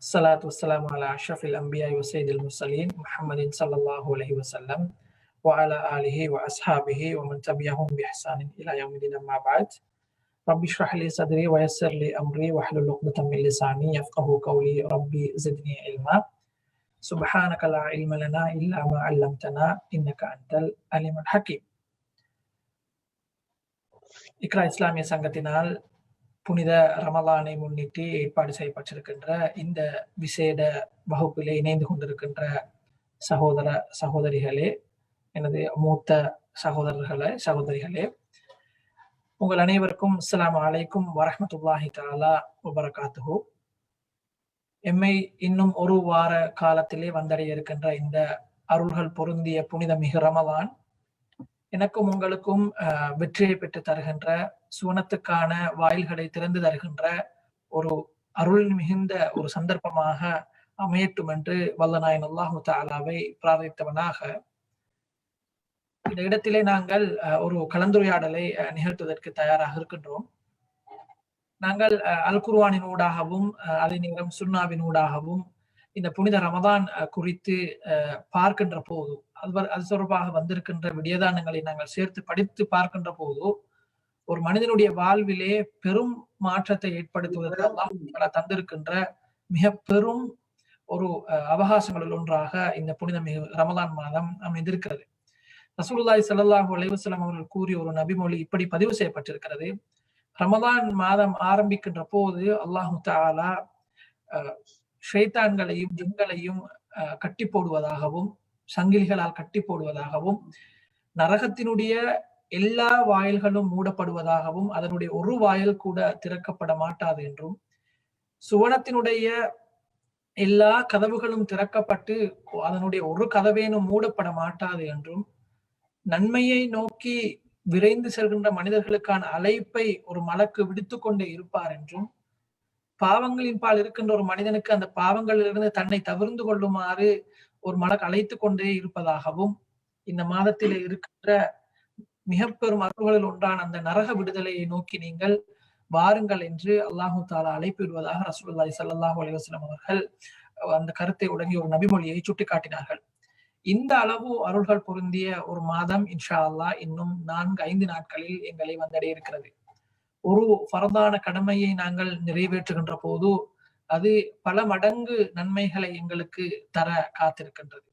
الصلاة والسلام على أشرف الأنبياء وسيد المرسلين محمد صلى الله عليه وسلم وعلى آله وأصحابه ومن تبعهم بإحسان إلى يوم الدين. أما بعد، رب اشرح لي صدري ويسر لي أمري واحلل عقدة من لساني يفقهوا قولي. ربي زدني علما. سبحانك لا علم لنا إلا ما علمتنا إنك أنت العليم الحكيم. இக்ரா இஸ்லாமிய சங்கத்தினால் புனித ரமலானை முன்னிட்டு ஏற்பாடு செய்யப்பட்டிருக்கின்ற இந்த விசேட வகுப்பிலே இணைந்து கொண்டிருக்கின்ற சகோதர சகோதரிகளே, எனது மூத்த சகோதரிகளே, உங்கள் அனைவருக்கும் அஸ்ஸலாமு அலைக்கும் வரஹ்மத்துல்லாஹி தஆலா வபரகாத்துஹு. எம்மை இன்னும் ஒரு வார காலத்திலே வந்தடைய இருக்கின்ற இந்த அருள்கள் பொருந்திய புனித மிகு ரமலான் எனக்கும் உங்களுக்கும் வெற்றியை பெற்று தருகின்ற, சுவனத்துக்கான வாயில்களை திறந்து தருகின்ற ஒரு அருள் மிகுந்த ஒரு சந்தர்ப்பமாக அமையட்டும் என்று வல்லநாயன் அல்லாஹு தஆலாவை பிரார்த்தித்தவனாக இந்த இடத்திலே நாங்கள் ஒரு கலந்துரையாடலை நிகழ்த்துவதற்கு தயாராக இருக்கின்றோம். நாங்கள் அல் குர்ஆனின் ஊடாகவும் அதே நேரம் சுன்னாவின் ஊடாகவும் இந்த புனித ரமதான் குறித்து பார்க்கின்ற போது, அது தொடர்பாக வந்திருக்கின்ற விடயதானங்களை நாங்கள் சேர்த்து படித்து பார்க்கின்ற போது, ஒரு மனிதனுடைய வாழ்விலே பெரும் மாற்றத்தை ஏற்படுத்துவதற்கு அல்லாஹ் தந்திருக்கின்ற மிக பெரும் ஒரு அவகாசங்களில் ஒன்றாக இந்த புனித மிகு ரமதான் மாதம் அமைந்திருக்கிறது. ரசூலுல்லாஹி ஸல்லல்லாஹு அலைஹி வஸல்லம் அவர்கள் கூறிய ஒரு நபிமொழி இப்படி பதிவு செய்யப்பட்டிருக்கிறது. ரமதான் மாதம் ஆரம்பிக்கின்ற போது அல்லாஹு தஆலா ஷைத்தான்களையும் ஜின்களையும் கட்டி போடுவதாகவும், சங்கிலிகளால் கட்டி போடுவதாகவும், நரகத்தினுடைய எல்லா வாயில்களும் மூடப்படுவதாகவும், அதனுடைய ஒரு வாயில் கூட திறக்கப்பட மாட்டாது என்றும், சுவனத்தினுடைய எல்லா கதவுகளும் திறக்கப்பட்டு அதனுடைய ஒரு கதவேனும் மூடப்பட மாட்டாது என்றும், நன்மையை நோக்கி விரைந்து செல்கின்ற மனிதர்களுக்கான அழைப்பை ஒரு மலக்கு விடுத்து கொண்டே இருப்பார் என்றும், பாவங்களின் பால் இருக்கின்ற ஒரு மனிதனுக்கு அந்த பாவங்களிலிருந்து தன்னை தவிர்ந்து கொள்ளுமாறு ஒரு மலக்கு அழைத்து கொண்டே இருப்பதாகவும், இந்த மாதத்திலே இருக்கின்ற மிக பெரும் அருள்களில் ஒன்றான அந்த நரக விடுதலையை நோக்கி நீங்கள் வாருங்கள் என்று அல்லாஹு தஆலா அழைப்பிடுவதாக ரசூலுல்லாஹி ஸல்லல்லாஹு அலைஹி வஸல்லம் அவர்கள் அந்த கருத்தை உடனே ஒரு நபிமொழியை சுட்டிக்காட்டினார்கள். இந்த அளவு அருள்கள் பொருந்திய ஒரு மாதம் இன்ஷா அல்லாஹ் இன்னும் 4-5 நாட்களில் எங்களை வந்தடைய இருக்கிறது. ஒரு ஃபர்தான கடமையை நாங்கள் நிறைவேற்றுகின்ற போது அது பல மடங்கு நன்மைகளை எங்களுக்கு தர காத்திருக்கின்றது.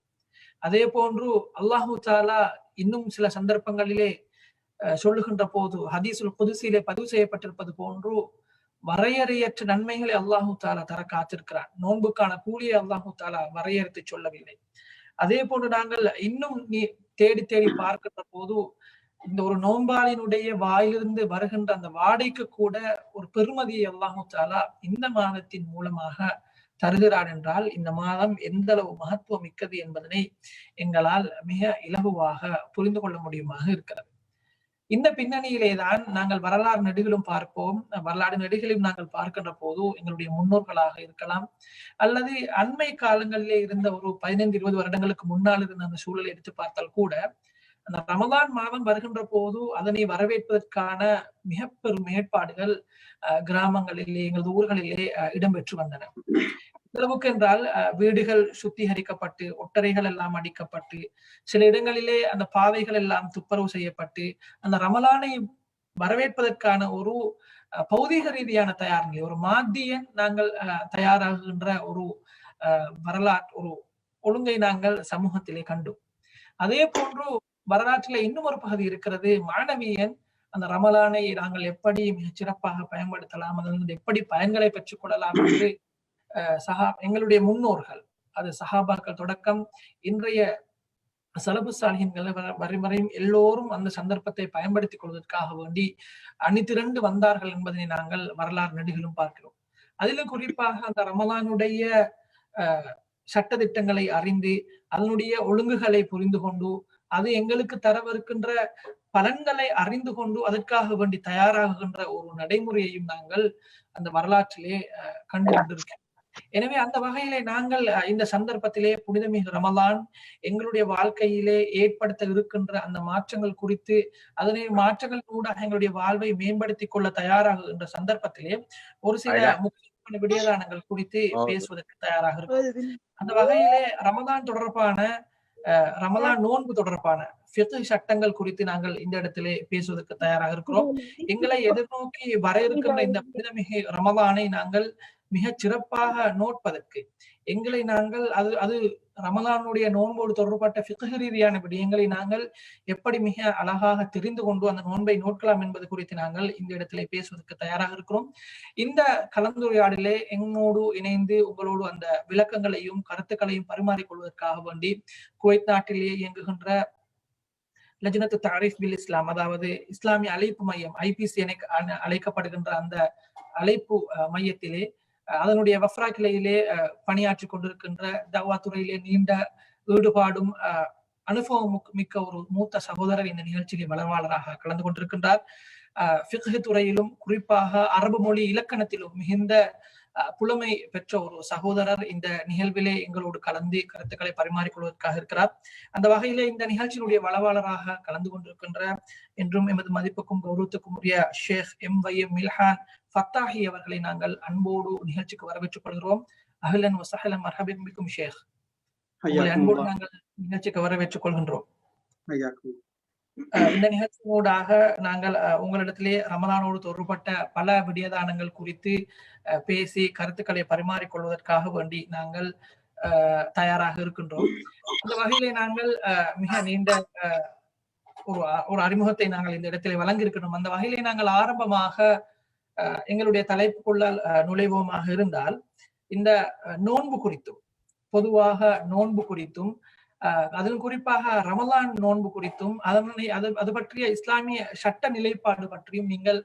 அதே போன்று அல்லாஹு தஆலா இன்னும் சில சந்தர்ப்பங்களிலே சொல்லுகின்ற போது ஹதீஸுல் குதுஸிலே பதிவு செய்யப்பட்டிருப்பது போன்று வரையறையற்ற நன்மைகளை அல்லாஹு தஆலா தர காத்திருக்கிறார். நோன்புக்கான கூலியை அல்லாஹு தஆலா வரையறுத்து சொல்லவில்லை. அதே போன்று நாங்கள் இன்னும் தேடி தேடி பார்க்கின்ற போது இந்த ஒரு நோன்பாளினுடைய வாயிலிருந்து வருகின்ற அந்த வாடைக்கு கூட ஒரு பெருமதியை அல்லாஹு தஆலா இந்த மாதத்தின் மூலமாக தருகிறார் என்றால் இந்த மாதம் எந்த அளவு மகத்துவம் மிக்கது என்பதனை எங்களால் மிக இலகுவாக புரிந்து கொள்ள முடியுமாக இருக்கிறது. இந்த பின்னணியிலேதான் நாங்கள் வரலாறு நெடுகிலும் பார்ப்போம். வரலாறு நெடுகிலும் நாங்கள் பார்க்கின்ற போது எங்களுடைய முன்னோர்களாக இருக்கலாம், அல்லது அண்மை காலங்களிலே இருந்த ஒரு 15-20 வருடங்களுக்கு முன்னால் இருந்த அந்த சூழலை எடுத்து பார்த்தால் கூட, அந்த ரமதான் மாதம் வருகின்ற போது அதனை வரவேற்பதற்கான மிக பெரும் ஏற்பாடுகள் கிராமங்களிலே, எங்களது ஊர்களிலே இடம்பெற்று வந்தன. அளவுக்கு என்றால் வீடுகள் சுத்திகரிக்கப்பட்டு, ஒட்டறைகள் எல்லாம் அடிக்கப்பட்டு, சில இடங்களிலே அந்த பாதைகள் எல்லாம் துப்புரவு செய்யப்பட்டு, அந்த ரமலானை வரவேற்பதற்கான ஒரு பௌதீக ரீதியான தயார்நிலை, ஒரு மாத்தியன் நாங்கள் தயாராகின்ற ஒரு வரலாற்று ஒரு ஒழுங்கை நாங்கள் சமூகத்திலே கண்டோம். அதே போன்று வரலாற்றில இன்னும் ஒரு பகுதி இருக்கிறது, மாணவியன். அந்த ரமலானை நாங்கள் எப்படி மிகச் சிறப்பாக பயன்படுத்தலாம், அதிலிருந்து எப்படி பயன்களை பெற்றுக் கொள்ளலாம் என்று எங்களுடைய முன்னோர்கள், அது சஹாபாக்கள் தொடக்கம் இன்றைய சலபு சாலிஹீன்கள் வரையும் எல்லோரும் அந்த சந்தர்ப்பத்தை பயன்படுத்திக் கொள்வதற்காக வேண்டி அணிதிரண்டு வந்தார்கள் என்பதனை நாங்கள் வரலாறு நெடுகிலும் பார்க்கிறோம். அதிலும் குறிப்பாக அந்த ரமலானுடைய சட்ட திட்டங்களை அறிந்து, அதனுடைய ஒழுங்குகளை புரிந்து கொண்டு, அது எங்களுக்கு தரவிருக்கின்ற பலன்களை அறிந்து கொண்டு அதற்காக வேண்டி தயாராகுகின்ற ஒரு நடைமுறையையும் நாங்கள் அந்த வரலாற்றிலே கண்டு கொண்டிருக்கிறோம். எனவே அந்த வகையிலே நாங்கள் இந்த சந்தர்ப்பத்திலே புனிதமிகு ரமலான் எங்களுடைய வாழ்க்கையிலே ஏற்படுத்த இருக்கின்ற அந்த மாற்றங்கள் குறித்து, அதனை மாற்றங்கள் ஊடாக எங்களுடைய வாழ்வை மேம்படுத்திக் கொள்ள தயாராகுகின்ற சந்தர்ப்பத்திலே ஒரு சில விடயதானங்கள் குறித்து பேசுவதற்கு தயாராக இருக்கும். அந்த வகையிலே ரமதான் தொடர்பான ரமலான் நோன்பு தொடர்பான ஃபிக்ஹ் சட்டங்கள் குறித்து நாங்கள் இந்த இடத்திலே பேசுவதற்கு தயாராக இருக்கிறோம். எங்களை எதிர்நோக்கி வர இருக்கின்ற இந்த புனிதமிகு ரமலானை நாங்கள் மிக சிறப்பாக நோட்பதற்கு எங்களை நாங்கள் அது ரமலானுடைய நோன்போடு தொடர்பட்ட ஃபிக்ஹ் ரீதியான விடயங்களை நாங்கள் எப்படி மிக அழகாக தெரிந்து கொண்டு அந்த நோன்பை நோட்கலாம் என்பது குறித்து நாங்கள் இந்த இடத்திலே பேசுவதற்கு தயாராக இருக்கிறோம். இந்த கலந்துரையாடலே என்னோடு இணைந்து உங்களோடு அந்த விளக்கங்களையும் கருத்துக்களையும் பரிமாறிக்கொள்வதற்காக வேண்டி குவைத் நாட்டிலேயே இயங்குகின்ற லஜ்னத்து தாரிஃப் பில் இஸ்லாம், அதாவது இஸ்லாமிய அழைப்பு மையம் IPC அழைக்கப்படுகின்ற அந்த அழைப்பு மையத்திலே அதனுடைய வஃப்ரா கிளையிலே பணியாற்றி கொண்டிருக்கின்ற தவா துறையிலே நீண்ட ஈடுபாடும் அனுபவம் மிக்க ஒரு மூத்த சகோதரர் இந்த நிகழ்ச்சியிலே வளர்வாளராக கலந்து கொண்டிருக்கின்றார். ஃபிக்ஹ் துறையிலும் குறிப்பாக அரபு மொழி இலக்கணத்திலும் மிகுந்த புலமை பெற்ற ஒரு சகோதரர் இந்த நிகழ்விலே எங்களோடு கலந்து கருத்துக்களை பரிமாறிக்கொள்வதற்காக இருக்கிறார். அந்த வகையிலே இந்த நிகழ்ச்சியினுடைய வளவாளராக கலந்து கொண்டிருக்கின்ற என்றும் எமது மதிப்புக்கும் கௌரவத்துக்கும் உரிய ஷேக் MYM மில்ஹான் ஃபத்தாஹி அவர்களை நாங்கள் அன்போடு நிகழ்ச்சிக்கு வரவேற்றுக் கொள்கிறோம். அஹ்லன் வ ஸஹ்லன் மர்ஹபன் பிக்கும் ஷேக். உங்களை அன்போடு நாங்கள் நிகழ்ச்சிக்கு வரவேற்றுக் கொள்கின்றோம். இந்த நிகழ்ச்சியோடாக நாங்கள் உங்களிடத்திலே ரமலானோடு தொடர்பட்ட பல விடயதானங்கள் குறித்து பேசி கருத்துக்களை பரிமாறிக்கொள்வதற்காக வேண்டி நாங்கள் தயாராக இருக்கின்றோம். அந்த வகையிலே நாங்கள் மிக நீண்ட ஒரு அறிமுகத்தை நாங்கள் இந்த இடத்திலே வழங்கி இருக்கின்றோம். அந்த வகையிலே நாங்கள் ஆரம்பமாக எங்களுடைய தலைப்புக்குள்ள நுழைவோமாக இருந்தால் இந்த நோன்பு குறித்தும் பொதுவாக நோன்பு குறித்தும் அதில் குறிப்பாக ரமலான் நோன்பு குறித்தும் அது பற்றிய இஸ்லாமிய சட்ட நிலைப்பாடு பற்றியும் நீங்கள்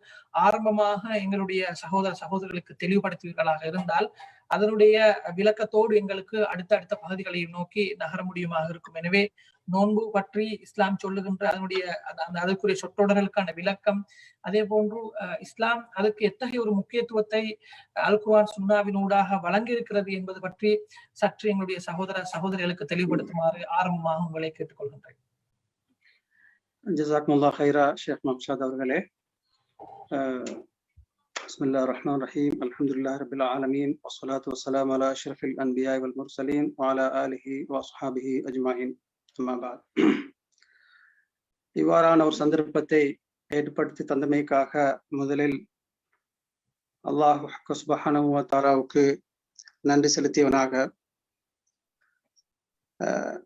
ஆரம்பமாக எங்களுடைய சகோதரர்களுக்கு தெளிவுபடுத்துவீர்களாக இருந்தால் அதனுடைய விளக்கத்தோடு எங்களுக்கு அடுத்த பகுதிகளையும் நோக்கி நகர முடியுமாக இருக்கும். எனவே நோன்பு பற்றி இஸ்லாம் சொல்லுகின்ற அதற்குரிய சொற்றொடர்களுக்கான விளக்கம், அதே போன்று இஸ்லாம் அதுக்கு எத்தகைய ஒரு முக்கியத்துவத்தை அல் குர்ஆன் சுன்னாவினூடாக வழங்கி இருக்கிறது என்பது பற்றி சற்று எங்களுடைய சகோதரிகளுக்கு தெளிவுபடுத்துமாறு ஆரம்பமாக உங்களை கேட்டுக்கொள்கின்றேன். ஜஸாக்குமுல்லாஹ் கைரா ஷேக் மம்ஷாத் அவர்களே. பிஸ்மில்லாஹிர் ரஹ்மானிர் ரஹீம். அல்ஹம்துலில்லாஹி ரப்பில் ஆலமீன் வஸ்ஸலாத்து வஸ்ஸலாமு அலா அஷ்ரஃபில் அன்பியா வல் முர்சலீன் வ அலா ஆலிஹி வ அஸ்ஹாபிஹி அஜ்மஈன். அம்மா பஅத். இவ்வாறான ஒரு சந்தர்ப்பத்தை ஏற்படுத்தி தந்தமைக்காக முதலில் அல்லாஹ் சுப்ஹானஹு வ தஆலாவுக்கு நன்றி செலுத்தியவனாக,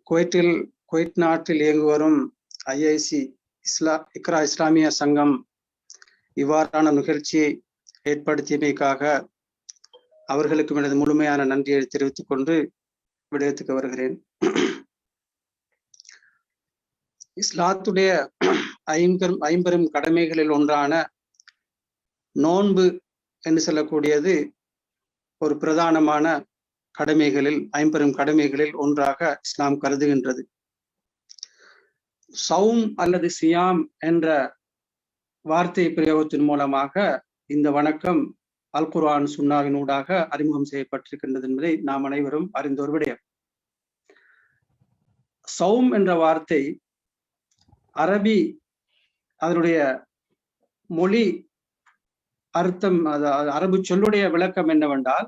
குவைத் நாட்டில் இயங்கி வரும் IIC இக்ரா இஸ்லாமிய சங்கம் இவ்வாறான நிகழ்ச்சியை ஏற்படுத்தியமைக்காக அவர்களுக்கும் எனது முழுமையான நன்றியை தெரிவித்துக் கொண்டு விடயத்துக்கு வருகிறேன். இஸ்லாத்துடைய ஐம்பெரும் கடமைகளில் ஒன்றான நோன்பு என்று சொல்லக்கூடியது ஒரு பிரதானமான ஐம்பெரும் கடமைகளில் ஒன்றாக இஸ்லாம் கருதுகின்றது. சௌம் அல்லது சியாம் என்ற வார்த்தை பிரயோகத்தின் மூலமாக இந்த வணக்கம் அல் குர்ஆன் சுன்னாவினூடாக அறிமுகம் செய்யப்பட்டிருக்கின்றது என்பதை நாம் அனைவரும் அறிந்த ஒரு விடயம். சௌம் என்ற வார்த்தை அரபி அதனுடைய மொழி அர்த்தம், அரபு சொல்லுடைய விளக்கம் என்னவென்றால்,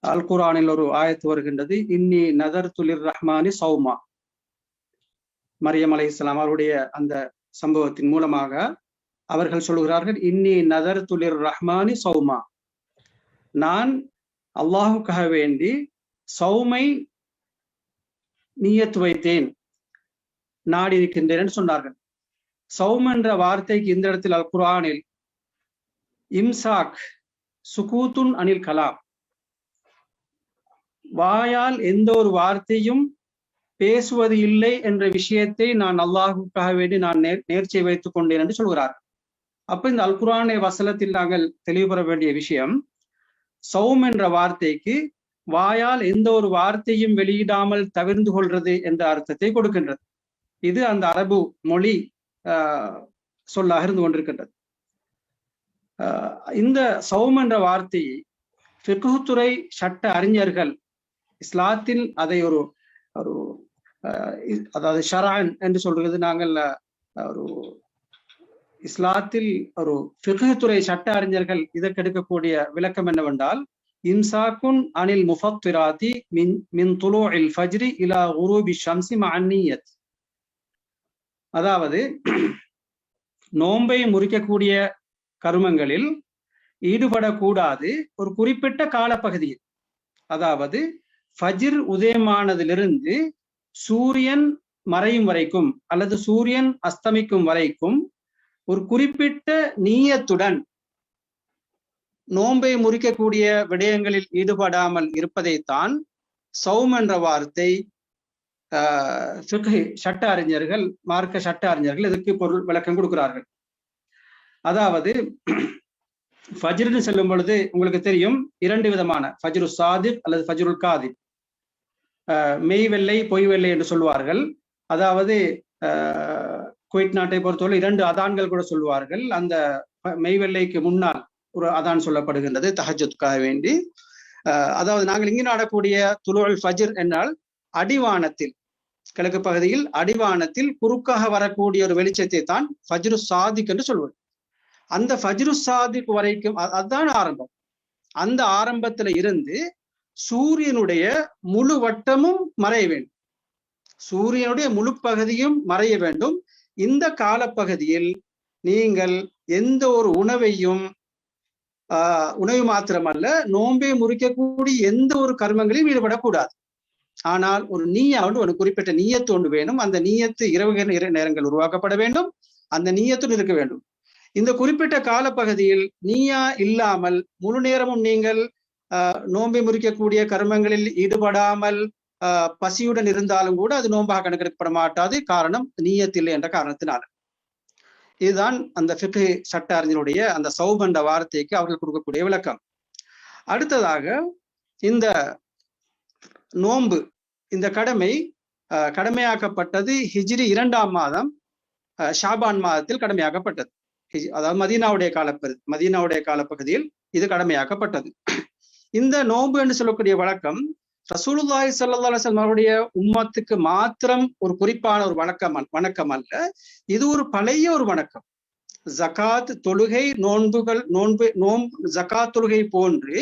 அல் குர்ஆனில் ஒரு ஆயத்து வருகின்றது, இன்னி நதர்து லிர்ரஹ்மானி சௌமா. மரியம் அலைஹிஸ்ஸலாம் அவருடைய அந்த சம்பவத்தின் மூலமாக அவர்கள் சொல்கிறார்கள், இன்னி நதர்து லிர்ரஹ்மானி சௌமா, நான் அல்லாஹுக்காக வேண்டி சௌமை நியத்து வைத்தேன், நாடி இருக்கின்றேன் என்று சொன்னார்கள். சௌம் என்ற வார்த்தைக்கு இந்த இடத்தில் அல் குர்ஆனில் இம்சாக் சுகூத்துன் அனில் கலாம், வாயால் எந்த ஒரு வார்த்தையும் பேசுவது இல்லை என்ற விஷயத்தை நான் அல்லாஹுக்காக வேண்டி நான் நேர்ச்சை வைத்துக் கொண்டேன் என்று சொல்கிறார். அப்ப இந்த அல் குர்ஆனை வசனத்தில் நாங்கள் தெளிவு பெற வேண்டிய விஷயம், சௌம் என்ற வார்த்தைக்கு வாயால் எந்த ஒரு வார்த்தையும் வெளியிடாமல் தவிர்ந்து கொள்றது என்ற அர்த்தத்தை கொடுக்கின்றது. இது அந்த அரபு மொழி சொல்லாக இருந்து கொண்டிருக்கின்றது. இந்த சௌம் என்ற வார்த்தையை ஃபிக்ஹுத்துறை சட்ட அறிஞர்கள் இஸ்லாத்தில் அதை ஒரு அதாவது ஷரான் என்று சொல்றது, நாங்கள் ஒரு இஸ்லாத்தில் ஒரு ஃபிக்ஹுத்துறை சட்ட அறிஞர்கள் இதற்கு எடுக்கக்கூடிய விளக்கம் என்னவென்றால், இம்சாக்குன் அனில் முஃபத்திராதி மின் துலூஇல் ஃபஜ்ரி இலா குரூபி ஷம்ஸி மஅன் நிய்யத். அதாவது நோன்பை முறிக்கக்கூடிய கருமங்களில் ஈடுபடக்கூடாது ஒரு குறிப்பிட்ட காலப்பகுதியில். அதாவது ஃபஜ்ர் உதயமானதிலிருந்து சூரியன் மறையும் வரைக்கும் அல்லது சூரியன் அஸ்தமிக்கும் வரைக்கும் ஒரு குறிப்பிட்ட நீயத்துடன் நோன்பை முறிக்கக்கூடிய விடயங்களில் ஈடுபடாமல் இருப்பதைத்தான் சௌம் என்ற வார்த்தை சட்ட அறிஞர்கள், மார்க்க சட்ட அறிஞர்கள் இதற்கு பொருள் விளக்கம் கொடுக்கிறார்கள். அதாவது ஃபஜ்ர்னு சொல்லும் பொழுது உங்களுக்கு தெரியும், இரண்டு விதமான ஃபஜ்ரு சாதிக் அல்லது ஃபஜ்ருல் காதிப், மெய் வெள்ளை பொய் வெள்ளை என்று சொல்வார்கள். அதாவது குவைத் நாட்டை பொறுத்தவரை இரண்டு அதான்கள் கூட சொல்வார்கள். அந்த மெய் வெள்ளைக்கு முன்னால் ஒரு அதான் சொல்லப்படுகின்றது தஹஜ்ஜுத்காக வேண்டி. அதாவது நாங்கள் இங்கு நாடக்கூடிய துலூஉல் ஃபஜ்ர் என்றால் அடிவானத்தில், கிழக்கு பகுதியில் அடிவானத்தில் குறுக்காக வரக்கூடிய ஒரு வெளிச்சத்தை தான் ஃபஜ்ரு சாதிக் என்று சொல்வது. அந்த ஃபஜ்ரு சாதிக் வரைக்கும் அதுதான் ஆரம்பம். அந்த ஆரம்பத்துல இருந்து சூரியனுடைய முழு வட்டமும் மறைய வேண்டும், சூரியனுடைய முழு பகுதியும் மறைய வேண்டும். இந்த காலப்பகுதியில் நீங்கள் எந்த ஒரு உணவையும் உணவு மாத்திரமல்ல நோன்பை முறிக்கக்கூடிய எந்த ஒரு கர்மங்களையும் ஈடுபடக்கூடாது. ஆனால் ஒரு நீயாண்டு ஒரு குறிப்பிட்ட நீயத்து ஒன்று வேணும். அந்த நீயத்து இரவு நேரங்கள் உருவாக்கப்பட வேண்டும், அந்த நீயத்துடன் இருக்க வேண்டும். இந்த குறிப்பிட்ட காலப்பகுதியில் நீயா இல்லாமல் முழு நேரமும் நீங்கள் நோன்பை முறிக்கக்கூடிய கர்மங்களில் ஈடுபடாமல் பசியுடன் இருந்தாலும் கூட அது நோன்பாக கணக்கெடுக்கப்பட மாட்டாது. காரணம் நீயத்தில்லை என்ற காரணத்தினால. இதுதான் அந்த ஃபிக்ஹ் சட்ட அறிஞருடைய அந்த சௌம் என்ற வார்த்தைக்கு அவர்கள் கொடுக்கக்கூடிய விளக்கம். அடுத்ததாக இந்த நோன்பு, இந்த கடமையாக்கப்பட்டது ஹிஜ்ரி 2ஆம் மாதம் ஷாபான் மாதத்தில் கடமையாக்கப்பட்டது. அதாவது மதீனாவுடைய காலப்பகுதியில் இது கடமையாக்கப்பட்டது. இந்த நோன்பு என்று சொல்லக்கூடிய வழக்கம் ரசூலுல்லாஹி ஸல்லல்லாஹு அலைஹி வஸல்லம் அவருடைய உம்மத்துக்கு மாத்திரம் ஒரு குறிப்பான ஒரு வணக்கம் அல்ல, இது ஒரு பழைய ஒரு வணக்கம். ஜகாத் தொழுகை, ஜகாத் தொழுகை போன்று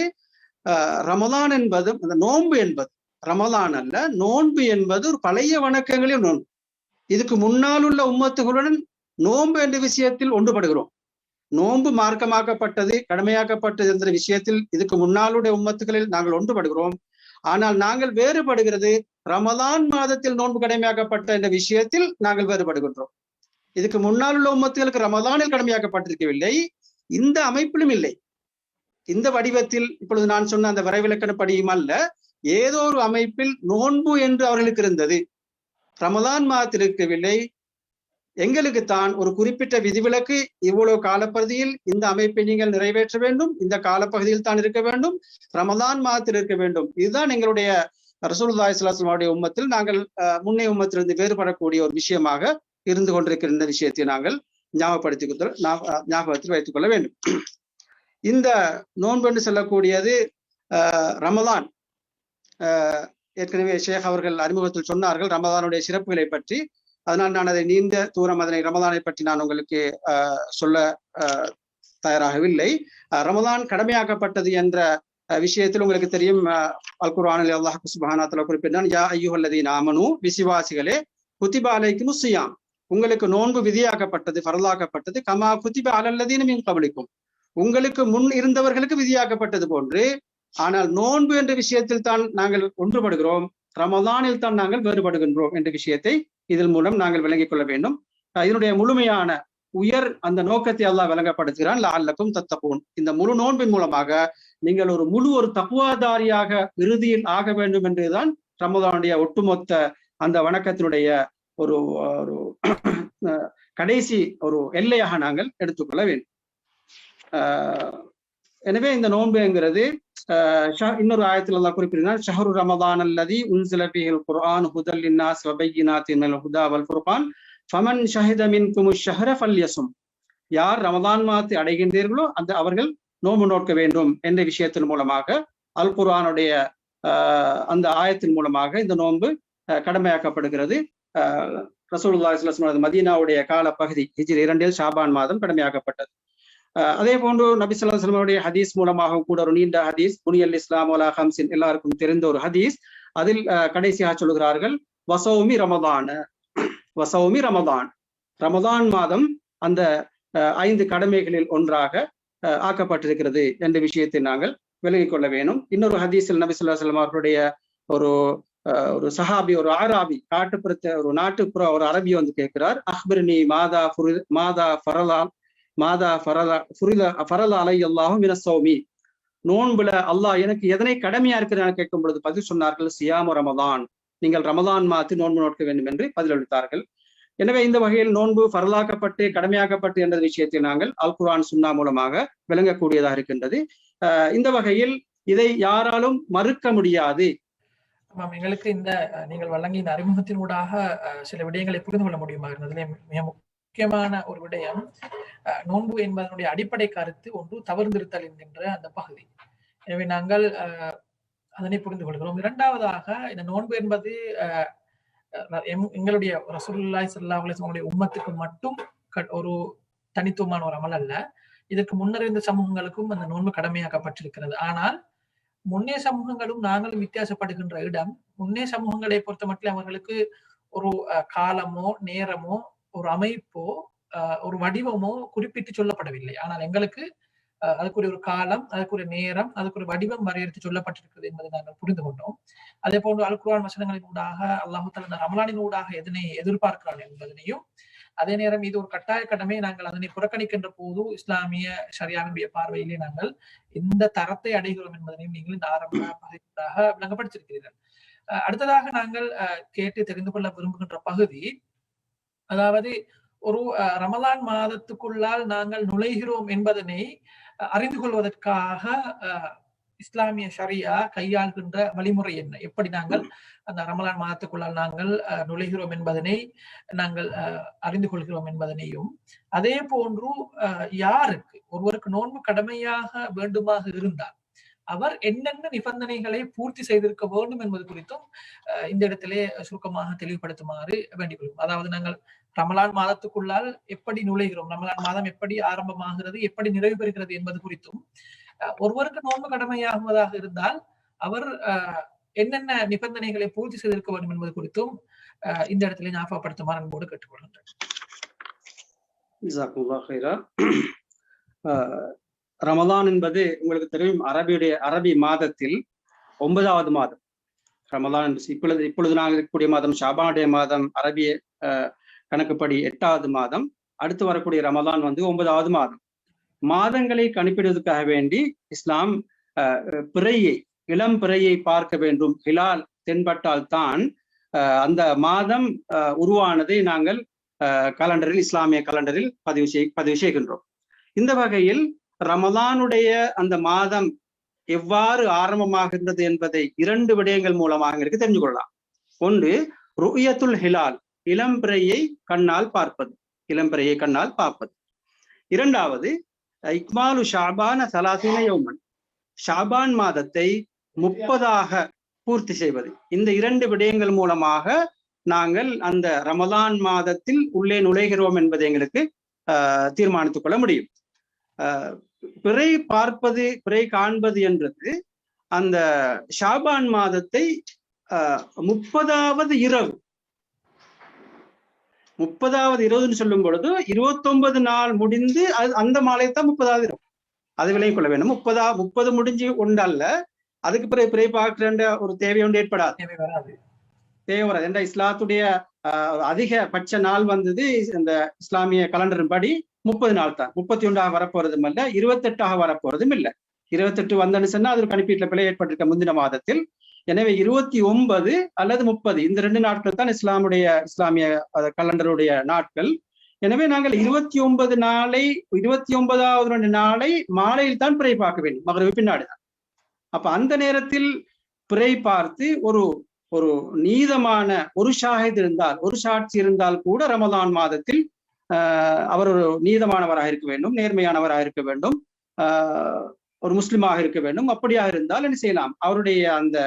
ரமலான் என்பது, அந்த நோன்பு என்பது ரமலான் அல்ல, நோன்பு என்பது ஒரு பழைய வணக்கங்களில் நோன்பு. இதுக்கு முன்னால் உள்ள உம்மத்துகளுடன் நோன்பு என்ற விஷயத்தில் ஒன்றுபடுகிறோம். நோன்பு மார்க்கமாக்கப்பட்டது, கடமையாக்கப்பட்டது என்ற விஷயத்தில் இதுக்கு முன்னாளுடைய உம்மத்துகளில் நாங்கள் ஒன்றுபடுகிறோம். ஆனால் நாங்கள் வேறுபடுகிறது ரமலான் மாதத்தில் நோன்பு கடமையாக்கப்பட்ட என்ற விஷயத்தில் நாங்கள் வேறுபடுகின்றோம். இதுக்கு முன்னால் உள்ள உம்மத்துகளுக்கு ரமலானில் கடமையாக்கப்பட்டிருக்கவில்லை, இந்த அமைப்பிலும் இல்லை, இந்த வடிவத்தில் இப்பொழுது நான் சொன்ன அந்த வரைவிலக்கணப்படியும் அல்ல, ஏதோ ஒரு அமைப்பில் நோன்பு என்று அவர்களுக்கு இருந்தது, ரமலான் மாதத்தில் இருக்கவில்லை. எங்களுக்குத்தான் ஒரு குறிப்பிட்ட விதிவிலக்கு, இவ்வளவு காலப்பகுதியில் இந்த அமைப்பை நீங்கள் நிறைவேற்ற வேண்டும், இந்த காலப்பகுதியில் தான் இருக்க வேண்டும், ரமலான் மாதத்தில் இருக்க வேண்டும். இதுதான் எங்களுடைய ரசூலுல்லாஹி ஸல்லல்லாஹு அலைஹி வஸல்லம் உம்மத்தில் நாங்கள் முன்னைய உம்மத்திலிருந்து வேறுபடக்கூடிய ஒரு விஷயமாக இருந்து கொண்டிருக்கிற இந்த விஷயத்தை நாங்கள் ஞாபகத்தில் வைத்துக் கொள்ள வேண்டும். இந்த நோன்பு என்று சொல்லக்கூடியது ரமலான், ஏற்கனவே ஷேக் அவர்கள் அறிமுகத்தில் சொன்னார்கள் ரமலானுடைய சிறப்புகளை பற்றி. அதனால் நான் அதை நீண்ட தூரம் ரமலானை பற்றி நான் உங்களுக்கு சொல்ல தயாராகவில்லை. ரமலான் கடமையாக்கப்பட்டது என்ற விஷயத்தில் உங்களுக்கு தெரியும், அல் குர்ஆனில் அல்லாஹ் சுப்ஹானஹு வ தஆலா குறிப்பிட்டான், யா அய்யுஹல்லதீன ஆமனூ, விசுவாசிகளே, குத்திப அலைக்குமுஸ் ஸியாம், உங்களுக்கு நோன்பு விதியாக்கப்பட்டது, ஃபர்லாக்கப்பட்டது, கமா குத்திப அலல்லதீன மின் கப்லிக்கும், உங்களுக்கு முன் இருந்தவர்களுக்கு விதியாக்கப்பட்டது போன்று. ஆனால் நோன்பு என்ற விஷயத்தில் தான் நாங்கள் ஒன்றுபடுகிறோம், ரமலானில் தான் நாங்கள் வேறுபடுகின்றோம் என்ற விஷயத்தை இதன் மூலம் நாங்கள் விளங்கிக் கொள்ள வேண்டும். இதனுடைய முழுமையான அந்த நோக்கத்தை அல்லாஹ் விளங்கப்படுத்துகிறான், லஅல்லக்கும் தத்தகூன். இந்த முழு நோன்பின் மூலமாக நீங்கள் ஒரு தக்வாதாரியாக இறுதியில் ஆக வேண்டும் என்றுதான் ரமலானுடைய ஒட்டுமொத்த அந்த வணக்கத்தினுடைய ஒரு கடைசி ஒரு எல்லையாக நாங்கள் எடுத்துக்கொள்ள வேண்டும். எனவே இந்த நோன்புங்கிறது இன்னொரு ஆயத்தில் அல்லாஹ் குறிப்பிடுகிறார், ஷஹ்ரு ரமதான் அல்லதி உன்ஸில ஃபீஹில் குர்ஆன் ஹுதல் லின்னாஸ் வ பையினாத்தின் மினல் ஹுதா வல் ஃபுர்கான் ஃபமன் ஷஹித மின்குமுஷ் ஷஹ்ர ஃபல்யஸும், யார் ரமதான் மாதத்தை அடைகின்றீர்களோ அவர்கள் நோன்பு நோக்க வேண்டும் என்ற விஷயத்தின் மூலமாக அல் குர்ஆனுடைய அந்த ஆயத்தின் மூலமாக இந்த நோன்பு கடமையாக்கப்படுகிறது. ரசூலுல்லாஹி ஸல்லல்லாஹு அலைஹி வஸல்லம் மதீனாவுடைய காலப்பகுதி ஹிஜ்ரி 2 ஷாபான் மாதம் கடமையாக்கப்பட்டது. அதே போன்று நபி ஸல்லல்லாஹு அலைஹி வஸல்லம் ஹதீஸ் மூலமாக கூட ஒரு நீண்ட ஹதீஸ், புனியல் இஸ்லாம் அலா ஹம்ஸின், எல்லாருக்கும் தெரிந்த ஒரு ஹதீஸ். அதில் கடைசியாக சொல்கிறார்கள், வசௌமி ரமதான், வசௌமி ரமதான், ரமதான் மாதம் அந்த 5 கடமைகளில் ஒன்றாக ஆக்கப்பட்டிருக்கிறது என்ற விஷயத்தை நாங்கள் விலகிக் கொள்ள வேணும். இன்னொரு ஹதீஸில் நபி ஸல்லல்லாஹு அலைஹி வஸல்லம் அவர்களுடைய ஒரு சஹாபி, ஒரு ஆராபி, ஒரு நாட்டுப்புற ஒரு அரபி வந்து கேட்கிறார், அஹ்பிர்னி மாதா ஃபரல அலைய அல்லாஹு மினஸ் ஸௌமி, நோன்புல அல்லாஹ் எனக்கு எதனை கடமையா இருக்கிறான்னு கேட்கும் பொழுது பதில் சொன்னார்கள், சியாமு ரமதான், நீங்கள் ரமதான் மாதத்தில் நோன்பு நோக்க வேண்டும் என்று பதிலளித்தார்கள். எனவே இந்த வகையில் நோன்பு ஃபரலாக்கப்பட்டு கடமையாக்கப்பட்டு என்ற விஷயத்தை நாங்கள் அல் குர்ஆன் சுன்னா மூலமாக விளங்கக்கூடியதாக இருக்கின்றது. இந்த வகையில் இதை யாராலும் மறுக்க முடியாது. எங்களுக்கு இந்த நீங்கள் வழங்கிய அறிமுகத்தினூடாக சில விடயங்களை புரிந்து கொள்ள முடியுமா இருந்ததுல மிக முக்கியமான ஒரு விடயம், நோன்பு என்பதனுடைய அடிப்படை கருத்து ஒன்று தவிர்ந்திருத்தல் என்கின்ற அந்த பகுதி. எனவே நாங்கள் அதனை புரிந்து கொள்கிறோம். இரண்டாவதாக, இந்த நோன்பு என்பது எங்களுடைய ரசூலுல்லாஹி ஸல்லல்லாஹு அலைஹி வஸல்லம் உம்மத்துக்கு மட்டும் ஒரு தனித்துவமான ஒரு அமல் அல்ல. இதற்கு முன்னர் இருந்த சமூகங்களுக்கும் அந்த நோன்பு கடமையாக்கப்பட்டிருக்கிறது. ஆனால் முன்னே சமூகங்களும் நாங்களும் வித்தியாசப்படுகின்ற இடம், முன்னே சமூகங்களை பொறுத்த மட்டும் அவர்களுக்கு ஒரு காலமோ நேரமோ ஒரு அமைப்போ ஒரு வடிவமோ குறிப்பிட்டு சொல்லப்படவில்லை. ஆனால் எங்களுக்கு அதுக்குரிய ஒரு காலம், அதுக்குரிய நேரம், அதுக்குரிய வடிவம் வரையறுத்து சொல்லப்பட்டிருக்கிறது என்பதை நாங்கள் புரிந்து கொண்டோம். அதே போன்று அல் குர்ஆன் வசனங்களின் ஊடாக அல்லாஹ் தஆலா ரமலானின் ஊடாக எதனை எதிர்பார்க்கிறான் என்பதனையும், அதே நேரம் இது ஒரு கட்டாய கடமை, நாங்கள் அதனை புறக்கணிக்கின்ற போது இஸ்லாமிய ஷரியாவினுடைய பார்வையிலே நாங்கள் இந்த தரத்தை அடைகிறோம் என்பதனையும் நீங்கள் இந்த ஆரம்ப பகுதியாக விளங்கப்படுத்திருக்கிறீர்கள். அடுத்ததாக நாங்கள் கேட்டு தெரிந்து கொள்ள விரும்புகின்ற பகுதி, அதாவது ஒரு ரமலான் மாதத்துக்குள்ளால் நாங்கள் நுழைகிறோம் என்பதனை அறிந்து கொள்வதற்காக இஸ்லாமிய ஷரியா கையாள்கின்ற வழிமுறை என்ன, எப்படி நாங்கள் அந்த ரமலான் மாதத்துக்குள்ளால் நாங்கள் நுழைகிறோம் என்பதனை நாங்கள் அறிந்து கொள்கிறோம் என்பதனையும், அதே போன்று யாருக்கு ஒருவருக்கு நோன்பு கடமையாக வேண்டுமாக இருந்தால் அவர் என்னென்ன நிபந்தனைகளை பூர்த்தி செய்திருக்க வேண்டும் என்பது குறித்தும் இந்த இடத்திலே சுருக்கமாக தெளிவுபடுத்துமாறு வேண்டிக் கொள்வோம். அதாவது நாங்கள் ரமலான் மாதத்துக்குள்ளால் எப்படி நுழைகிறோம், ரமலான் மாதம் எப்படி ஆரம்பமாகிறது, எப்படி நிறைவு பெறுகிறது என்பது குறித்தும், ஒருவருக்கு நோன்பு கடமையாகுவதாக இருந்தால் அவர் என்னென்ன நிபந்தனைகளை பூர்த்தி செய்திருக்க வேண்டும் என்பது குறித்தும் இந்த இடத்திலே ஞாபகப்படுத்துமாறு அன்போடு கேட்டுக்கொள்கின்றேன். ரமலான் என்பது உங்களுக்கு தெரியும், அரபி மாதத்தில் 9வது மாதம் ரமலான். இப்பொழுது நாங்கள் இருக்கக்கூடிய மாதம் ஷாபானுடைய மாதம், அரபிய கணக்குப்படி 8வது மாதம். அடுத்து வரக்கூடிய ரமலான் வந்து 9வது மாதம். மாதங்களை கணிப்பிடுவதற்காக வேண்டி இஸ்லாம் பிறையை, இளம் பிறையை பார்க்க வேண்டும். ஹிலால் தென்பட்டால் தான் அந்த மாதம் உருவானதை நாங்கள் கலண்டரில், இஸ்லாமிய கலண்டரில் பதிவு செய்கின்றோம். இந்த வகையில் ரமலானுடைய அந்த மாதம் எவ்வாறு ஆரம்பமாகின்றது என்பதை 2 விடயங்கள் மூலமாக எங்களுக்கு தெரிஞ்சு கொள்ளலாம். ஒன்று, ருயத்துல் ஹிலால், இளம்பிறையை கண்ணால் பார்ப்பது, இளம்பிறையை கண்ணால் பார்ப்பது. இரண்டாவது, இக்மாலு ஷாபான சலாசீன யௌமன், ஷாபான் மாதத்தை 30ஆக பூர்த்தி செய்வது. இந்த 2 விடயங்கள் மூலமாக நாங்கள் அந்த ரமலான் மாதத்தில் உள்ளே நுழைகிறோம் என்பதை எங்களுக்கு தீர்மானித்துக் கொள்ள முடியும். பிறை பார்ப்பது, பிறை காண்பது என்றது அந்த ஷாபான் மாதத்தை 30வது இரவு, 30வது இரவுன்னு சொல்லும் பொழுது 29 நாள் முடிந்து அந்த மாலையத்தான் 30வது இரவு. அது விளங்கிக் கொள்ள வேண்டும். 30 முடிஞ்சு ஒன்றல்ல, அதுக்கு பிறகு பிறை பார்க்கிற ஒரு தேவை ஒன்று ஏற்படாது, தேவை வராது. என்ற இஸ்லாத்துடைய அதிகபட்ச நாள் வந்தது இந்த இஸ்லாமிய கலண்டரின் படி 30 நாள் தான். 31ஆக வரப்போறதும் இல்ல, 28ஆக வரப்போறதும் இல்லை. 28 வந்தன்னு சொன்னா அது கணிப்பீட்டுல பிழை ஏற்பட்டிருக்க முந்தின மாதத்தில். எனவே 29 அல்லது 30 இந்த 2 நாட்கள் தான் இஸ்லாமிய கலண்டருடைய நாட்கள். எனவே நாங்கள் 29 நாளை, 29வது நாளை மாலையில் தான் பிறை பார்க்க வேண்டும், மகரிபு பின்னாடி தான். அப்ப அந்த நேரத்தில் பிறை பார்த்து ஒரு நீதமான ஒரு ஷாஹித் இருந்தால், ஒரு சாட்சி இருந்தால் கூட ரமலான் மாதத்தில் அவர் ஒரு நீதமானவராக இருக்க வேண்டும், நேர்மையானவராக இருக்க வேண்டும், ஒரு முஸ்லிமாக இருக்க வேண்டும். அப்படியாக இருந்தால் என்ன செய்யலாம், அவருடைய அந்த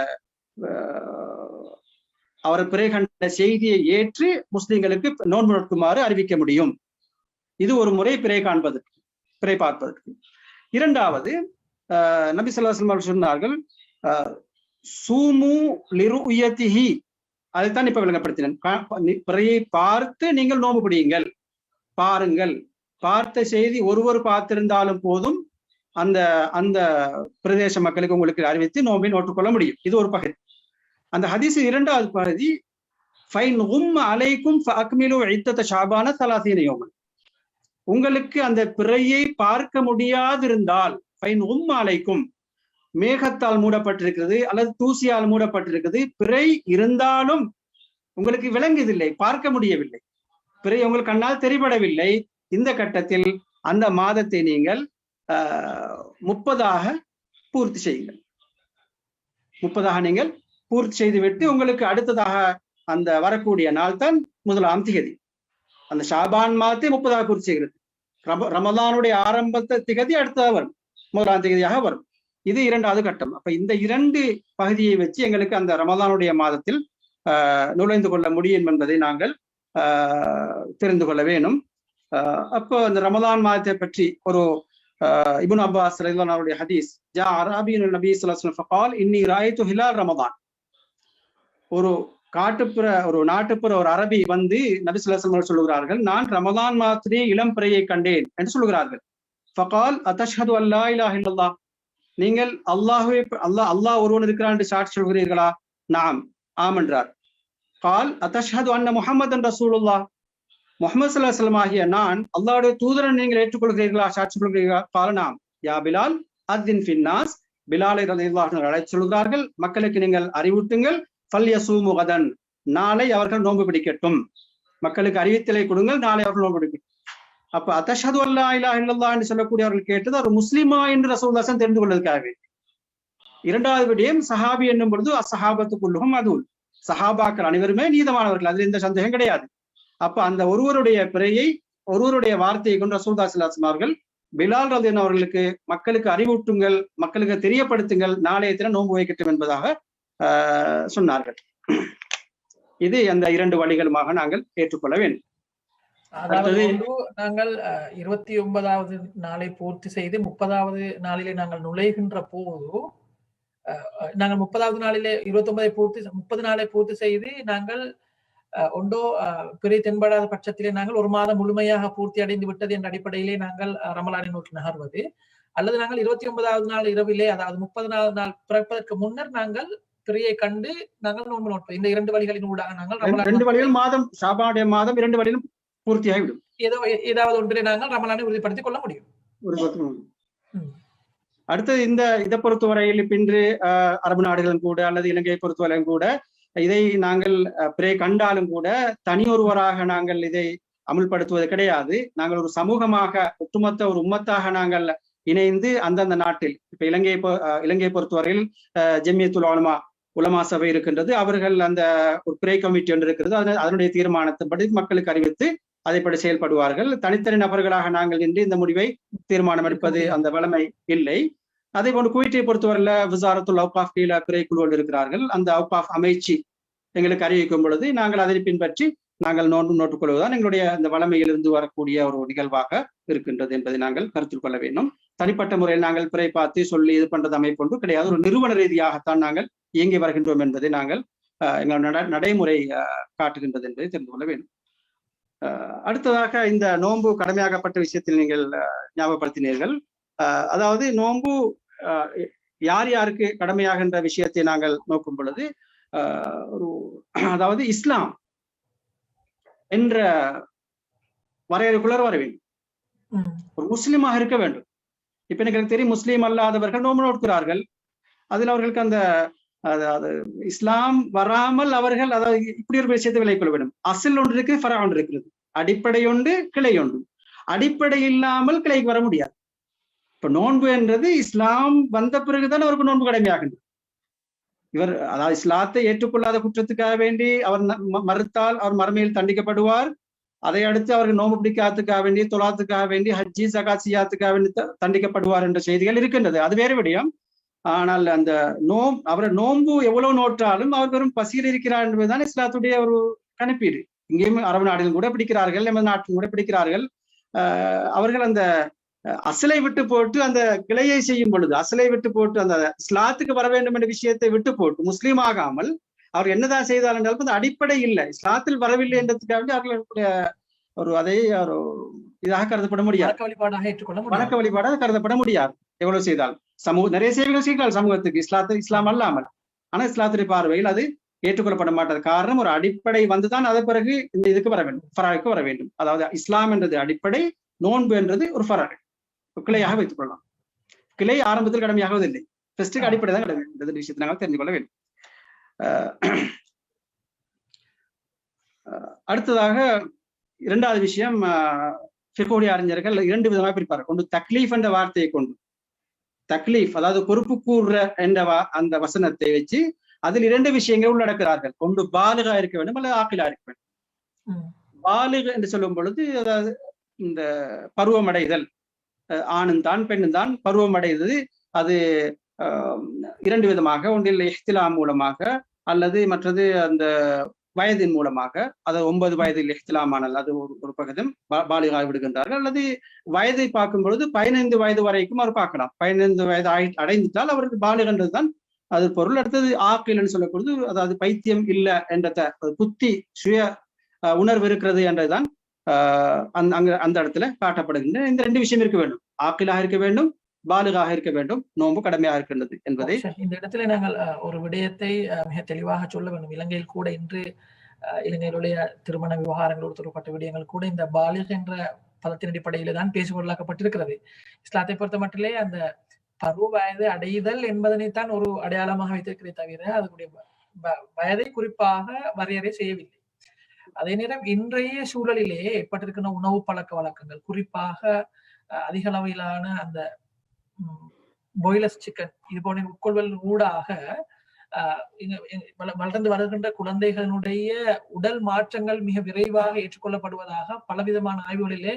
அவர் பிறை கண்ட செய்தியை ஏற்று முஸ்லிம்களுக்கு நோன்பு நோக்குமாறு அறிவிக்க முடியும். இது ஒரு முறை பிறை காண்பதற்கு. பிறை பார்ப்பதற்கு. இரண்டாவது, நபி ஸல்லல்லாஹு அலைஹி வஸல்லம் சொன்னார்கள், சூமு லிருயதிஹி, அதைத்தான் இப்ப விளங்கப்படுத்தினேன். பிறையை பார்த்து நீங்கள் நோன்பு பிடியுங்கள், பாருங்கள். பார்த்த செய்தி ஒருவர் பார்த்திருந்தாலும் போதும், அந்த அந்த பிரதேச மக்களுக்கு உங்களுக்கு அறிவித்து நோன்பை நோட்டுக்கொள்ள முடியும். இது ஒரு பகுதி. அந்த ஹதீஸ் இரண்டாவது பகுதி, ஃபைன் உம் அலைக்கும் ஃபஅக்மிலு இத்தத ஷஅபான 30 யௌமன். உங்களுக்கு அந்த பிறையை பார்க்க முடியாதிருந்தால், ஃபைன் உம் அலைக்கும், மேகத்தால் மூடப்பட்டிருக்கிறது அல்லது தூசியால் மூடப்பட்டிருக்கிறது, பிறை இருந்தாலும் உங்களுக்கு விளங்குதில்லை, பார்க்க முடியவில்லை, பிறை உங்கள் கண்ணால் தெரிபடவில்லை, இந்த கட்டத்தில் அந்த மாதத்தை நீங்கள் 30 பூர்த்தி செய்யுங்கள். 30 நீங்கள் பூர்த்தி செய்துவிட்டு உங்களுக்கு அடுத்ததாக அந்த வரக்கூடிய நாள் தான் 1ஆம் திகதி. அந்த ஷாபான் மாதத்தை 30 பூர்த்தி செய்கிறது. ரமலானுடைய ஆரம்பத்தை திகதி அடுத்ததாக வரும், 1ஆம் திகதியாக வரும். இது இரண்டாவது கட்டம். அப்ப இந்த 2 பகுதியை வச்சு எங்களுக்கு அந்த ரமலானுடைய மாதத்தில் நுழைந்து கொள்ள முடியும் என்பதை நாங்கள் தெரிந்து கொள்ள வேணும். அப்போ அந்த ரமலான் மாதத்தை பற்றி ஒரு இப்னு அப்பாஸ் ரலியல்லாஹு அன்ஹுடைய ஹதீஸ், ஜா அராபியுன் நபி ஸல்லல்லாஹு அலைஹி வஸல்லம் ஃபகால் இன்னி ராய்து ஹிலால் ரமலான். ஒரு நாட்டுப்புற ஒரு அரபி வந்து நபி ஸல்லல்லாஹு அலைஹி வஸல்லம் சொல்லுகிறார்கள், நான் ரமலான் மாதத்திலே இளம் பிறையை கண்டேன் என்று சொல்கிறார்கள். ஃபகால் அதஷ்ஹது அல்லா இலாஹ இல்லல்லாஹ், நீங்கள் அல்லாஹ் ஒருவன் இருக்கிறான் என்று சாட்சி சொல்கிறீர்களா? நாம், ஆம் என்றார். கால் அதஷ்ஹது அன்ன முஹம்மதன் ரசூலுல்லாஹ், முஹம்மது ஸல்லல்லாஹு அலைஹி வஸல்லம் ஆகிய நான் அல்லாஹ்வுடைய தூதரன் நீங்கள் ஏற்றுக்கொள்கிறீர்களா, சாட்சி சொல்கிறீர்களா? கால நாம். யா பிலால் அத்தின் ஃபின்னாஸ், பிலாலை ரலியல்லாஹு அன்ஹு அழைத்து சொல்கிறார்கள், மக்களுக்கு நீங்கள் அறிவூட்டுங்கள். ஃபல்யஸூமு கதன், நாளை அவர்கள் நோன்பு பிடிக்கட்டும், மக்களுக்கு அறிவித்தலை கொடுங்கள், நாளை அவர்கள் நோன்பு பிடிக்கட்டும். அப்ப அதஷ்ஹது அல்லா இலாஹ இல்லல்லாஹ் என்று சொல்லக்கூடியவர்கள் கேட்டது ஒரு முஸ்லிமா என்று ரசூலுல்லாஹ் தெரிந்து கொள்வதற்காக. இரண்டாவது விடயம், சஹாபி என்னும் பொழுது அஸ்ஸஹாபத்து குல்லுஹும் அதுல், சஹாபாக்கள் அனைவருமே நீதமானவர்கள், அதில் எந்த சந்தேகம் கிடையாது. அப்ப அந்த ஒருவருடைய பிறையை, ஒருவருடைய வார்த்தையை கொண்டு ரசூலுல்லாஹி ஸல்லல்லாஹு அலைஹி வஸல்லம் அவர்கள் பிலால் ரலியல்லாஹு அவர்களுக்கு மக்களுக்கு அறிவூட்டுங்கள், மக்களுக்கு தெரியப்படுத்துங்கள், நாளைய தினம் நோன்பு வைக்கட்டும் என்பதாக சொன்னார்கள். இது அந்த 2 வழிகளுமாக நாங்கள் ஏற்றுக்கொள்ள வேண்டும். அதாவது நாங்கள் 29வது நாளை பூர்த்தி செய்து 30வது நாளிலே நாங்கள் நுழைகின்ற போது, நாங்கள் 30வது நாளிலே 30 நாளை பூர்த்தி செய்து நாங்கள் ஒன்றோ பிறை தென்படாத பட்சத்திலே நாங்கள் ஒரு மாதம் முழுமையாக பூர்த்தி அடைந்து விட்டது என்ற அடிப்படையிலே நாங்கள் ரமலானை நோக்கி நகர்வது, அல்லது நாங்கள் 29வது நாள் இரவிலே, அதாவது 30வது நாள் பிறப்பதற்கு முன்னர் நாங்கள் பிறையை கண்டு நாங்கள் நோன்பு நோட்போம். இந்த 2 வழிகளின் ஊடாக நாங்கள் 2 வழிகள் மாதம், ஷாபானுடைய மாதம் 2 வழியிலும் பூர்த்தியாகிவிடும். ஏதாவது ஒன்றிலே நாங்கள் ரமலானை உறுதிப்படுத்திக் கொள்ள முடியும். அடுத்தது இதை பொறுத்தவரையில் பின்று அரபு நாடுகளும் கூட அல்லது இலங்கையை பொறுத்தவரையும் கூட இதை நாங்கள் பிறை கண்டாலும் கூட தனியொருவராக நாங்கள் இதை அமுல்படுத்துவது கிடையாது. நாங்கள் ஒரு சமூகமாக, ஒட்டுமொத்த ஒரு உம்மத்தாக நாங்கள் இணைந்து அந்தந்த நாட்டில், இப்ப இலங்கையை பொறுத்தவரையில் ஜம்மியத்துல் உலமா சபை இருக்கின்றது. அவர்கள் அந்த ஒரு பிறை கமிட்டி ஒன்று இருக்கிறது. அதனுடைய தீர்மானத்தின்படி மக்களுக்கு அறிவித்து அதைப்படி செயல்படுவார்கள். தனித்தனி நபர்களாக நாங்கள் இன்று இந்த முடிவை தீர்மானம் எடுப்பது அந்த வளமை இல்லை. அதே போன்று குவைத்தை பொறுத்தவரையில விசாரத்துல் அவுகாஃப் கீழ பிறை குழுவில் இருக்கிறார்கள். அந்த அவுகாஃப் அமைச்சு எங்களுக்கு அறிவிக்கும் பொழுது நாங்கள் அதை பின்பற்றி நாங்கள் நோட்டுக் கொள்வதுதான் எங்களுடைய அந்த வளமையிலிருந்து வரக்கூடிய ஒரு நிகழ்வாக இருக்கின்றது என்பதை நாங்கள் கருத்தில் கொள்ள வேண்டும். தனிப்பட்ட முறையில் நாங்கள் பிறை பார்த்து சொல்லி இது பண்றது அமைப்பொன்று கிடையாது. ஒரு நிறுவன ரீதியாகத்தான் நாங்கள் இயங்கி வருகின்றோம் என்பதை நாங்கள் எங்கள் நடைமுறை காட்டுகின்றது என்பதை தெரிந்து கொள்ள வேண்டும். அடுத்ததாக இந்த நோன்பு கடமையாகப்பட்ட விஷயத்தில் நீங்கள் ஞாபகப்படுத்தினீர்கள். அதாவது நோன்பு யார் யாருக்கு கடமையாகின்ற விஷயத்தை நாங்கள் நோக்கும் பொழுது அதாவது இஸ்லாம் என்ற வரையறைக்குள்ளர் வர வேண்டும். ஒரு முஸ்லீமாக இருக்க வேண்டும். இப்ப எனக்கு தெரியும், முஸ்லீம் அல்லாதவர்கள் நோன்பு நோக்கிறார்கள். அதில் அவர்களுக்கு அந்த இஸ்லாம் வராமல் அவர்கள் அதாவது இப்படி ஒரு விஷயத்தை விலை கொள்ள வேண்டும். அசல் ஒன்று இருக்கு, ஃபரா ஒன்று இருக்கிறது. அடிப்படை ஒன்று, கிளை ஒன்று. அடிப்படை இல்லாமல் கிளைக்கு வர முடியாது. இப்ப நோன்பு என்றது இஸ்லாம் வந்த பிறகுதான் அவருக்கு நோன்பு கடமையாகின்றது. இவர் அதாவது இஸ்லாத்தை ஏற்றுக்கொள்ளாத குற்றத்துக்காக வேண்டி அவர் மறுத்தால் அவர் மறுமையில் தண்டிக்கப்படுவார். அதை அடுத்து அவர்கள் நோன்பு பிடிக்காததுக்காக வேண்டி, தொழாத்துக்காக வேண்டி, ஹஜ்ஜி ஜகாத் சியாத்துக்காக வேண்டி தண்டிக்கப்படுவார் என்ற செய்திகள் இருக்கின்றது. அது வேறு விடயம். ஆனால் அந்த அவரை நோன்பு எவ்வளவு நோற்றாலும் அவர் வெறும் பசியில் இருக்கிறார் என்பதுதான் இஸ்லாத்துடைய ஒரு கணிப்பீடு. இங்கேயும் அரபு நாடுகள் கூட பிடிக்கிறார்கள், நமது நாட்டிலும் கூட பிடிக்கிறார்கள். அவர்கள் அந்த அசலை விட்டு போட்டு அந்த கிளையை செய்யும் பொழுது அசலை விட்டு போட்டு அந்த இஸ்லாத்துக்கு வர வேண்டும் என்ற விஷயத்தை விட்டு போட்டு முஸ்லீம் ஆகாமல் அவர் என்னதான் செய்தார் என்றாலும் அந்த அடிப்படை இல்லை, இஸ்லாத்தில் வரவில்லை என்றதுக்காக அவர்களுடைய ஒரு அதை ஒரு இதாக கருதப்பட முடியாது, வணக்க வழிபாடாக கருதப்பட முடியாது. எவ்வளவு செய்தால் நிறைய சேவைகள் செய்கிறார் சமூகத்துக்கு இஸ்லாம் அல்லாமல், ஆனா இஸ்லாத்துடைய பார்வையில் அது ஏற்றுக்கொள்ளப்பட மாட்டது. காரணம் ஒரு அடிப்படை வந்துதான் அதை பிறகு இந்த இதுக்கு வர வேண்டும், ஃபராக்கு வர வேண்டும். அதாவது இஸ்லாம் என்றது அடிப்படை, நோன்பு என்றது ஒரு ஃபராக், கிளையாக வைத்துக் கொள்ளலாம். கிளை ஆரம்பத்தில் கடமையாகுவதில்லை, ஃபர்ஸ்டுக்கு அடிப்படை தான் கடமை. இந்த விஷயத்தை நாங்கள் தெரிந்து கொள்ள வேண்டும். அடுத்ததாக இரண்டாவது விஷயம், ஃபிக்ஹுடைய அறிஞர்கள் 2 விதமாக பிரிப்பார்கள். ஒன்று தக்லீஃப் என்ற வார்த்தையை கொண்டு, தக்லீஃப் அதாவது பொறுப்பு கூறுற என்ற அந்த வசனத்தை வச்சு அதில் 2 விஷயங்கள் உள்ளடக்கிறார்கள். ஒன்று பாலிகா இருக்க வேண்டும் அல்லது ஆக்கிலா இருக்க வேண்டும். பாலிக என்று சொல்லும் பொழுது அதாவது இந்த பருவமடைதல், ஆணும் தான் பெண்ணும் தான் பருவமடைந்தது. அது 2 விதமாக, ஒன்றில் இஹ்திலாம் மூலமாக அல்லது மற்றது அந்த வயதின் மூலமாக. அது 9 வயதில் இஹ்திலாமானல் அது ஒரு பகுதியும் பாலிகாய் விடுகின்றார்கள். அல்லது வயதை பார்க்கும் பொழுது 15 வயது வரைக்கும் அவர் பார்க்கலாம். 15 வயது அடைந்துட்டால் அவருக்கு பாலிகன்றதுதான் அது பொருள். அடுத்தது ஆக்கில்னு சொல்லக்கூடாது, அதாவது பைத்தியம் இல்லை என்ற புத்தி சுய உணர்வு இருக்கிறது என்றதுதான் அந்த இடத்துல காட்டப்படுகின்ற. இந்த 2 விஷயம் இருக்க வேண்டும், ஆக்கிலாக இருக்க வேண்டும், பாலிகாக இருக்க வேண்டும், நோன்பு கடமையாக இருக்கின்றது என்பதை இந்த இடத்துல நாங்கள் ஒரு விடயத்தை மிக தெளிவாக சொல்ல வேண்டும். இலங்கையில் கூட இன்று இலங்கையிலுடைய திருமண விவகாரங்களோடு தொடர்பட்ட விடயங்கள் கூட இந்த பாலிக என்ற பதத்தின் அடிப்படையில தான் பேசுபொருளாக்கப்பட்டிருக்கிறது. இஸ்லாத்தை பொறுத்த மட்டிலே அந்த பருவ வயது அடைதல் என்பதனைத்தான் ஒரு அடையாளமாக வைத்திருக்கிறதே தவிர அதனுடைய வயதை குறிப்பாக வரையறை செய்யவில்லை. அதே நேரம் இன்றைய சூழலிலே ஏற்பட்டிருக்கின்ற உணவு பழக்க வழக்கங்கள், குறிப்பாக அதிக அளவிலான அந்த பாய்லர் சிக்கன் இது போன்ற உட்கொள்வல் ஊடாக வளர்ந்து வருகின்ற குழந்தைகளுடைய உடல் மாற்றங்கள் மிக விரைவாக ஏற்றுக்கொள்ளப்படுவதாக பலவிதமான ஆய்வுகளிலே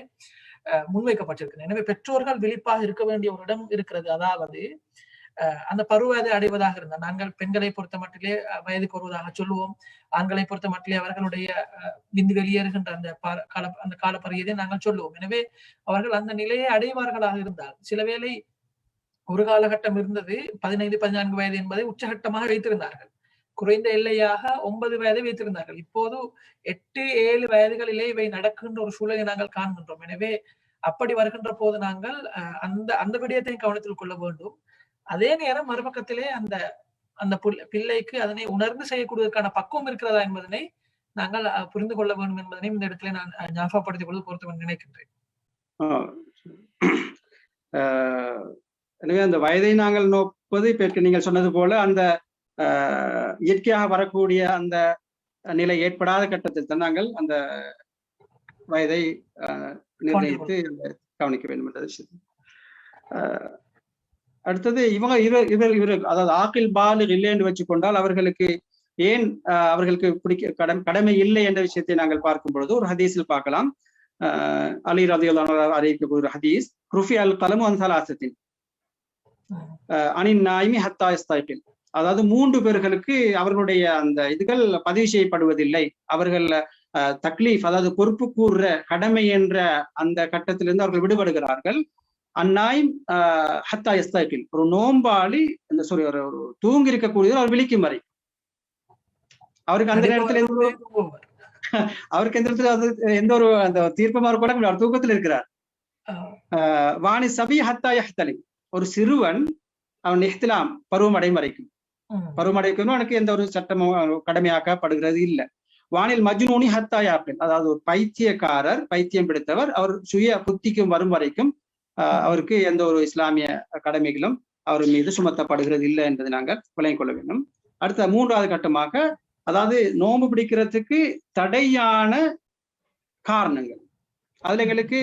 முன்வைக்கப்பட்டிருக்கிறது. எனவே பெற்றோர்கள் விழிப்பாக இருக்க வேண்டிய ஒரு இடம் இருக்கிறது. அதாவது அந்த பருவதை அடைவதாக இருந்தால், நாங்கள் பெண்களை பொறுத்த மட்டிலே வயதுக்கு வருவதாக சொல்லுவோம், ஆண்களை பொறுத்த மட்டிலே அவர்களுடைய விந்து வெளியேறுகின்ற அந்த காலப்பரியதை நாங்கள் சொல்லுவோம். எனவே அவர்கள் அந்த நிலையை அடைவார்களாக இருந்தால், சில வேளை ஒரு காலகட்டம் இருந்தது 15-14 வயது என்பதை உச்சகட்டமாக வைத்திருந்தார்கள், குறைந்த எல்லையாக 9 வயதை வைத்திருந்தார்கள். இப்போது 8-7 வயதுகளிலே இவை நடக்கின்ற ஒரு சூழலை நாங்கள் காண்கின்றோம். எனவே அப்படி வருகின்ற போது நாங்கள் அந்த விடயத்தை கவனத்தில் கொள்ள வேண்டும். அதே நேரம் மறுபக்கத்திலே அந்த பிள்ளைக்கு அதனை உணர்ந்து செய்யக்கூடியதற்கான பக்குவம் இருக்கிறதா என்பதனை நாங்கள் புரிந்து கொள்ள வேண்டும் என்பதனை இந்த இடத்துல நான் ஞாபகப்படுத்திக் கொள்வது பொறுத்து நினைக்கின்றேன். எனவே அந்த வயதை நாங்கள் நோக்குவது இப்ப நீங்கள் சொன்னது போல அந்த இயற்கையாக வரக்கூடிய அந்த நிலை ஏற்படாத கட்டத்தில் தான் நாங்கள் அந்த வயதை நிர்ணயித்து கவனிக்க வேண்டும் என்ற விஷயம். அடுத்தது இவர் அதாவது ஆக்கில் பாலிக் இல்லை என்று வச்சுக்கொண்டால் அவர்களுக்கு ஏன் அவர்களுக்கு கடமை இல்லை என்ற விஷயத்தை நாங்கள் பார்க்கும் பொழுது ஒரு ஹதீஸில் பார்க்கலாம். அலி ரலியல்லாஹு அன்ஹு அறிவிக்கக்கூடிய ஒரு ஹதீஸ், ருஃபி அல் கலமு அன் ஸலாஸத்தின் அனின் நாயிமி ஹத்தா யஸ்தைகில். அதாவது 3 பேர்களுக்கு அவர்களுடைய அந்த இதுகள் பதிவு செய்யப்படுவதில்லை. அவர்கள் தக்லீஃப் அதாவது பொறுப்பு கூறுற கடமை என்ற அந்த கட்டத்திலிருந்து அவர்கள் விடுபடுகிறார்கள். அந்நாயும் ஹத்தா யஸ்தைகில், ஒரு நோம்பாளி ஒரு தூங்கி இருக்கக்கூடியவர் அவர் விழிக்கும் வரை அவருக்கு அந்த நேரத்தில் அவருக்கு எந்த இடத்துல எந்த ஒரு அந்த தீர்ப்பமாக கூட அவர் தூக்கத்தில் இருக்கிறார். வாணி சபி ஹத்தா யஹ்தலி, ஒரு சிறுவன் அவன் இஹ்திலாம் பருவமடையும் வரைக்கும், பருவமடைக்கும் அவனுக்கு எந்த ஒரு சட்டமும் கடமையாக்கப்படுகிறது இல்லை. வானில் மஜ்னூனி ஹத்தா யாப்பில், அதாவது ஒரு பைத்தியக்காரர், பைத்தியம் பிடித்தவர், அவர் சுய புத்திக்கும் வரும் வரைக்கும் அவருக்கு எந்த ஒரு இஸ்லாமிய கடமைகளும் அவர் மீது சுமத்தப்படுகிறது இல்லை என்பதை நாங்கள் விளங்கிக் கொள்ள வேண்டும். அடுத்த 3வது கட்டமாக, அதாவது நோன்பு பிடிக்கிறதுக்கு தடையான காரணங்கள், அதுல எங்களுக்கு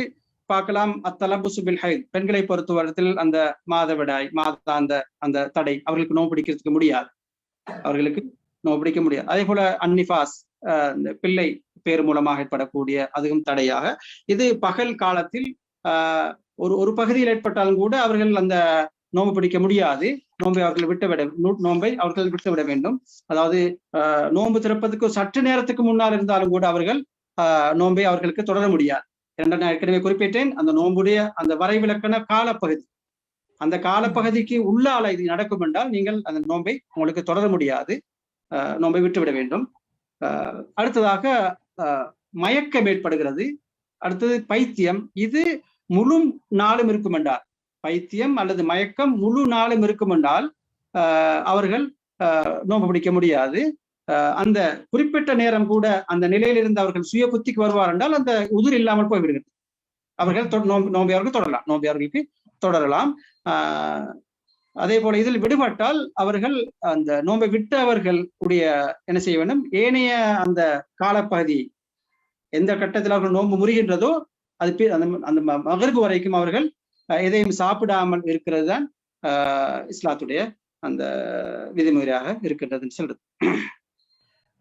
பார்க்கலாம். அத்தலபுசு பில் ஹைத், பெண்களை பொறுத்தவரத்தில் அந்த மாதவிடாய் அந்த தடை, அவர்களுக்கு நோன்பு பிடிக்கிறதுக்கு முடியாது, அவர்களுக்கு நோன்பு பிடிக்க முடியாது. அதே போல அன்னிஃபாஸ், பிள்ளை பேர் மூலமாக ஏற்படக்கூடிய அதுவும் தடையாக. இது பகல் காலத்தில் ஒரு பகுதியில் ஏற்பட்டாலும் கூட அவர்கள் அந்த நோன்பு பிடிக்க முடியாது. நோன்பை அவர்கள் விட்டுவிட வேண்டும். அதாவது நோன்பு திறப்பதற்கு சற்று நேரத்துக்கு முன்னால் இருந்தாலும் கூட அவர்கள் நோன்பை அவர்களுக்கு தொடர முடியாது. நான் ஏற்கனவே குறிப்பிட்டேன், அந்த நோன்புடைய அந்த வரைவிலக்கண காலப்பகுதி, அந்த காலப்பகுதிக்கு உள்ளால இது நடக்கும் என்றால் நீங்கள் அந்த நோன்பை உங்களுக்கு தொடர முடியாது, நோன்பை விட்டுவிட வேண்டும். அடுத்ததாக மயக்கம் ஏற்படுகிறது. அடுத்தது பைத்தியம். இது முழு நாளும் இருக்கும் என்றால், பைத்தியம் அல்லது மயக்கம் முழு நாளும் இருக்கும் என்றால் அவர்கள் நோன்பு பிடிக்க முடியாது. அந்த குறிப்பிட்ட நேரம் கூட அந்த நிலையிலிருந்து அவர்கள் சுய புத்திக்கு வருவார் என்றால் அந்த உதிர் இல்லாமல் போய்விடுகிறது. அவர்கள் நோம்பியவர்கள் தொடரலாம், நோம்பியவர்களுக்கு தொடரலாம். அதே போல இதில் விடுபட்டால் அவர்கள் அந்த நோன்பை விட்டவர்கள் உடைய என்ன செய்ய வேண்டும், ஏனைய அந்த காலப்பகுதி எந்த கட்டத்தில் அவர்கள் நோன்பு முறிகின்றதோ அது அந்த மகரிபு வரைக்கும் அவர்கள் எதையும் சாப்பிடாமல் இருக்கிறது தான் இஸ்லாத்துடைய அந்த விதிமுறையாக இருக்கின்றதுன்னு சொல்றது.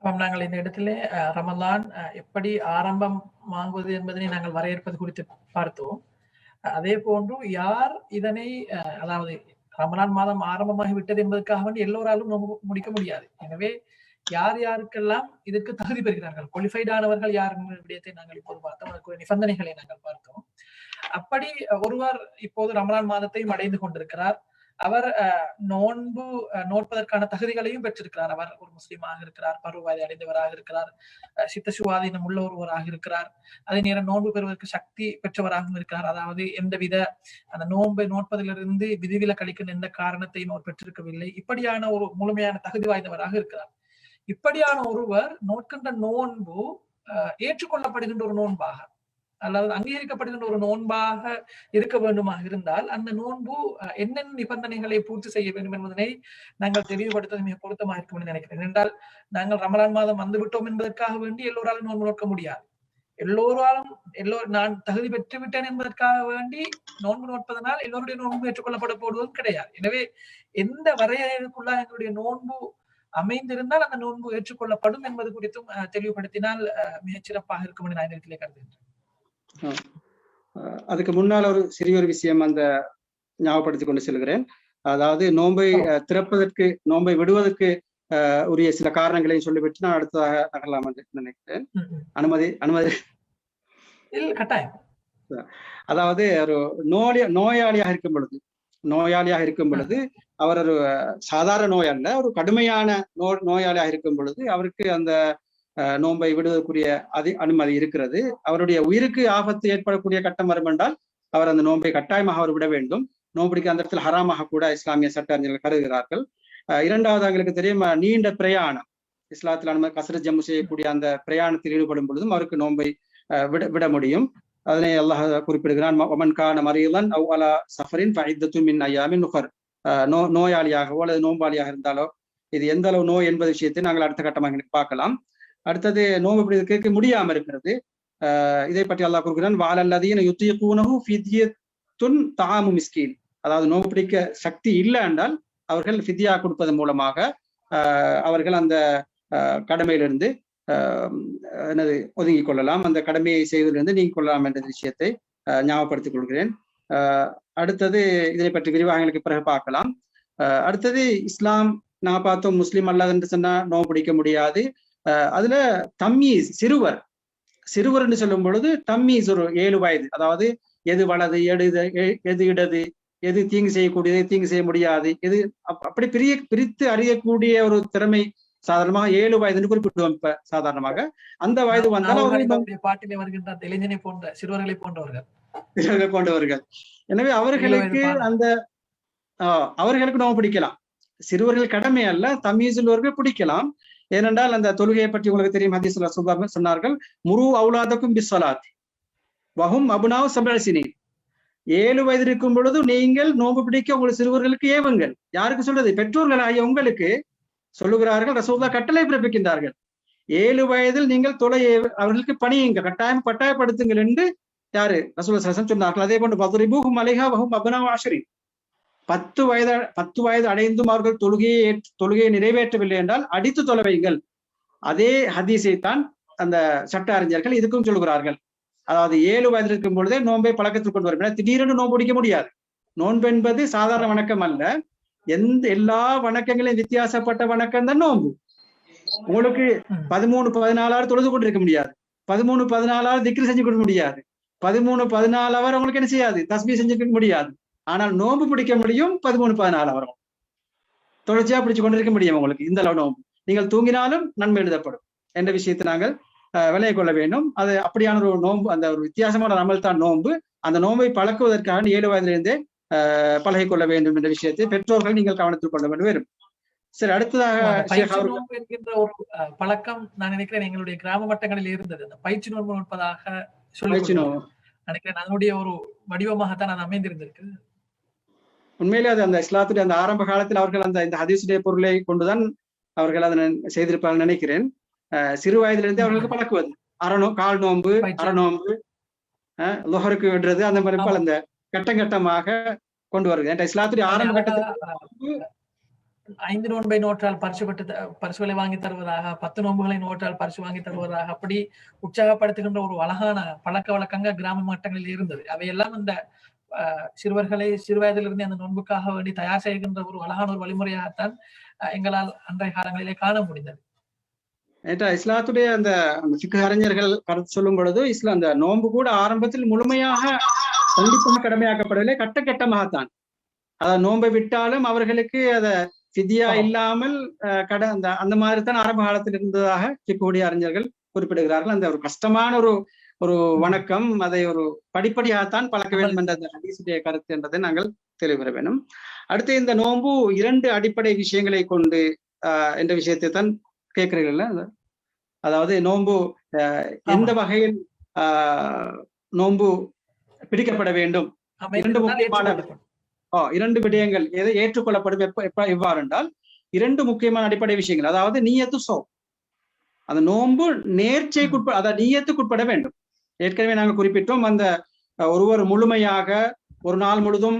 நாங்கள் இந்த இடத்துல ரமலான் எப்படி ஆரம்பம் வாங்குவது என்பதனை நாங்கள் வரையறுப்பது குறித்து பார்த்தோம். அதே போன்று யார் இதனை, அதாவது ரமலான் மாதம் ஆரம்பமாகி விட்டது என்பதற்காக வேண்டி எல்லோராலும் நோன்பு முடிக்க முடியாது. எனவே யார் யாருக்கெல்லாம் இதற்கு தகுதி பெறுகிறார்கள், குவாலிஃபைட் ஆனவர்கள் யார் என்ற விடயத்தை நாங்கள் இப்போது பார்த்தோம். அதற்கு நிபந்தனைகளை நாங்கள் பார்த்தோம். அப்படி ஒருவர் இப்போது ரமலான் மாதத்தையும் அடைந்து கொண்டிருக்கிறார். அவர் நோன்பு நோட்பதற்கான தகுதிகளையும் பெற்றிருக்கிறார். அவர் ஒரு முஸ்லீமாக இருக்கிறார், பருவ வயதை அடைந்தவராக இருக்கிறார், சித்த சுவாதீனம் உள்ள ஒருவராக இருக்கிறார், அதே நேரம் நோன்பு பெறுவதற்கு சக்தி பெற்றவராகவும் இருக்கிறார். அதாவது எந்தவித அந்த நோன்பை நோட்பதிலிருந்து விதிவிலக்கு அளிக்கின்ற எந்த காரணத்தையும் அவர் பெற்றிருக்கவில்லை. இப்படியான ஒரு முழுமையான தகுதி வாய்ந்தவராக இருக்கிறார். இப்படியான ஒருவர் நோட்கின்ற நோன்பு ஏற்றுக்கொள்ளப்படுகின்ற ஒரு நோன்பாக அல்லது அங்கீகரிக்கப்படுகின்ற ஒரு நோன்பாக இருக்க வேண்டுமாக இருந்தால் அந்த நோன்பு என்னென்ன நிபந்தனைகளை பூர்த்தி செய்ய வேண்டும் என்பதனை நாங்கள் தெளிவுபடுத்துவது மிக பொருத்தமாக இருக்கும் என்று நினைக்கிறேன். என்றால் நாங்கள் ரமலான் மாதம் வந்துவிட்டோம் என்பதற்காக வேண்டி எல்லோராலும் நோன்பு நோக்க முடியாது. நான் தகுதி பெற்று விட்டேன் என்பதற்காக வேண்டி நோன்பு நோட்பதனால் எல்லோருடைய நோன்பு ஏற்றுக்கொள்ளப்பட போடுவதும் கிடையாது. எனவே எந்த வரையறைக்குள்ள எங்களுடைய நோன்பு அமைந்திருந்தால் அந்த நோன்பு ஏற்றுக்கொள்ளப்படும் என்பது குறித்தும் தெளிவுபடுத்தினால் மிகச் சிறப்பாக இருக்கும் என்று நான் இடத்திலே கருதுகின்றேன். அதுக்கு முன்னால் ஒரு சிறிய ஒரு விஷயம் அந்த ஞாபகப்படுத்திக் கொண்டு செல்கிறேன். அதாவது நோன்பை திறப்பதற்கு, நோன்பை விடுவதற்கு உரிய சில காரணங்களையும் சொல்லிவிட்டு நான் அடுத்ததாக நகரலாம் என்று நினைக்கிறேன். அனுமதி கட்டாயம். அதாவது ஒரு நோயாளியாக இருக்கும் பொழுது அவர் ஒரு சாதாரண நோய் அல்ல, ஒரு கடுமையான நோயாளியாக இருக்கும் பொழுது அவருக்கு அந்த நோன்பை விடுவதற்குரிய அனுமதி இருக்கிறது. அவருடைய உயிருக்கு ஆபத்து ஏற்படக்கூடிய கட்டம் வரும் என்றால் அவர் அந்த நோன்பை கட்டாயமாக அவர் விட வேண்டும். நோன்புடிக்க அந்த இடத்துல ஹராமாக கூட இஸ்லாமிய சட்ட அறிஞர்கள் கருதுகிறார்கள். இரண்டாவது அவங்களுக்கு தெரியும், நீண்ட பிரயாணம், இஸ்லாத்தில் அனுமதி கசரத் ஜம்மு செய்யக்கூடிய அந்த பிரயாணத்தில் ஈடுபடும் பொழுதும் அவருக்கு நோன்பை விட முடியும். அதனை அல்லாஹ் குறிப்பிடுகிறான், ஒமன் கான மரீலன் அவ் அலா சஃபரின் ஃபஇத்தத்தும் மின் அய்யாமின் உகர். நோயாளியாகவோ அல்லது நோம்பாளியாக இருந்தாலோ இது எந்த அளவு நோய் என்பது விஷயத்தை நாங்கள் அடுத்த கட்டமாக பார்க்கலாம். அடுத்தது நோன்பு பிடிக்க முடியாம இருக்கிறது. இதை பற்றி அல்லாஹ் கூறுகிறான், வாலல்லதீன யுத்தீகூனஹு ஃபித்யத்துன் தஆமு மிஸ்கீன். அதாவது நோன்பு பிடிக்க சக்தி இல்லை என்றால் அவர்கள் ஃபித்யா கொடுப்பதன் மூலமாக அவர்கள் அந்த கடமையிலிருந்து ஒதுங்கிக் கொள்ளலாம், அந்த கடமையை செய்வதிலிருந்து நீங்கிக் கொள்ளலாம் என்ற விஷயத்தை ஞாபகப்படுத்திக் கொள்கிறேன். அடுத்தது இதனை பற்றி விரிவாக எங்களுக்கு பிறகு பார்க்கலாம். அடுத்தது இஸ்லாம் நான் பார்த்தோம், முஸ்லீம் அல்லாத என்று சொன்னா நோன்பு பிடிக்க முடியாது. அதுல தம்மீஸ், சிறுவர் என்று சொல்லும் பொழுது தம்மீஸ் ஒரு 7 வயது, அதாவது எது வலது எது இடது, எது தீங்கு செய்யக்கூடியது தீங்கு செய்ய முடியாது, எது அப்படி பிரித்து அறியக்கூடிய ஒரு திறமை சாதாரணமாக 7 வயதுன்னு குறிப்பிடுவோம். இப்ப சாதாரணமாக அந்த வயது வந்தால் பாட்டிலே வருகின்ற இளைஞனை போன்ற சிறுவர்களை போன்றவர்கள் எனவே அவர்களுக்கு அவர்களுக்கு நோன்பு பிடிக்கலாம். சிறுவர்கள் கடமை அல்ல, தம்மீஸ் உள்ளவர்கள் பிடிக்கலாம். ஏனென்றால் அந்த தொழுகையை பற்றி உங்களுக்கு தெரியும், ஹதீஸ்ல சொன்னார்கள், முரு அவுலாதக்கும் பிஸ்ஸலாத் வஹும் அபுனாவு சப்அ சினீன். 7 வயது இருக்கும் பொழுது நீங்கள் நோன்பு பிடிக்க உங்கள் சிறுவர்களுக்கு ஏவுங்கள். யாருக்கு சொல்றது? பெற்றோர்கள் ஆகிய உங்களுக்கு சொல்லுகிறார்கள். ரசூலுல்லாஹ் கட்டளை பிறப்பிக்கின்றார்கள், 7 வயதில் நீங்கள் அவர்களுக்கு பணியுங்கள், கட்டாயப்படுத்துங்கள் என்று யாரு? ரசூலுல்லாஹ் ஸல்லல்லாஹு அலைஹி வஸல்லம் சொன்னார்கள். அதே போன்று வத்ரிபூஹும் அலைஹா வஹும் அப்னாஉ அஷ்ரின். 10 வயது அடைந்தும் அவர்கள் தொழுகையை நிறைவேற்றவில்லை என்றால் அடித்து தொலை வையுங்கள். அதே ஹதீஸை தான் அந்த சட்ட அறிஞர்கள் இதுக்கும் சொல்கிறார்கள். அதாவது 7 வயது இருக்கும் பொழுதே நோன்பை பழக்கத்தில் கொண்டு வரும். திடீரென்று நோன்பு பிடிக்க முடியாது. நோன்பு என்பது சாதாரண வணக்கம் அல்ல, எல்லா வணக்கங்களையும் வித்தியாசப்பட்ட வணக்கம் தான் நோன்பு. உங்களுக்கு 13-14 தொழுது கொண்டிருக்க முடியாது, 13-14 திக்ரு செஞ்சு கொள்ள முடியாது, 13, 14 அவர் உங்களுக்கு என்ன செய்யாது, தஸ்பீஹ் செஞ்சுக்க முடியாது. ஆனால் நோன்பு பிடிக்க முடியும் 13, 14 அவர் தொடர்ச்சியா பிடிச்சு கொண்டிருக்க முடியும் உங்களுக்கு இந்த அளவு நோன்பு. நீங்கள் தூங்கினாலும் நன்மை எழுதப்படும் என்ற விஷயத்தை நாங்கள் விளைய கொள்ள வேண்டும். அது அப்படியான ஒரு நோன்பு, அந்த ஒரு வித்தியாசமான அமல் தான் நோன்பு. அந்த நோன்பை பழக்குவதற்காக 7 வயதிலிருந்தே பழகிக்கொள்ள வேண்டும் என்ற விஷயத்தை பெற்றோர்கள் நீங்கள் கவனத்தில் கொள்ள வேண்டும். சரி, அடுத்ததாக நோன்பு என்கின்ற ஒரு பழக்கம் நான் நினைக்கிறேன் எங்களுடைய கிராம மட்டங்களில் இருந்தது. அந்த பயிற்சி நோன்பு நோட்பதாக நினைக்கிறேன். அதனுடைய ஒரு வடிவமாகத்தான் அது அமைந்திருந்திருக்கு. உண்மையிலே அது அந்த இஸ்லாத்துடைய அந்த ஆரம்ப காலத்தில் அவர்கள் அந்த இந்த ஹதீஸுடைய பொருளை கொண்டுதான் அவர்கள் அதனை செய்திருப்பார்கள் நினைக்கிறேன். சிறு வயதிலிருந்தே அவர்களுக்கு பழக்குவது கால் நோன்பு, அரை நோன்பு, லொஹருக்கு விடுறது, அந்த மாதிரி போல அந்த கட்டமாக கொண்டு வருது. இஸ்லாத்துடைய ஆரம்ப கட்டத்தில் 5 நோன்பை நோற்றால் பரிசுகளை வாங்கி தருவதாக, 10 நோன்புகளை நோற்றால் பரிசு வாங்கி தருவதாக அப்படி உற்சாகப்படுத்துகின்ற ஒரு அழகான பழக்க வழக்கங்கள் கிராம மட்டங்களில் இருந்தது. அவையெல்லாம் இந்த சிறுவர்களை சிறு வயதிலிருந்து அந்த நோன்புக்காக வேண்டி தயார் செய்கின்ற ஒரு அழகான ஒரு வழிமுறையாகத்தான் எங்களால் அன்றைய காலங்களிலே காண முடிந்தது. இஸ்லாத்துடைய அந்த ஃபிக்ஹ் அறிஞர்கள் கருத்து சொல்லும் பொழுது இஸ்லாம் அந்த நோன்பு கூட ஆரம்பத்தில் முழுமையாக கண்டிப்பாக கடமையாக்கப்படவில்லை, கட்டமாகத்தான். அதாவது நோன்பை விட்டாலும் அவர்களுக்கு அதை ஃபித்யா இல்லாமல் அந்த மாதிரி தான் ஆரம்ப காலத்தில் இருந்ததாக ஃபிக்ஹுடைய அறிஞர்கள் குறிப்பிடுகிறார்கள். அந்த ஒரு கஷ்டமான ஒரு வணக்கம், அதை ஒரு படிப்படியாகத்தான் பழக்க வேண்டும் என்ற அந்த ஹதீஸுடைய கருத்து என்றதை நாங்கள் தெளிவுற வேண்டும். அடுத்து இந்த நோன்பு 2 அடிப்படை விஷயங்களை கொண்டு என்ற விஷயத்தை தான் கேட்கிறீர்கள். அதாவது நோன்பு எந்த வகையில் நோன்பு பிடிக்கப்பட வேண்டும், 2 முக்கியமான 2 விடயங்கள் எதை ஏற்றுக்கொள்ளப்படும் எவ்வாறு என்றால் 2 முக்கியமான அடிப்படை விஷயங்கள். அதாவது நீயத்து சௌம், அந்த நோன்பு நேர்ச்சைக்குட்பட, அதாவது நீயத்துக்குட்பட வேண்டும். ஏற்கனவே நாங்கள் குறிப்பிட்டோம், அந்த ஒருவர் முழுமையாக ஒரு நாள் முழுதும்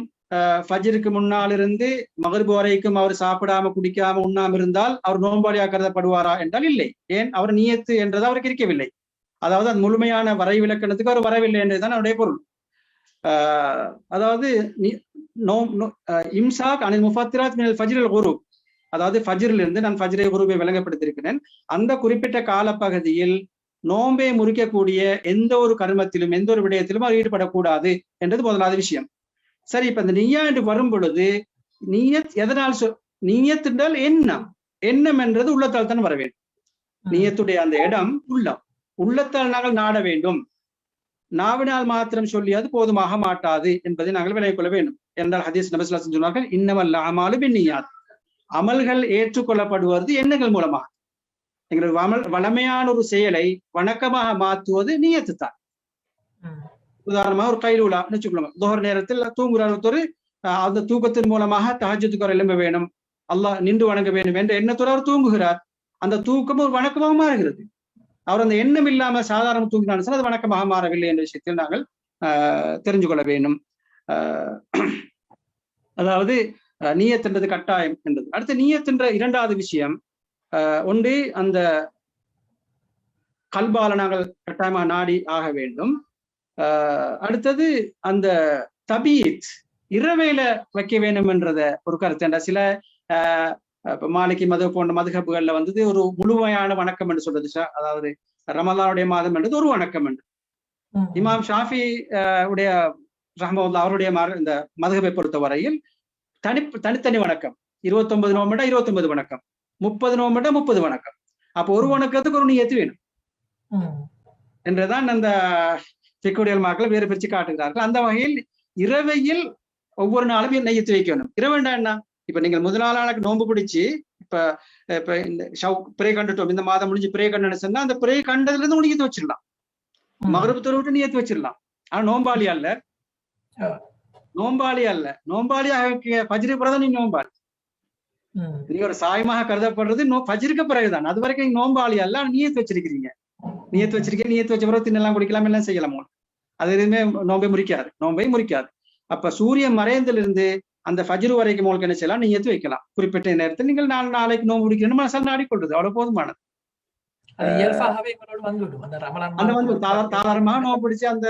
ஃபஜ்ருக்கு முன்னால் இருந்து மகரிப் வரைக்கும் அவர் சாப்பிடாம குடிக்காம உண்ணாம இருந்தால் அவர் நோன்பாளியாக கருதப்படுவாரா என்றால் இல்லை. ஏன்? அவர் நியத்து என்றது அவருக்கு இருக்கவில்லை. அதாவது அது முழுமையான வரை விலக்கணத்துக்கு அவர் வரவில்லை என்றதுதான் அவருடைய பொருள். அதாவது இம்சாக் அனில் முஃபத்திராத் மினல் ஃபஜ்ரில் குரூப், அதாவது ஃபஜ்ரில் இருந்து நான் ஃபஜ்ரை குரூபை விளங்கப்படுத்தியிருக்கிறேன். அந்த குறிப்பிட்ட காலப்பகுதியில் நோன்பை முறிக்கக்கூடிய எந்த ஒரு கர்மத்திலும் எந்த ஒரு விடயத்திலும் அவர் ஈடுபடக்கூடாது என்றது முதலாவது விஷயம். சரி, இப்ப இந்த நிய்யா என்று வரும் பொழுது நியத் எதனால் நியத் என்றால் எண்ணம் என்றது உள்ளத்தால் தான் வர வேண்டும். நியத்துடைய அந்த இடம் உள்ளத்தால் நாங்கள் நாட வேண்டும். நாவினால் மாத்திரம் சொல்லியது போதுமாக மாட்டாது என்பதை நாங்கள் விளங்கிக் கொள்ள வேண்டும். என்றால் ஹதீஸ் நபி ஸல்லல்லாஹு அலைஹி வஸல்லம் சொன்னார்கள், இன்னமல் அமாலு பின்னியாத், அமல்கள் ஏற்றுக்கொள்ளப்படுவது எண்ணங்கள் மூலமாக. எங்களுடைய வளமையான ஒரு செயலை வணக்கமாக மாற்றுவது நியத்து தான். உதாரணமாக ஒரு கைலூலா வச்சுக்கொள்ளுங்க, துஹர் நேரத்தில் தூங்குறார் ஒருத்தர், அந்த தூக்கத்தின் மூலமாக தஹஜ்ஜுதுக்கு எழும்ப வேணும், அல்லாஹ் நின்று வணங்க வேண்டும் என்ற எண்ணத்தோடு அவர் தூங்குகிறார். அந்த தூக்கம் ஒரு வணக்கமாக மாறுகிறது. அவர் அந்த எண்ணம் இல்லாம சாதாரண தூங்கினாலும் அது வணக்கமாக மாறவில்லை என்ற விஷயத்தில் நாங்கள் தெரிஞ்சு கொள்ள வேண்டும். அதாவது நியத் என்றது கட்டாயம் என்றது. அடுத்து நியத் என்ற 2வது விஷயம், ஒன்று அந்த கல்பால நாங்கள் கட்டாயமாக நாடி ஆக வேண்டும். அடுத்தது அந்த தபீத் இரவையில வைக்க வேண்டும் என்றத ஒரு கருத்து. என்ற சில மாலிகி மதுஹப் போன்ற மதுஹப்புகள்ல வந்தது ஒரு முழுமையான வணக்கம் என்று சொல்றது. அதாவது ரமலானுடைய மாதம் என்றது ஒரு வணக்கம் என்று. இமாம் ஷாஃபி உடைய ரஹ்மத்துல்லாஹ் அவருடைய இந்த மதுஹப்பை பொறுத்த வரையில் தனித்தனி வணக்கம், 29 நோம்புண்டா 29 வணக்கம், 30 நோம்புண்டா 30 வணக்கம். அப்போ ஒரு வணக்கத்துக்கு ஒரு நியத்து வேணும் என்றுதான் அந்த ஃபிக்ஹுடைய மக்கள் வேறு பிரிச்சு காட்டுகிறார்கள். அந்த வகையில் இரவையில் ஒவ்வொரு நாளும் நெய்யத்து வைக்க வேண்டும். இரவுண்டா என்ன? இப்ப நீங்கள் முதல் நாளாக நோன்பு பிடிச்சி இப்ப இந்த பிரே கண்டுட்டோம், இந்த மாதம் முடிஞ்சு பிரே கண்டு சொன்னா அந்த பிரே கண்டதுல இருந்து நியத்து வச்சிடலாம், மகரிப் தொழு விட்டு நியத்து வச்சிடலாம். ஆனா நோம்பாளி அல்ல, நோம்பாளியாக ஃபஜ்ருக்கு பிறகுதான் நீங்க நோம்பாளி. நீங்க ஒரு சாயமாக கருதப்படுறது ஃபஜ்ருக்கு பிறகுதான். அது வரைக்கும் நீங்க நோம்பாளி அல்ல, நியத்து வச்சிருக்கீங்க. நியத்து வச்ச பிறகு தின்னெல்லாம் குடிக்கலாம், எல்லாம் செய்யலாம். அது எதுவுமே நோம்பை முறிக்காது. அப்ப சூரியன் மறைந்திலிருந்து அந்த ஃபஜ்ரு வரைக்கும் உங்களுக்கு என்ன செய்யலாம், நியத்து வைக்கலாம். குறிப்பிட்ட நேரத்தில் நீங்கள் நாளைக்கு நோம்பு முடிக்கணும் மனசால் நாடிக்கொள்றது அவ்வளவு போதுமானது. தாராளமாக நோம்பு பிடிச்சு அந்த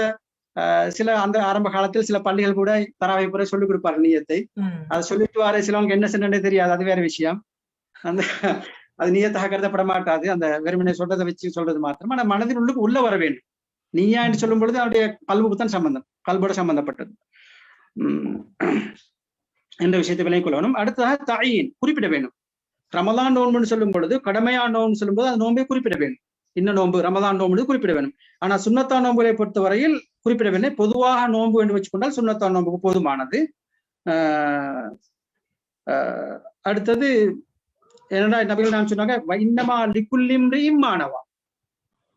அந்த ஆரம்ப காலத்தில் சில பள்ளிகள் கூட தராவை புற சொல்லிக் கொடுப்பாரு நியத்தை. அதை சொல்லிட்டு வர சிலவங்க என்ன சென்னே தெரியாது, அது வேற விஷயம். அது நியத்தாக கருதப்பட மாட்டாது. அந்த வெறுமனை சொல்றதை வச்சு சொல்றது மாத்திரம். ஆனா மனதின் உள்ளுக்கு உள்ள வர வேண்டும். நீயா என்று சொல்லும் பொழுது அவருடைய கல்வுக்கு தான் சம்பந்தம், கல்வோட சம்பந்தப்பட்டது என்ற விஷயத்தை விளங்கிக் கொள்ளணும். அடுத்ததாக தாயின் குறிப்பிட வேண்டும். ரமலான் நோன்புன்னு சொல்லும் பொழுது, கடமையான நோன்பு சொல்லும் போது அந்த நோன்பை குறிப்பிட வேண்டும். இன்ன நோன்பு ரமலான் நோன்பு குறிப்பிட வேண்டும். ஆனா சுன்னத்தா நோன்புகளை பொறுத்தவரையில் குறிப்பிட வேண்டும். பொதுவாக நோன்பு என்று வச்சுக்கொண்டால் சுன்னத்தா நோன்புக்கு போதுமானது. அடுத்தது என்னடா நபிகள் நாம் சொன்னாங்க, இன்னமா லிக்குல்லிம்ரியும் மாணவா,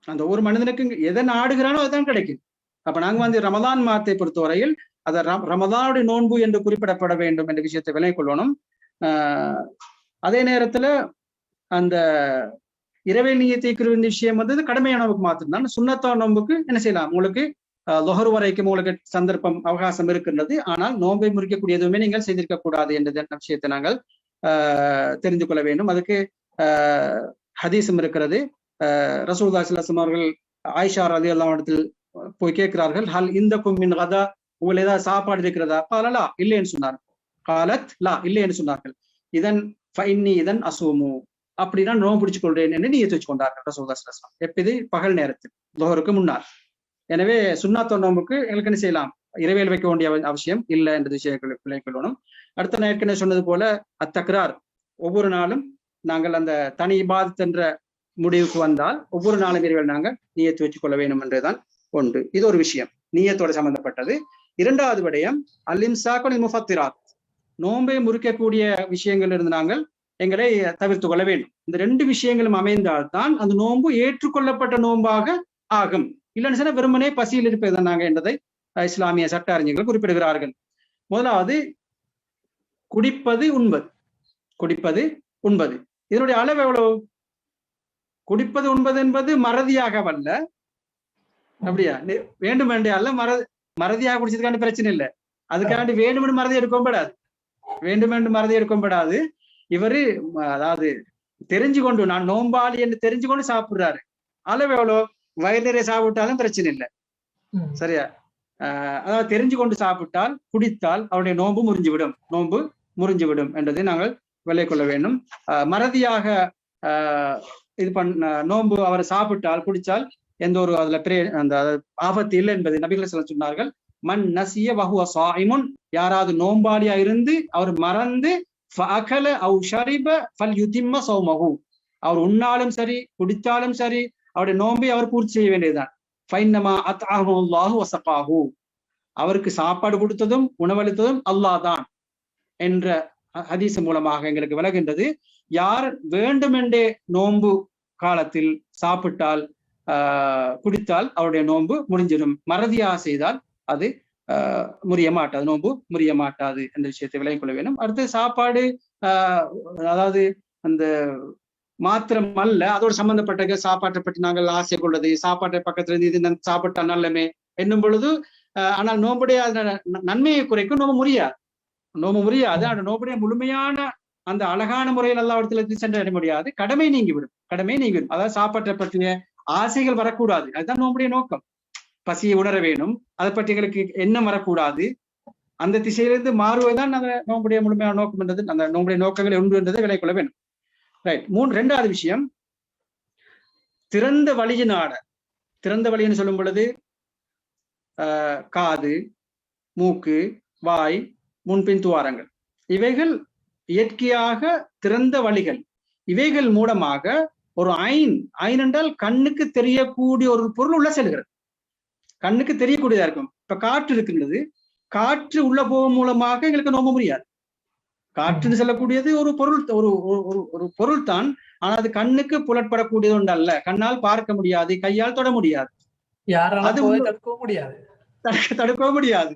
அந்த ஒரு மனிதனுக்கு எதை நாடுகிறானோ அதுதான் கிடைக்கும். அப்ப நாங்க ரமலான் மாதத்தை பொறுத்தவரையில் அதை ரமலானுடைய நோன்பு என்று குறிப்பிடப்பட வேண்டும் என்ற விஷயத்தை விளங்கிக் கொள்ளணும். அதே நேரத்துல அந்த இரவை நீயத்தை விஷயம் கடமையான நோம்புக்கு மாத்திரம்தான். சுன்னத்தா நோம்புக்கு என்ன செய்யலாம், உங்களுக்கு லொஹர் வரைக்கும் உங்களுக்கு சந்தர்ப்பம் அவகாசம் இருக்கின்றது. ஆனால் நோன்பை முறிக்கக்கூடிய எதுவுமே நீங்கள் செய்திருக்க கூடாது என்ற விஷயத்தை நாங்கள் தெரிந்து கொள்ள வேண்டும். அதுக்கு ஹதீஸும் இருக்கிறது. ரசூலுல்லாஹி ஸல்லல்லாஹு அலைஹி வஸல்லம் அவர்கள் ஆயிஷா ரலியல்லாஹு அன்ஹா இடத்தில் போய் கேட்கிறார்கள், ஹல் இந்தக்கும் மின் கதா, உங்கள் ஏதாவது சாப்பாடு இருக்கிறதா? காலலா, இல்லைன்னு சொன்னார். காலத் லா, இல்லைன்னு சொன்னார்கள். இதன் ஃபைன்னி இதன் அசூமு, அப்படின்னா நோம்பு பிடிச்சு கொள்றேன் என்று நியத்து வச்சு கொண்டார்கள் ரசூலுல்லாஹி ஸல்லல்லாஹு அலைஹி வஸல்லம். எப்போது? பகல் நேரத்தில், லுஹருக்கு முன்னால். எனவே சுன்னாத்தோ நோம்புக்கு எங்களுக்கு என்ன செய்யலாம், இரவேல் வைக்க வேண்டிய அவசியம் இல்லை என்ற விஷயங்களை விளைக்கொள்ளணும். அடுத்த நான் ஏற்கனவே சொன்னது போல அத்தக்ரார், ஒவ்வொரு நாளும் நாங்கள் அந்த தனி இபாதத் என்ற முடிவுக்கு வந்தால் ஒவ்வொரு நாளும் இரவில் நாங்கள் நியத்து வச்சுக் கொள்ள வேண்டும் என்றுதான் ஒன்று. இது ஒரு விஷயம், நியத்தோட சம்பந்தப்பட்டது. இரண்டாவது விடயம் அல்-இம்சாக்கு முஃபத்திராத், நோன்பை முறிக்கக்கூடிய விஷயங்கள் இருந்து நாங்கள் எங்களை தவிர்த்து கொள்ள வேண்டும். இந்த ரெண்டு விஷயங்களும் அமைந்தால்தான் அந்த நோன்பு ஏற்றுக்கொள்ளப்பட்ட நோன்பாக ஆகும். இல்லைன்னு சொன்னா வெறுமனே பசியில் இருப்பதுதான் நாங்கள் என்பதை இஸ்லாமிய சட்ட அறிஞர்கள் குறிப்பிடுகிறார்கள். முதலாவது குடிப்பது உண்பது. குடிப்பது உண்பது, இதனுடைய அளவு எவ்வளவு? குடிப்பது உண்பது என்பது மறதியாக வல்ல, அப்படியா வேண்டும் வேண்டிய அல்ல, மறதியாக குடிச்சதுக்காண்டி பிரச்சனை இல்லை. அதுக்காண்டி வேண்டுமென்று மறதி எடுக்கப்படாது, வேண்டும் மறதி எடுக்கப்படாது. இவரு அதாவது தெரிஞ்சு கொண்டு நான் நோம்பாளி என்று தெரிஞ்சு கொண்டு சாப்பிடுறாரு. அளவு எவ்வளோ? வயிறு நிறைய சாப்பிட்டாலும் பிரச்சனை இல்லை, சரியா? அதாவது தெரிஞ்சு கொண்டு சாப்பிட்டால், குடித்தால் அவருடைய நோன்பு முறிஞ்சுவிடும் என்றதை நாங்கள் விளை கொள்ள வேண்டும். மறதியாக இது நோன்பு அவர் சாப்பிட்டால் குடித்தால் எந்த ஒரு அதுல அந்த ஆபத்து இல்லை என்பதை நபிகள் ஸல்லல்லாஹு அலைஹி வஸல்லம் சொன்னார்கள். மன் நசிய வஹுவ ஸாயிமுன், யாராவது நோம்பாளியா இருந்து அவர் மறந்து ஃபஅகல அவ் ஷரிப ஃபல்யுதிம்ம ஸௌமஹு, அவர் உண்ணாலும் சரி குடித்தாலும் சரி அவருடைய நோன்பை அவர் பூர்த்தி செய்ய வேண்டியதுதான். ஃபைன்னமா அத்அஹுல்லாஹு வஸகாஹு, அவருக்கு சாப்பாடு கொடுத்ததும் உணவளித்ததும் அல்லாஹ் தான் என்ற ஹதீஸ் மூலமாக எங்களுக்கு விளங்குகின்றது. யார் வேண்டுமென்றே நோன்பு காலத்தில் சாப்பிட்டால் குடித்தால் அவருடைய நோன்பு முடிஞ்சிடும். மறதியாக செய்தால் அது முறிய மாட்டாது, நோன்பு முறிய மாட்டாது என்ற விஷயத்தை விளங்கிக் கொள்ள வேண்டும். அடுத்து சாப்பாடு அதாவது அந்த மாத்திரம் அல்ல, அதோடு சம்பந்தப்பட்ட சாப்பாட்டை பற்றி நாங்கள் ஆசை கொள்வது, சாப்பாட்டை பக்கத்துல இருந்து இது சாப்பிட்டா நல்லமே என்னும் பொழுது, ஆனால் நோம்புடைய நன்மையை குறைக்கும் நோம்பு முடியாது. அந்த நோம்புடைய முழுமையான அந்த அழகான முறையில் அல்லாஹ்விடத்தில் சென்றடைய முடியாது. கடமை நீங்கிவிடும். அதாவது சாப்பாட்டை பற்றிய ஆசைகள் வரக்கூடாது, அதுதான் நோம்புடைய நோக்கம். பசியை உணர வேணும், அதை பற்றி எங்களுக்கு எண்ணம் வரக்கூடாது. அந்த திசையிலிருந்து மாறுவதுதான் அந்த நோம்புடைய முழுமையான நோக்கம் என்றது, அந்த நோம்புடைய நோக்கங்கள் ஒன்று என்றதை விளை கொள்ள வேண்டும். ரைட். ரெண்டாவது விஷயம் திறந்த வழியின் நாட. திறந்த வழின்னு சொல்லும் பொழுது காது, மூக்கு, வாய், முன்பின் துவாரங்கள், இவைகள் இயற்கையாக திறந்த வழிகள். இவைகள் மூலமாக ஒரு ஐன் என்றால் கண்ணுக்கு தெரியக்கூடிய ஒரு பொருள் உள்ள செல்கிறது, கண்ணுக்கு தெரியக்கூடியதா இருக்கும். இப்ப காற்று இருக்கின்றது, காற்று உள்ள போகும் மூலமாக எங்களுக்கு நோம்ப முடியாது. காற்றுன்னு சொல்லக்கூடியது ஒரு பொருள், ஒரு பொருள் தான். ஆனா அது கண்ணுக்கு புலப்படக்கூடியது ஒன்று அல்ல, கண்ணால் பார்க்க முடியாது, கையால் தொட முடியாது, தடுக்கவும் முடியாது,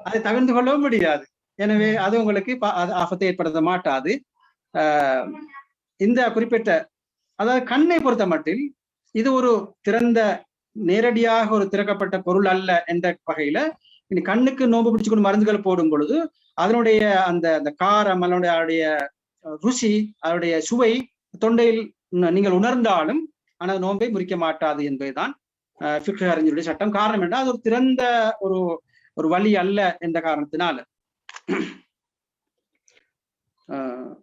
அதை தவிர்த்து கொள்ளவும் முடியாது. எனவே அது உங்களுக்கு ஆபத்தை ஏற்படுத்த மாட்டாது. இந்த குறிப்பிட்ட அதாவது கண்ணை பொறுத்த மட்டில் இது ஒரு திறந்த நேரடியாக ஒரு திறக்கப்பட்ட பொருள் அல்ல என்ற வகையில கண்ணுக்கு நோம்பு பிடிச்சுக்கொண்டு மருந்துகள் போடும் பொழுது அதனுடைய அந்த காரம், அதனுடைய ருசி, அதனுடைய சுவை தொண்டையில் நீங்கள் உணர்ந்தாலும் ஆனால் நோன்பை முறிக்க மாட்டாது என்பதுதான் ஃபிக்ஹ் அறிஞருடைய சட்டம். காரணம் என்றால் அது ஒரு திறந்த ஒரு வழி அல்ல என்ற காரணத்தினால.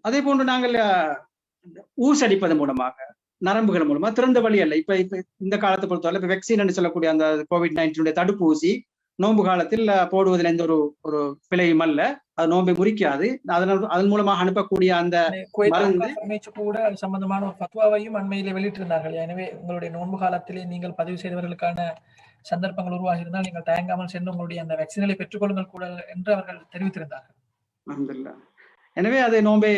அதே போன்று நாங்கள் ஊசடிப்பதன் மூலமாக நரம்புகள் மூலமா திறந்த வழி அல்ல. இப்ப இந்த காலத்தை பொறுத்தவரை இப்ப வெக்சின் சொல்லக்கூடிய அந்த COVID-19 தடுப்பூசி நோன்பு காலத்தில் போடுவதில் எந்த ஒரு பிழையும் அல்ல. அது நோன்பை முறிக்காது. அதன் மூலமாக அனுப்பக்கூடிய அந்த மருந்து கூட சம்பந்தமான ஒரு ஃபத்வாவையும் அண்மையிலே வெளியிட்டிருந்தார்கள். எனவே உங்களுடைய நோன்பு காலத்திலே நீங்கள் பதிவு செய்தவர்களுக்கான சந்தர்ப்பங்கள் உருவாகி இருந்தால் நீங்கள் தயங்காமல் சென்று உங்களுடைய அந்த வேக்சின்களை பெற்றுக்கொள்ளுங்கள் கூட என்று அவர்கள் தெரிவித்திருந்தார்கள். அல்ஹம்துலில்லாஹ். எனவே அது நோன்பை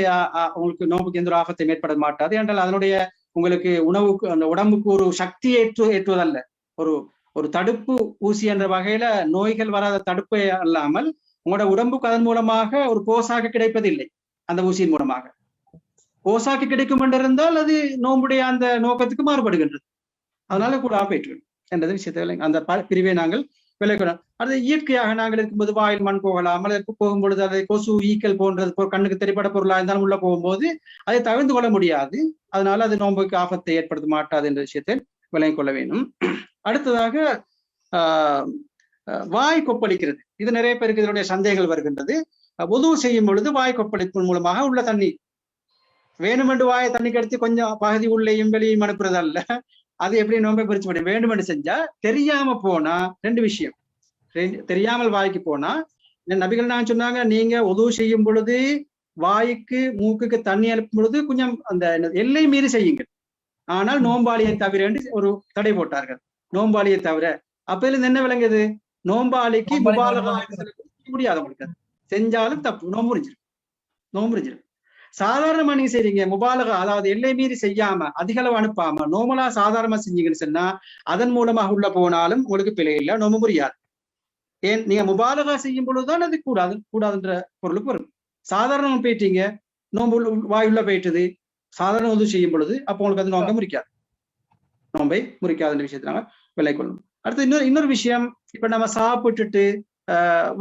உங்களுக்கு நோன்புக்கு எந்த ஒரு ஆபத்தையும் ஏற்பட மாட்டாது. என்றால் அதனுடைய உங்களுக்கு உணவுக்கு அந்த உடம்புக்கு ஒரு சக்தி ஏற்றுவதல்ல. ஒரு தடுப்பு ஊசி என்ற வகையில நோய்கள் வராத தடுப்பே அல்லாமல் உங்களோட உடம்புக்கு அதன் மூலமாக ஒரு போசாக்கு கிடைப்பதில்லை. அந்த ஊசியின் மூலமாக போசாக்கு கிடைக்கும் என்றிருந்தால் அது நோன்புடைய அந்த நோக்கத்துக்கு மாறுபடுகின்றது. அதனால கூட ஆபேற்று என்றது விஷயத்தை அந்த பிரிவை நாங்கள் விளைவிக்கிறோம். அது இயற்கையாக நாங்கள் இருக்கும்போது வாயில் மண் போகலாம், அதற்கு போகும்பொழுது அதை கொசு ஈக்கள் போன்றது கண்ணுக்கு தெரிப்பட பொருளா இருந்தாலும் உள்ள போகும்போது அதை தவிர்த்து கொள்ள முடியாது. அதனால அது நோன்புக்கு ஆபத்தை ஏற்படுத்த மாட்டாது என்ற விஷயத்தை விளங்கிக் கொள்ள வேண்டும். அடுத்ததாக வாய் கொப்பளிக்கிறது. இது நிறைய பேருக்கு இதனுடைய சந்தேகங்கள் வருகின்றது. உது செய்யும் பொழுது வாய் கொப்பளிப்பின் மூலமாக உள்ள தண்ணி வேணுமென்று வாயை தண்ணி கடித்து கொஞ்சம் பகுதி உள்ளேயும் வெளியும் அனுப்புறது அல்ல. அது எப்படி நோன்பை பிரிச்சு முடியும்? வேண்டுமென்று செஞ்சா தெரியாம போனா ரெண்டு விஷயம். தெரியாமல் வாய்க்கு போனா நபிகள் நான் சொன்னாங்க, நீங்க உது செய்யும் பொழுது வாய்க்கு மூக்குக்கு தண்ணி அனுப்பும் பொழுது கொஞ்சம் அந்த எல்லை மீறி செய்யுங்கள். ஆனால் நோம்பாளியை தவிர ஒரு தடை போட்டார்கள். நோம்பாளியை தவிர அப்ப இருந்து என்ன விளங்குது? நோம்பாளிக்கு முடியாது. உங்களுக்கு செஞ்சாலும் தப்பு, நோம்பு முடிஞ்சிடும். சாதாரணமா நீங்க செய்றீங்க முபாலகா, அதாவது எல்லை மீறி செய்யாம அதிக அளவு அனுப்பாம நோமலா சாதாரணமா செஞ்சீங்கன்னு சொன்னா அதன் மூலமாக உள்ள போனாலும் உங்களுக்கு பிழை இல்லை, நோம்பு முடியாது. ஏன் நீங்க முபாலகா செய்யும் பொழுதுதான் அது கூடாதுன்ற பொருளுக்கு வரும். சாதாரணமா போயிட்டீங்க, நோம்பு வாயுள்ள போயிட்டது, சாதாரண உதவி செய்யும் பொழுது அப்போ உங்களுக்கு அது நோம்பை முறிக்காதுன்ற விஷயத்தை நாங்க விலை கொள்ளணும். அடுத்து இன்னொரு விஷயம், இப்ப நம்ம சாப்பிட்டுட்டு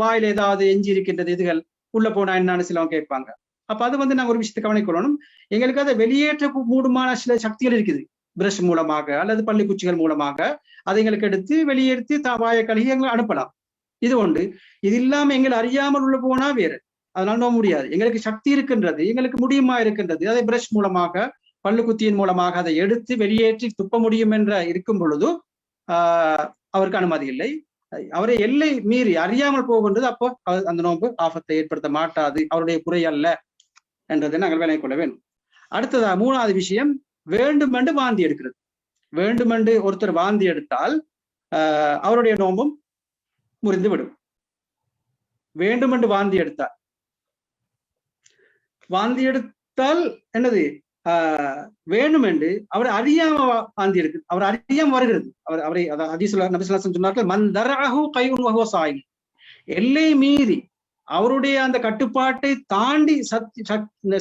வாயில ஏதாவது எஞ்சி இருக்கின்றது இதுகள் உள்ள போனா என்னன்னு சிலவங்க கேட்பாங்க. அப்ப அது நாங்க ஒரு விஷயத்தை கவனிக்கொள்ளணும். எங்களுக்கு அதை வெளியேற்ற மூடுமான சில சக்திகள் இருக்குது. பிரஷ் மூலமாக அல்லது பள்ளிக்குச்சிகள் மூலமாக அதை எங்களுக்கு எடுத்து வெளியேற்றி வாயை கழுகி எங்களை அனுப்பலாம். இது உண்டு. இது இல்லாம எங்களை அறியாமல் உள்ள போனா வேறு, அதனால நோக்க முடியாது. எங்களுக்கு சக்தி இருக்கின்றது, எங்களுக்கு முடியுமா இருக்கின்றது, அதை பிரஷ் மூலமாக பல்லுக்குத்தியின் மூலமாக அதை எடுத்து வெளியேற்றி துப்ப முடியும் என்ற இருக்கும் பொழுது அவருக்கு அனுமதி இல்லை. அவரை எல்லை மீறி அறியாமல் போகின்றது, அப்போ அந்த நோன்பு ஆபத்தை ஏற்படுத்த மாட்டாது, அவருடைய குறை அல்ல என்றதை நாங்கள் விளங்கிக் கொள்ள வேண்டும். அடுத்ததா மூணாவது விஷயம், வேண்டுமென்று வாந்தி எடுக்கிறது. வேண்டுமென்று ஒருத்தர் வாந்தி எடுத்தால் அவருடைய நோன்பும் முறிந்து விடும். வேண்டுமென்று வாந்தி எடுத்தால் என்னது வேண்டுமென்று அவர் அறியாம வாந்தி எடுக்கு, அவர் அறியாம வருகிறது. அவரை சொன்னார்கள், மந்தரஹு கையுன் வஹுவ ஸாயிம், எல்லை மீறி அவருடைய அந்த கட்டுப்பாட்டை தாண்டி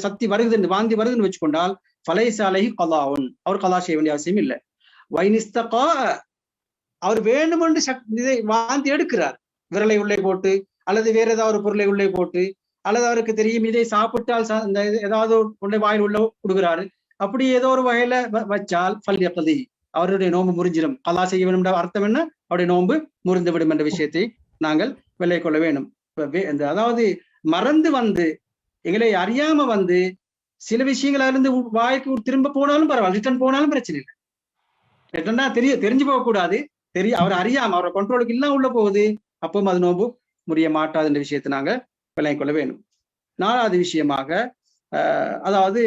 சக்தி வருகிறது, வாந்தி வருதுன்னு வச்சுக்கொண்டால் ஃபலைஸ அலைஹி கலாவுன், அவர் கலா செய்ய வேண்டிய அவசியம் இல்லை. வைனிஸ்தகா, அவர் வேண்டுமென்று இதை வாந்தி எடுக்கிறார், விரலை உள்ளே போட்டு அல்லது வேற ஏதாவது ஒரு பொருளை உள்ளே போட்டு, அல்லது அவருக்கு தெரியும் இதை சாப்பிட்டால் ஏதாவது ஒன்றை வாயில் உள்ள கொடுக்குறாரு, அப்படி ஏதோ ஒரு வகையில வச்சால் ஃபல்யக்தி, அவருடைய நோன்பு முறிஞ்சிடும். கலா செய்ய வேண்டும் என்ற அர்த்தம் என்ன? அவருடைய நோன்பு முறிந்து விடும் என்ற விஷயத்தை நாங்கள் விலை கொள்ள வேண்டும். அதாவது மறந்து எங்களை அறியாம சில விஷயங்கள இருந்து வாய்க்கு திரும்ப போனாலும் பரவாயில்ல, ரிட்டர்ன் போனாலும் பிரச்சனை இல்லை. ரிட்டர்னா தெரிஞ்சு போகக்கூடாது. அவர் அறியாம அவரோட கண்ட்ரோலுக்கு எல்லாம் உள்ள போகுது, அப்பவும் அது நோன்பு முறிய மாட்டாது என்ற விஷயத்தை நாங்க விளங்கிக் கொள்ள வேண்டும். நாலாவது விஷயமாக, அதாவது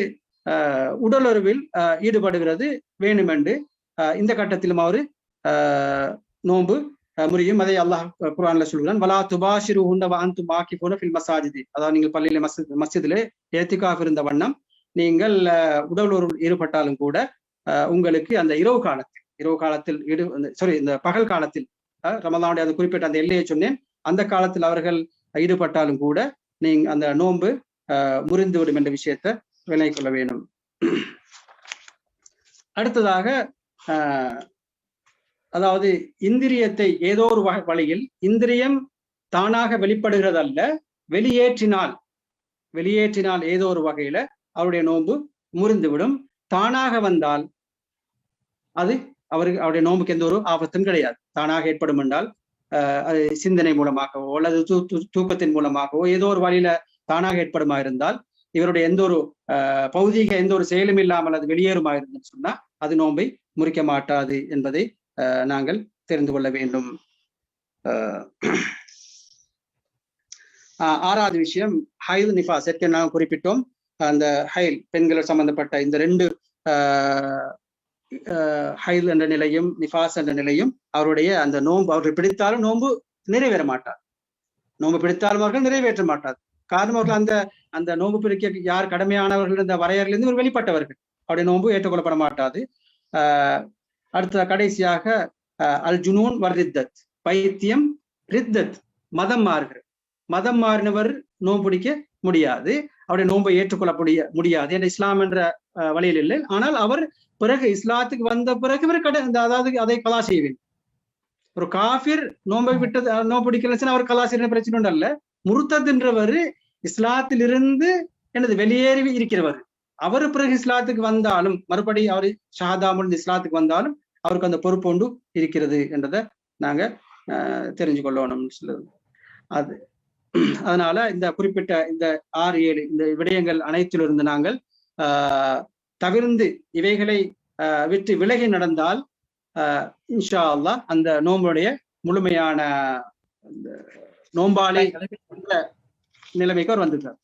உடலுறவில் ஈடுபடுகிறது வேணுமென்று இந்த கட்டத்திலும் அவரு நோன்பு முறியும். அதை அல்லாஹ் குர்ஆன்ல சொல்கிறான், வலா துபாஷிருஹுன்ன வ அன்தும் ஆகிஃபூன ஃபில் மஸாஜிதி, அதாவது நீங்கள் பள்ளியில மஸ்ஜிதிலே இஅ்திகாஃப் இருந்த வண்ணம் நீங்கள் உடலுறவில் ஈடுபட்டாலும் கூட உங்களுக்கு அந்த இரவு காலத்தில் இந்த பகல் காலத்தில், ரமலானுடைய அந்த குறிப்பிட்ட அந்த எல்லையை சொன்னேன், அந்த காலத்தில் அவர்கள் ஈடுபட்டாலும் கூட நீங்க அந்த நோன்பு முறிந்து விடும் என்ற விஷயத்தை விளங்கிக் கொள்ள வேண்டும். அடுத்ததாக அதாவது இந்திரியத்தை ஏதோ ஒரு வழியில், இந்திரியம் தானாக வெளிப்படுகிறதல்ல, வெளியேற்றினால் ஏதோ ஒரு வகையில அவருடைய நோன்பு முறிந்துவிடும். தானாக வந்தால் அது அவருடைய நோன்புக்கு எந்த ஒரு ஆபத்தும் கிடையாது. தானாக ஏற்படும் என்றால் அது சிந்தனை மூலமாகவோ அல்லது தூக்கத்தின் மூலமாகவோ ஏதோ ஒரு வழியில தானாக ஏற்படுமா இருந்தால், இவருடைய எந்த ஒரு பௌதீக எந்த ஒரு செயலும் இல்லாமல் அது வெளியேறுமா இருந்துன்னு சொன்னா அது நோன்பை முறிக்க மாட்டாது என்பதை நாங்கள் தெரிந்து கொள்ள வேண்டும். ஆறாவது விஷயம் ஹைல் நிஃபாஸ். ஏற்கனவே நாங்கள் குறிப்பிட்டோம், அந்த ஹைல் பெண்கள் சம்பந்தப்பட்ட இந்த 2 ஹைல் என்ற நிலையும் நிஃபாஸ் என்ற நிலையும் அவருடைய அந்த நோன்பு அவர்கள் பிடித்தாலும் நோன்பு நிறைவேற மாட்டார். நோன்பு பிடித்தாலும் அவர்கள் நிறைவேற்ற மாட்டார். காரணம் அவர்கள் அந்த நோன்பு பிடிக்க யார் கடமையானவர்கள் இந்த வரையறையிலிருந்து ஒரு வெளிப்பட்டவர்கள், அவருடைய நோன்பு ஏற்றுக்கொள்ளப்பட மாட்டாது. அடுத்த கடைசியாக அல் ஜுனூன் வர் ரித்தத், பைத்தியம், ரித்தத் மதம் மாறுகிறது. மதம் மாறினவர் நோன்பு பிடிக்க முடியாது, அவருடைய நோன்பை ஏற்றுக்கொள்ள முடியாது என்ற இஸ்லாம் என்ற வழியில் இல்லை. ஆனால் அவர் பிறகு இஸ்லாத்துக்கு வந்த பிறகு இவர் அதாவது அதை கலா செய்ய வேண்டும். ஒரு காஃபிர் நோன்பை விட்டது நோன்பு பிடிக்கலன்னு அவர் கலா செய்ய பிரச்சனை உண்டு அல்ல. முர்த்தத்ன்றவர் இஸ்லாத்திலிருந்து எனது வெளியேறி இருக்கிறவர். அவர் பிறகு இஸ்லாத்துக்கு வந்தாலும் மறுபடி அவர் ஷஹாதா முடிந்து இஸ்லாத்துக்கு வந்தாலும் அவருக்கு அந்த பொறுப்பு ஒன்று இருக்கிறது என்றதை நாங்க தெரிஞ்சு கொள்ளணும் சொல்லுது. அதனால இந்த குறிப்பிட்ட இந்த 6-7 இந்த விடயங்கள் அனைத்திலிருந்து நாங்கள் தவிர்ந்து இவைகளை விட்டு விலகி நடந்தால் இன்ஷா அல்லாஹ் அந்த நோம்புடைய முழுமையான நோம்பாளி நிலைமைக்கு அவர் வந்துட்டார்.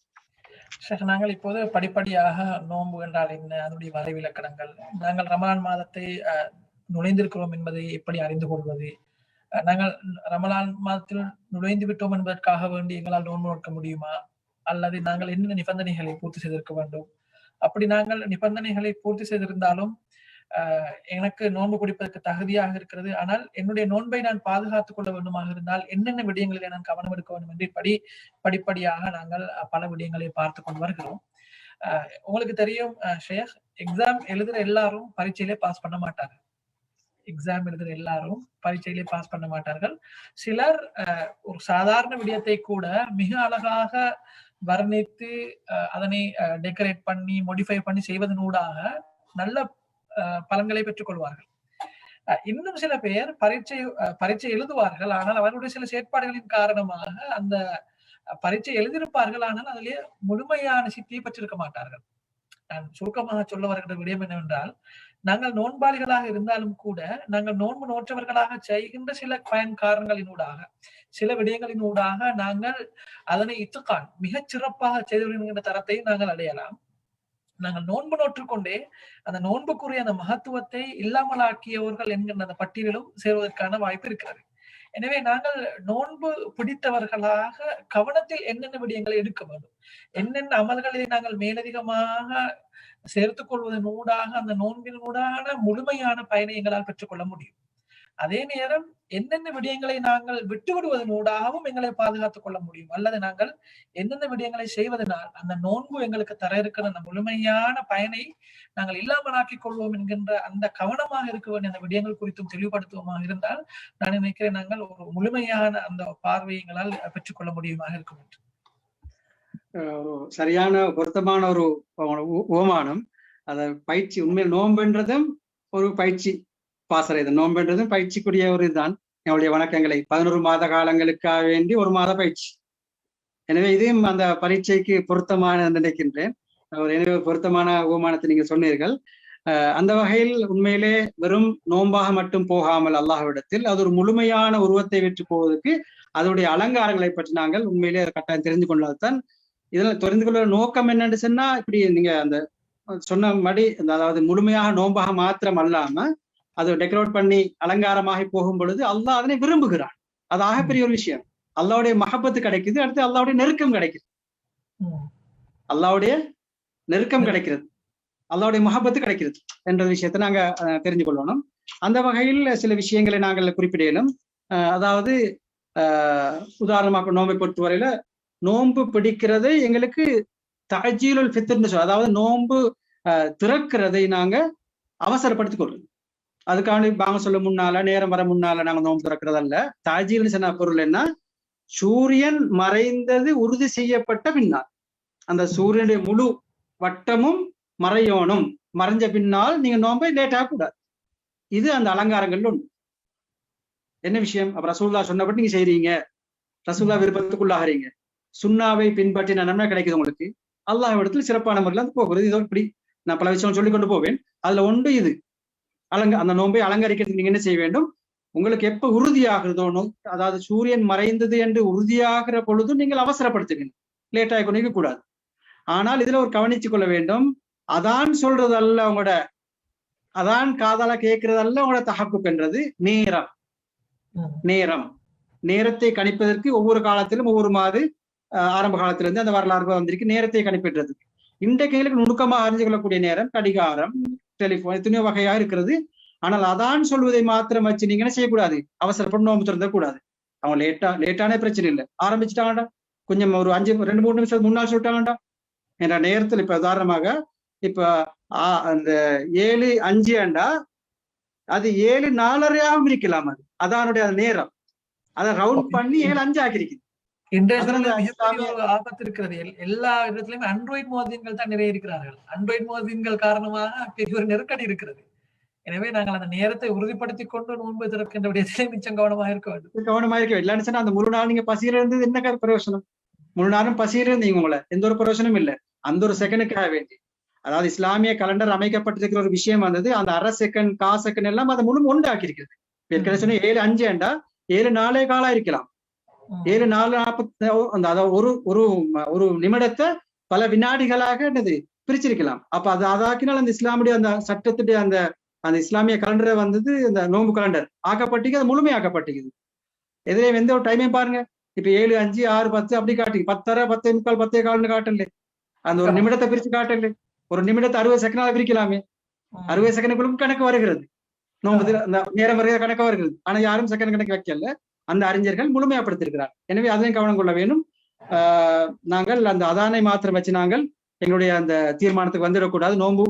நாங்கள் இப்போது படிப்படியாக நோன்பு என்றால் என்ன, அதனுடைய வரைவிலக்கணங்கள், நாங்கள் ரமலான் மாதத்தை நுழைந்திருக்கிறோம் என்பதை எப்படி அறிந்து கொள்வது, நாங்கள் ரமலான் மாதத்தில் நுழைந்து விட்டோம் என்பதற்காக வேண்டி எங்களால் நோன்பு நோக்க முடியுமா, அல்லது நாங்கள் என்னென்ன நிபந்தனைகளை பூர்த்தி செய்திருக்க வேண்டும், அப்படி நாங்கள் நிபந்தனைகளை பூர்த்தி செய்திருந்தாலும் எனக்கு நோன்பு குடிப்பதற்கு தகுதியாக இருக்கிறது, ஆனால் என்னுடைய நோன்பை நான் பாதுகாத்துக் கொள்ள வேண்டுமாக இருந்தால் என்னென்ன விடயங்களிலே நான் கவனம் எடுக்க வேண்டும் என்று படிப்படியாக நாங்கள் பல விடயங்களை பார்த்து கொண்டு வருகிறோம். உங்களுக்கு தெரியும் ஷேக், எக்ஸாம் எழுதுற எல்லாரும் பரீட்சையிலே பாஸ் பண்ண மாட்டார்கள். எக்ஸாம் எழுதுற எல்லாரும் பரீட்சையிலே பாஸ் பண்ண மாட்டார்கள். சிலர் ஒரு சாதாரண விடயத்தை கூட மிக அழகாக வர்ணித்து அதனை டெக்கரேட் பண்ணி மோடிஃபை பண்ணி செய்வதனூடாக நல்ல பலன்களை பெற்றுக் கொள்வார்கள். இன்னும் சில பேர் பரீட்சை எழுதுவார்கள், ஆனால் அவர்களுடைய சில செயற்பாடுகளின் காரணமாக அந்த பரீட்சை எழுதியிருப்பார்கள், ஆனால் அதிலே முழுமையான சித்தியை பெற்றிருக்க மாட்டார்கள். நான் சுருக்கமாக சொல்ல வருகிற விடயம் என்னவென்றால், நாங்கள் நோன்பாளிகளாக இருந்தாலும் கூட நாங்கள் நோன்பு நோற்றவர்களாக செய்கின்ற சில பயன் காரணங்களினூடாக சில விடயங்களினூடாக நாங்கள் அதனை இத்துக்கான் மிகச் சிறப்பாக செய்து வருகின்ற தரத்தை நாங்கள் அடையலாம். நாங்கள் நோன்பு நோற்றுக்கொண்டே அந்த நோன்புக்குரிய அந்த மகத்துவத்தை இல்லாமலாக்கியவர்கள் என்கின்ற அந்த பட்டியலிலும் சேர்வதற்கான வாய்ப்பு இருக்கிறது. எனவே நாங்கள் நோன்பு பிடித்தவர்களாக கவனத்தில் என்னென்ன விடயங்களை எடுக்க வேண்டும், என்னென்ன அமல்களை நாங்கள் மேலதிகமாக சேர்த்துக் கொள்வதனூடாக அந்த நோன்பினூடான முழுமையான பயனை எங்களால் பெற்றுக்கொள்ள முடியும். அதே நேரம் என்னென்ன விடயங்களை நாங்கள் விட்டுவிடுவதனூடாகவும் எங்களை பாதுகாத்துக் கொள்ள முடியும், அல்லது நாங்கள் என்னென்ன விடயங்களை செய்வதனால் அந்த நோன்பு எங்களுக்கு தர இருக்கிற அந்த முழுமையான பயனை நாங்கள் இல்லாமலாக்கிக் கொள்வோம் என்கின்ற அந்த கவனமாக இருக்க வேண்டிய அந்த விடயங்கள் குறித்தும் தெளிவுபடுத்துவோமாக இருந்தால் நான் நினைக்கிறேன் நாங்கள் ஒரு முழுமையான அந்த பார்வையை எங்களால் பெற்றுக்கொள்ள முடியுமாக இருக்கும் என்று. சரியான பொருத்தமான ஒரு உபமானம். அத பயிற்சி உண்மையில் நோன்புன்றதும் ஒரு பயிற்சி பாசறை, நோன்புன்றதும் பயிற்சிக்குரிய ஒரு இதுதான். என்னுடைய வணக்கங்களை 11 மாத காலங்களுக்காக வேண்டி 1 மாத பயிற்சி. எனவே இதையும் அந்த பரீட்சைக்கு பொருத்தமான நினைக்கின்றேன். எனவே பொருத்தமான உபமானத்தை நீங்க சொன்னீர்கள். அந்த வகையில் உண்மையிலே வெறும் நோன்பாக மட்டும் போகாமல் அல்லாஹ்விடத்தில் அது ஒரு முழுமையான உருவத்தை வெற்றி போவதற்கு அதனுடைய அலங்காரங்களை பற்றி நாங்கள் உண்மையிலே கட்டாயம் தெரிந்து கொண்டதுதான். இதெல்லாம் தெரிந்து கொள்ள நோக்கம் என்னன்னு சொன்னா, இப்படி நீங்க அந்த சொன்னபடி அதாவது முழுமையாக நோன்பாக மாத்திரம் அல்லாம அதை டெக்கரேட் பண்ணி அலங்காரமாகி போகும் பொழுது அல்லாஹ் அதனை விரும்புகிறான். அது ஆகப்பெரிய ஒரு விஷயம். அல்லாஹ்வுடைய மஹப்பத்து கிடைக்குது, அடுத்து அல்லாஹ்வுடைய நெருக்கம் கிடைக்குது. அல்லாஹ்வுடைய நெருக்கம் கிடைக்கிறது, அல்லாஹ்வுடைய மஹப்பத்து கிடைக்கிறது என்ற விஷயத்தை நாங்க தெரிஞ்சு கொள்ளணும். அந்த வகையில் சில விஷயங்களை நாங்கள் குறிப்பிடணும். அதாவது உதாரணமாக நோன்பை பொறுத்தவரையில நோன்பு பிடிக்கிறதை எங்களுக்கு தஅஜீலுல் ஃபித்ர்னு சொல்றோம். அதாவது நோன்பு திறக்கிறதை நாங்க அவசரப்படுத்திக் கொள்றோம். அதுக்காண்டி பாங்க சொல்ல முன்னால நேரம் வர முன்னால நாங்க நோன்பு திறக்கிறதல்ல. தஅஜீல்னு சொன்ன பொருள் என்ன, சூரியன் மறைந்தது உறுதி செய்யப்பட்ட பின்னால், அந்த சூரியனுடைய முழு வட்டமும் மறையோனும், மறைஞ்ச பின்னால் நீங்க நோன்பை லேட் ஆகக்கூடாது. இது அந்த அலங்காரங்கள்ல ஒன்று. என்ன விஷயம்? அப்ப ரசூலுல்லாஹ் சொன்னபடி நீங்க செய்றீங்க, ரசூலுல்லாஹ் விருப்பத்துக்குள்ளாகிறீங்க, சுன்னாவை பின்பற்றின நன்மை கிடைக்குது உங்களுக்கு, அல்லாஹ் இடத்துல சிறப்பான முறையில் அது போகிறது. இதோ இப்படி நான் பல விஷயம் சொல்லிக் கொண்டு போவேன். அதுல ஒன்று இது. அந்த நோன்பை அலங்கரிக்கிறதுக்கு நீங்க என்ன செய்ய வேண்டும்? உங்களுக்கு எப்ப உறுதியாகிறதோ, அதாவது சூரியன் மறைந்தது என்று உறுதியாகிற பொழுதும் நீங்கள் அவசரப்படுத்துவீங்க, லேட் ஆகி கொண்டிருக்க கூடாது. ஆனால் இதுல ஒரு கவனிச்சு கொள்ள வேண்டும், அதான் சொல்றதல்ல உங்களோட, அதான் காதால கேட்கறதல்ல உங்களோட தஹக்குக் என்றது நேரம். நேரத்தை கணிப்பதற்கு ஒவ்வொரு காலத்திலும் ஒவ்வொரு ஆரம்ப காலத்திலிருந்து அந்த வரலாறு வந்திருக்கு நேரத்தை கணிப்பிடுறது. இன்றைக்கு எங்களுக்கு நுணுக்கமாக அறிஞ்சு கொள்ளக்கூடிய நேரம் கடிகாரம், டெலிபோன், எத்தனையோ வகையா இருக்கிறது. ஆனால் அதான் சொல்வதை மாத்திரம் வச்சு நீங்க என்ன செய்யக்கூடாது? அவசரப்பட்டு நோம்பு திறந்த கூடாது. அவங்க லேட்டான பிரச்சனை இல்லை, ஆரம்பிச்சுட்டாங்கடா, கொஞ்சம் ஒரு 2-3 நிமிஷம் முன்னாள் சொல்லிட்டாங்கடா என்ற நேரத்தில். இப்ப உதாரணமாக இப்ப அந்த 7:05 அது 7:04 இருக்கலாம். அதானுடைய நேரம், அதை ரவுண்ட் பண்ணி 7:05 ஆக்கிருக்கு. ஆபத்து இருக்கிறது. எல்லா இடத்துலயும் ஆண்ட்ராய்டு மோதின்கள் தான் நிறைய இருக்கிறார்கள். ஆண்ட்ராய்டு மோதின்கள் காரணமாக பெரிய ஒரு நெருக்கடி இருக்கிறது. எனவே நாங்கள் அந்த நேரத்தை உறுதிப்படுத்திக் கொண்டு நோன்பு திறக்கின்ற விடயத்திலே மிச்சம் கவனமாக இருக்க வேண்டும். இல்லைன்னு சொன்னா அந்த முழு நாள் நீங்க பசியில இருந்தது என்ன பிரயோசனம்? முழு நாளும் பசியில இருந்தீங்க, உங்களை எந்த ஒரு பிரயோசனமும் இல்லை. அந்த ஒரு செகண்டுக்காக வேண்டி, அதாவது இஸ்லாமிய கலண்டர் அமைக்கப்பட்டிருக்கிற ஒரு விஷயம் வந்தது, அந்த அரை செகண்ட், கால் செகண்ட் எல்லாம் அதை முழு ஒன்றாக்கி இருக்கிறது. ஏற்கனவே சொன்ன 7:05 7:04 இருக்கலாம். 7:40 அதாவது ஒரு நிமிடத்தை பல வினாடிகளாக என்னது பிரிச்சிருக்கலாம். அப்ப அது அதாக்கினால் அந்த இஸ்லாமுடைய அந்த சட்டத்துடைய அந்த இஸ்லாமிய கலண்டரை வந்தது, இந்த நோன்பு கலண்டர் ஆக்கப்பட்டிக்கு, அது முழுமையாக்கப்பட்டிக்குது. எதிரே எந்த ஒரு டைமையும் பாருங்க, இப்ப 7:05 6:10 அப்படி காட்டி 10:30 10:45 10:15 காட்டல. அந்த ஒரு நிமிடத்தை பிரிச்சு காட்டல. ஒரு நிமிடத்தை 60 செகண்டால பிரிக்கலாமே. 60 செகண்டுகளுக்கும் கணக்கு வருகிறது, நோன்பு அந்த நேரம் வருகிற கணக்கு வருகிறது. ஆனா யாரும் செகண்ட் கணக்கு வைக்கல, அந்த அறிஞர்கள் முழுமையாப்படுத்திருக்கிறார். எனவே அதையும் கவனம் கொள்ள வேண்டும். நாங்கள் அந்த அதானை மாத்திரம் வச்சு நாங்கள் எங்களுடைய அந்த தீர்மானத்துக்கு வந்துடக்கூடாது, நோன்பு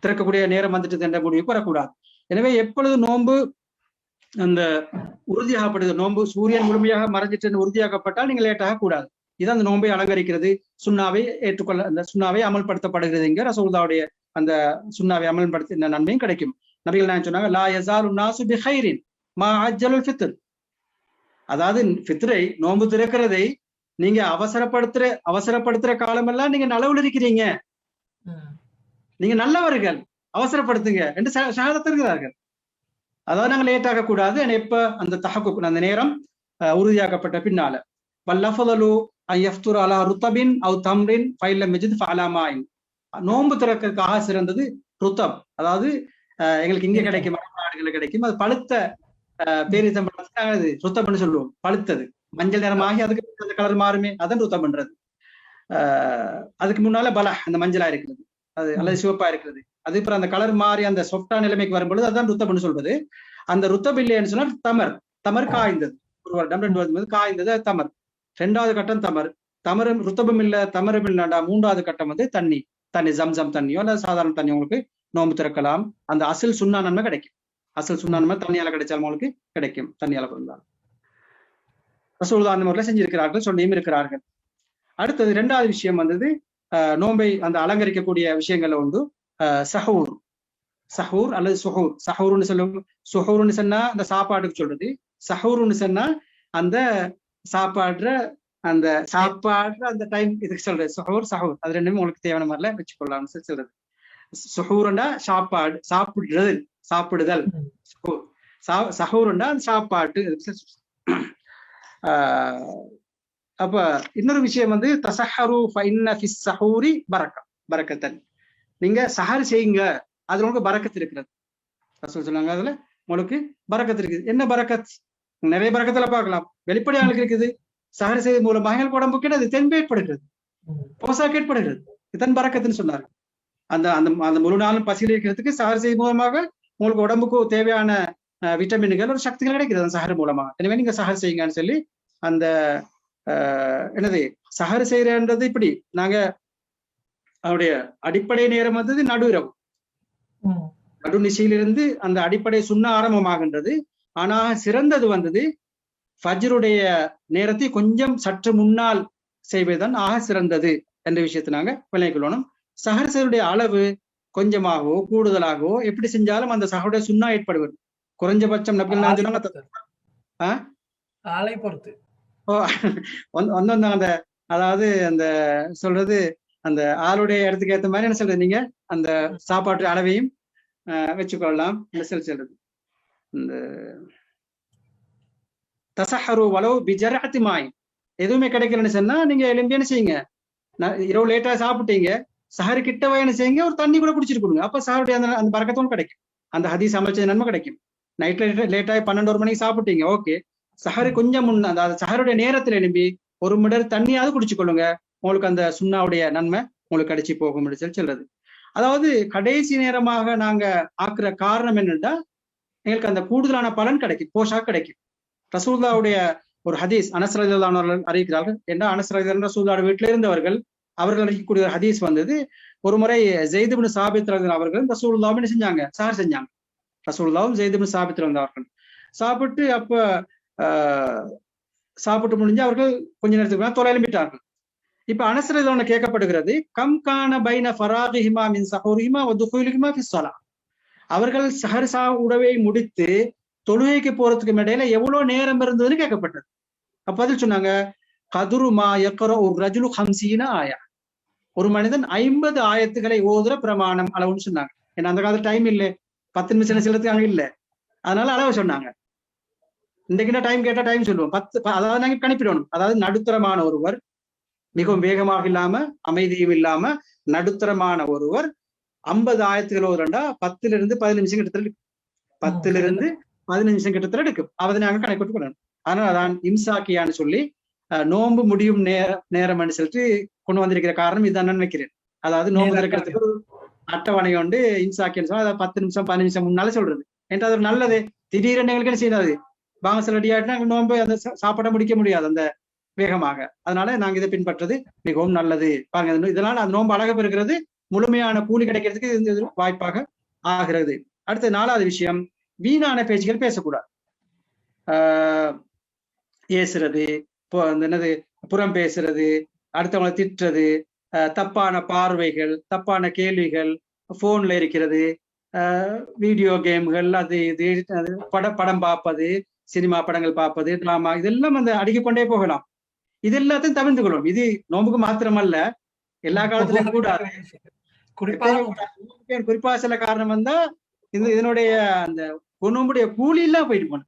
திறக்கக்கூடிய நேரம் வந்துட்டு என்ற முடிவுக்கு வரக்கூடாது. எனவே எப்பொழுது நோன்பு அந்த உறுதியாகப்படுது, நோன்பு சூரியன் முழுமையாக மறைஞ்சிட்டு உறுதியாக்கப்பட்டால் நீங்கள் லேட்டாக கூடாது. இது அந்த நோன்பை அலங்கரிக்கிறது, சுண்ணாவை ஏற்றுக்கொள்ள, அந்த சுண்ணாவை அமல்படுத்தப்படுகிறது. இங்க ரசூலுல்லாஹ்வுடைய அந்த சுண்ணாவை அமல்படுத்தின நன்மையும் கிடைக்கும். நபிகள் நாயகம் சொன்னாங்க, லா யஸாலு நாசு பிஹைரின் மா அஜ்ஜலுல் ஃபித்ர். அதாவது ஃபித்ரை, நோன்பு திறக்கிறதை நீங்க அவசரப்படுத்துற காலமெல்லாம் நீங்க நலவுல இருக்கிறீங்க, நீங்க நல்லவர்கள், அவசரப்படுத்துங்க என்று ஷஹாதத் இருக்கிறார்கள். அதாவது நாங்கள் லேட் ஆக கூடாது. எப்ப அந்த தஹக்குக் அந்த நேரம் உறுதியாக்கப்பட்ட பின்னால, வல்லஃபலு ஐயஃப்துர் அலா ருத்தபின் அவ் தம்ரின் ஃபைல்லம் யஜித் ஃபஅலா மாயின். நோன்பு திறக்கிறதுக்காக சிறந்தது ருத்தப், அதாவது எங்களுக்கு இங்கே கிடைக்கும், நாடுகளில் கிடைக்கும், அது பழுத்த பேரித்தம்பழம் ருத்தப்னு சொல்லுவோம். பழுத்தது மஞ்சள் நிறமாகி அதுக்கு அந்த கலர் மாறுமே, அதான் ருத்தம் பண்றது. அதுக்கு முன்னால பலஹ் அந்த மஞ்சளா இருக்கிறது, அது அல்லது சிவப்பா இருக்கிறது, அது அப்புறம் அந்த கலர் மாறி அந்த சொஃப்டா நிலைமைக்கு வரும்பொழுது அதான் ருத்தப்னு சொல்றது. அந்த ருத்தப் இல்லைன்னு சொன்னா தமர் காய்ந்தது, 1 வருடம் 2 வருடம் காய்ந்தது தமர். 2வது கட்டம் தமரும் ருத்தபும் இல்ல தமரும் இல்லைண்டா 3வது கட்டம் தண்ணி ஜம்சம் தண்ணியோ அல்லது சாதாரண தண்ணி உங்களுக்கு நோன்பு திறக்கலாம். அந்த அசல் சுண்ணா நன்மை கிடைக்கும். அசல் சுண்ணா நன்மை தண்ணியால கிடைச்சாலும் உங்களுக்கு கிடைக்கும், தண்ணியால பிறந்தாலும். ரசூலுல்லாஹ் அந்த முறையில் செஞ்சிருக்கிறார்கள், சொல்லியும் இருக்கிறார்கள். அடுத்தது 2வது விஷயம் நோன்பை அந்த அலங்கரிக்கக்கூடிய விஷயங்கள்ல சஹூர் அல்லது சுஹூர். சஹூர்னு சொல்லும், சுஹூர்னு சொன்னா அந்த சாப்பாட்டுக்கு சொல்றது, சஹூர்னு சொன்னா அந்த சாப்பாடுற அந்த டைம் இதுக்கு சொல்றது. சஹூர் அது ரெண்டுமே உங்களுக்கு தேவையான மாதிரில வச்சுக்கொள்ளலாம்னு சொல்றது. சுஹூர்ண்டா சாப்பாடு, சாப்பிடுதல். சஹூர்ண்டா அந்த சாப்பாட்டு. அப்ப இன்னொரு விஷயம் தஸஹரு ஃபஇன்ன ஃபிஸ் ஸஹூரி பரக்கத்தன். நீங்க சஹர் செய்யுங்க, அதுல உங்களுக்கு பரக்கத் இருக்கிறது. ரசூல் சொன்னாங்க, அதுல உங்களுக்கு பரக்கத் இருக்குது. என்ன பரக்கத்? நிறைய பரக்கத்துல பார்க்கலாம். வெளிப்படையாக இருக்குது, சஹர் செய்த மூலமாக எங்களுக்கு உடம்புக்கு அது தென்பு ஏற்படுகிறது, போசாக்கு ஏற்படுகிறது. இதன் பரக்கத்துன்னு சொன்னாரு. அந்த அந்த முழு நாளும் பசியில் இருக்கிறதுக்கு சஹர் செய்த மூலமாக உங்களுக்கு உடம்புக்கு தேவையான விட்டமின்கள் ஒரு சக்திகள் கிடைக்கிறது அந்த சஹர் மூலமாக. எனவே நீங்க சஹர் செய்யுங்கன்னு சொல்லி அந்த சஹர் செய்யறது. இப்படி நாங்க அவருடைய அடிப்படை நேரம் நடு இரவு, நடு நிசையிலிருந்து அந்த அடிப்படை சுண்ண ஆரம்பமாகின்றது. ஆனா சிறந்தது ஃபஜ்ருடைய நேரத்தை கொஞ்சம் சற்று முன்னால் செய்வதுதான் ஆக சிறந்தது என்ற விஷயத்தை நாங்க விளங்கிக் கொள்ளணும். சஹர் செய்வதுடைய அளவு கொஞ்சமாகவோ கூடுதலாகவோ எப்படி செஞ்சாலும் அந்த சஹருடைய சுண்ணா ஏற்படுவது. குறைஞ்சபட்சம் ஆளை பொறுத்து அந்த அதாவது அந்த சொல்றது அந்த ஆளுடைய இடத்துக்கு ஏற்ற மாதிரி என்ன சொல்றது, நீங்க அந்த சாப்பாட்டு அளவையும் வச்சுக்கொள்ளலாம். இந்த சொல்றது இந்த தசஹரு வலவு பிஜரஅத்தி மாய், எதுவுமே கிடைக்கலன்னு சொன்னா நீங்க எலும்பி என்ன செய்யுங்க, இரவு லேட்டா சாப்பிட்டீங்க, சஹரு கிட்ட என்ன செய்யுங்க, ஒரு தண்ணி கூட குடிச்சிட்டு கொடுங்க. அப்ப சஹருடைய அந்த பரக்கத்தும் கிடைக்கும், அந்த ஹதீஸ் அமைச்ச நன்மை கிடைக்கும். நைட்ல லேட்டாகி 12 மணிக்கு சாப்பிட்டீங்க, ஓகே, சஹரு கொஞ்சம் முன்ன, அதாவது சஹருடைய நேரத்துல எழும்பி ஒரு மிடர் தண்ணியாவது குடிச்சு கொள்ளுங்க, உங்களுக்கு அந்த சுண்ணாவுடைய நன்மை உங்களுக்கு கிடைச்சி போகும் சொல்லி சொல்றது. அதாவது கடைசி நேரமாக நாங்க ஆக்குற காரணம் என்னன்னா, எங்களுக்கு அந்த கூடுதலான பலன் கிடைக்கும், போஷாக் கிடைக்கும். ரசூலுல்லாஹ்வுடைய ஒரு ஹதீஸ் அனஸ் ரலியல்லாஹு அன்ஹு அவர்கள் அறிவிக்கிறார்கள். ஏன்னா அனஸ் ரலியல்லாஹு ரசூலுல்லாஹ்வுடைய வீட்டில இருந்தவர்கள், அவர்கள் அறிவிக்கக்கூடிய ஒரு ஹதீஸ் வந்தது. ஒரு முறை ஸைத் இப்னு சாபித் ரலியல்லாஹு அவர்கள் ரசூலுல்லாஹ் என்ன செஞ்சாங்க, சஹர் செஞ்சாங்க. ரசூலுல்லாஹும் ஸைத் இப்னு சாபித் அவர்கள் சாப்பிட்டு, அப்ப சாப்பிட்டு முடிஞ்சு அவர்கள் கொஞ்ச நேரத்துக்கு தொலை எழும்பிட்டார்கள். இப்ப அனஸ் ரலியல்லாஹு அன்ஹு கேட்கப்படுகிறது, கம் கான பைன ஃபராகிஹிமா மின் ஸஹூரிஹிமா வ துஹூலிஹிமா ஃபி ஸலாத், அவர்கள் சஹர் உணவை முடித்து தொழுகைக்கு போறதுக்கு இடையில எவ்வளவு நேரம் இருந்ததுன்னு கேட்கப்பட்டது. அப்ப பதில் சொன்னாங்க, கதுரு மா யக்ரஉ ரஜுலு 50 ஆயா, ஒரு மனிதன் 50 ஆயத்துக்களை ஓதுற பிரமாணம் அளவுன்னு சொன்னாங்க. ஏன்னா அந்த காலத்துல டைம் இல்லை, 10 நிமிஷம் செலுத்துக்காங்க இல்லை, அதனால அளவு சொன்னாங்க. இன்றைக்கு டைம் கேட்டா டைம் சொல்லுவோம், 10, அதாவது நாங்க கணிப்பிடணும். அதாவது நடுத்தரமான ஒருவர், மிகவும் வேகமாக இல்லாம அமைதியும் இல்லாம நடுத்தரமான ஒருவர் 50 ஆயத்துக்கள் ஓதுறா 10 இருந்து 15 நிமிஷம் கிட்டத்தட்ட 10 இருந்து 15 நிமிஷம் கிட்டத்தட்ட எடுக்கும். அதை நாங்க கணக்கிட்டு கொள்ளணும். அதனால அதான் இம்சாக்கியான்னு சொல்லி நோன்பு முடியும் நேரம் சொல்லிட்டு கொண்டு வந்திருக்கிற காரணம் இதுதான் நினைக்கிறேன். அதாவது நோன்பு திறக்கிறதுக்கு ஒரு அட்டவணை உண்டு, இம்சாக்கின்னு சொல்லி அதை 10 நிமிஷம் 15 நிமிஷம் முன்னால சொல்றது. என்று அது நல்லது. திடீரென்னு எங்களுக்கு என்ன செய்யாது, வாங்க சில அடியாட்டினா நோன்பு அந்த சாப்பிட முடிக்க முடியாது அந்த வேகமாக. அதனால நாங்க இதை பின்பற்றது மிகவும் நல்லது. பாருங்க, இதனால அந்த நோன்பு அழக பெறுகிறது, முழுமையான கூலி கிடைக்கிறதுக்கு இது வாய்ப்பாக ஆகிறது. அடுத்த 4வது விஷயம், வீணான பேச்சுகள் பேசக்கூடாது. ஏசுறது, என்னது புறம் பேசுறது, அடுத்தவங்களை திட்டுறது, தப்பான பார்வைகள், தப்பான கேள்விகள், போன்ல இருக்கிறது, வீடியோ கேம்கள், அது இது படம் பார்ப்பது, சினிமா படங்கள் பார்ப்பது, டிராமா, இதெல்லாம் அந்த அடிக்கொண்டே போகலாம். இது எல்லாத்தையும் தவிர்த்து கொள்ளும். இது நோம்புக்கு மாத்திரமல்ல, எல்லா காலத்திலும் கூட குறிப்பா சில காரணம் வந்தா இதனுடைய அந்த நோம்புடைய கூலி எல்லாம் போயிட்டு போன.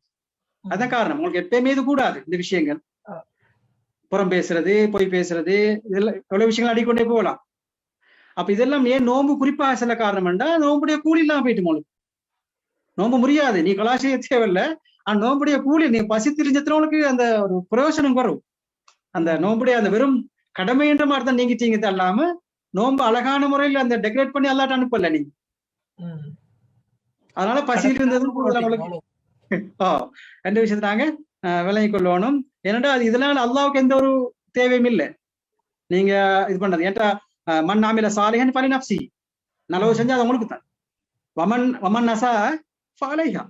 அதான் காரணம். உங்களுக்கு எப்பயுமே இது கூடாது. இந்த விஷயங்கள், புறம் பேசுறது, பொய் பேசுறது, இதெல்லாம் எவ்வளவு விஷயங்கள் அடிக்கொண்டே போகலாம். அப்ப இதெல்லாம் ஏன் நோம்பு குறிப்பா சில காரணம் என்றா, நோம்புடைய கூலி எல்லாம் போயிட்டு உங்களுக்கு நோம்பு முடியாது. நீ கலாச்சார தேவையில்ல, ஆனா நோம்புடைய கூலி, நீ பசி தெரிஞ்சதுல உனக்கு அந்த ஒரு பிரயோசனம் வரும். அந்த நோம்புடைய அந்த வெறும் கடமை என்ற மாதிரி தான் நீங்கிட்டீங்க இல்லாம, நோம்பு அழகான முறையில் அந்த டெக்கரேட் பண்ணி அல்லாட்ட அனுப்பல நீங்க. அதனால பசியில் இருந்ததும் ரெண்டு விஷயத்த நாங்க விளங்கி கொள்ளணும். ஏன்னா அது இதனால அல்லாவுக்கு எந்த ஒரு தேவையும் இல்லை நீங்க இது பண்றது. ஏன்டா மண் நாமில சாலிஹன் பலி நப்சி, நல்லது செஞ்சா அது உங்களுக்கு தான். வமன் நசா ஃபாலைஹா,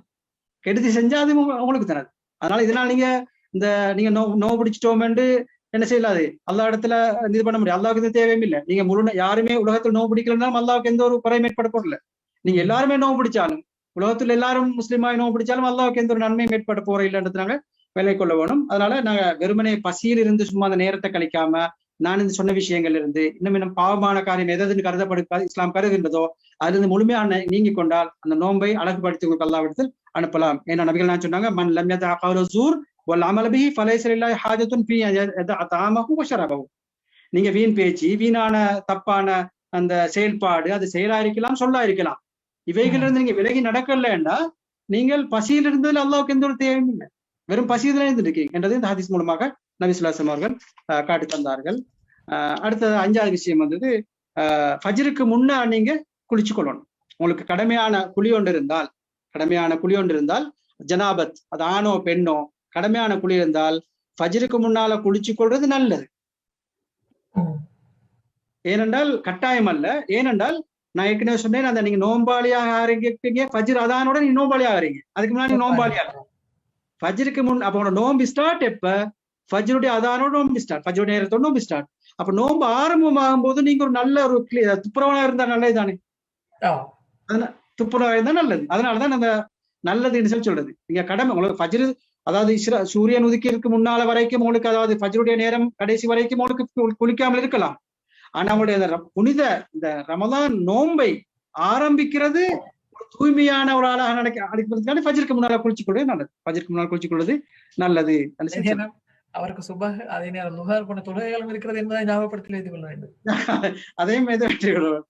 கெடுதி செஞ்சா அது உங்களுக்கு தராது. அதனால இதனால நீங்க நோ பிடிச்சிட்டோம்னு என்ன செய்யலாது, அல்லா இடத்துல இது பண்ண முடியாது. அல்லாவுக்கு இது தேவையும் இல்லை. நீங்க யாருமே உலகத்தில் நோ பிடிக்கலன்னா அல்லாவுக்கு எந்த ஒரு குறையும் ஏற்பட போறல. நீங்க எல்லாருமே நோ பிடிச்சாலும், உலகத்துல எல்லாரும் முஸ்லீமாய் நோ பிடிச்சாலும் அல்லாவுக்கு எந்த ஒரு நன்மையும் ஏற்பட போற இல்லைன்றதுனாங்க விலை கொள்ள வேணும். அதனால நாங்க வெறுமனே பசியில் இருந்து சும்மா அந்த நேரத்தை கழிக்காம, நான் இந்த சொன்ன விஷயங்கள்ல இருந்து இன்னும் பாவமான காரியம் எதுன்னு கருதப்படு இஸ்லாம் கருதுகின்றதோ அதுல இருந்து முழுமையான நீங்கி கொண்டால் அந்த நோன்பை அழகுபடுத்தி உங்களுக்கு அல்லாஹ்விடத்தில் அனுப்பலாம். ஏன்னா நபிகள் நான் சொன்னாங்க, மன் லம் யதா கௌல ஸூர் வல் அமல் பிஹி ஃபலைஸ லில்லாஹி ஹாஜத்துன் ஃபீ யதா தஅமஹு வ ஷரபஹு. நீங்க வீண் பேச்சு, வீணான தப்பான அந்த செயல்பாடு, அது செயலா இருக்கலாம், சொல்லா இருக்கலாம், இவைகள் இருந்து நீங்க விலகி நடக்கலன்னா நீங்கள் பசியில் இருந்ததுல அல்லாஹ்வுக்கு எந்த ஒரு தேவையும் இல்லை, வெறும் பசியில இருந்துருக்கீங்க என்றது இந்த ஹதீஸ் மூலமாக நபி ஸல்லல்லாஹு அலைஹி வஸல்லம் அவர்கள் காட்டி தந்தார்கள். அடுத்தது 5வது விஷயம் வந்தது, ஃபஜ்ருக்கு முன்னா நீங்க குளிச்சு கொள்ளணும். உங்களுக்கு கடமையான குழி ஒன்று இருந்தால் ஜனாபத், அது ஆணோ பெண்ணோ கடமையான குழி இருந்தால் ஃபஜ்ருக்கு முன்னால குளிச்சு கொள்றது நல்லது. ஏனென்றால் கட்டாயம் அல்ல. ஏனென்றால் நான் ஏற்கனவே சொன்னேன், அந்த நீங்க நோம்பாளியாக ஆரம்பிப்பீங்க, ஃபஜ்ர் அதானோட நீங்க நோம்பாளியா ஆகிறீங்க, அதுக்கு முன்னாடி நோம்பாளியா ஃபஜ்ருக்கு முன். அப்போ நோம்பு ஸ்டார்ட் எப்ப, ஃபஜ்ருடைய அதானோட நோம்பு ஸ்டார்ட், ஃபஜ்ருடைய நேரத்தோட நோம்பு ஸ்டார்ட். அப்ப நோம்பு ஆரம்பமாகும் போது நீங்க ஒரு நல்ல ஒரு துப்புரவனா இருந்தா நல்லது தானே, துப்புரவா இருந்தா நல்லது. அதனாலதான் அந்த நல்லதுன்னு சொல்லி சொல்றது. நீங்க கடமை உங்களுக்கு ஃபஜ்ரு, அதாவது சூரியன் உதிக்கிறதுக்கு முன்னால வரைக்கும் உங்களுக்கு, அதாவது ஃபஜ்ருடைய நேரம் கடைசி வரைக்கும் உங்களுக்கு குளிக்காமல் இருக்கலாம். ஆனா அவங்களுடைய புனித இந்த ரமலான் நோன்பை ஆரம்பிக்கிறது ஒரு தூய்மையான ஒரு ஆளாக அடிப்பதற்கான ஃபஜ்ருக்கு முன்னால குளிச்சுக் கொள்வது நல்லது. ஃபஜ்ருக்கு முன்னால் குளிச்சுக் கொள்வது நல்லது. அவருக்கு சுபஹ் அதே நேரம் லுஹர் போன்ற தொழுகைகளும் இருக்கிறது என்பதை ஞாபகப்படுத்தி வைத்துக் கொள்ள வேண்டும். அதையும் வெற்றி கொள்வோம்.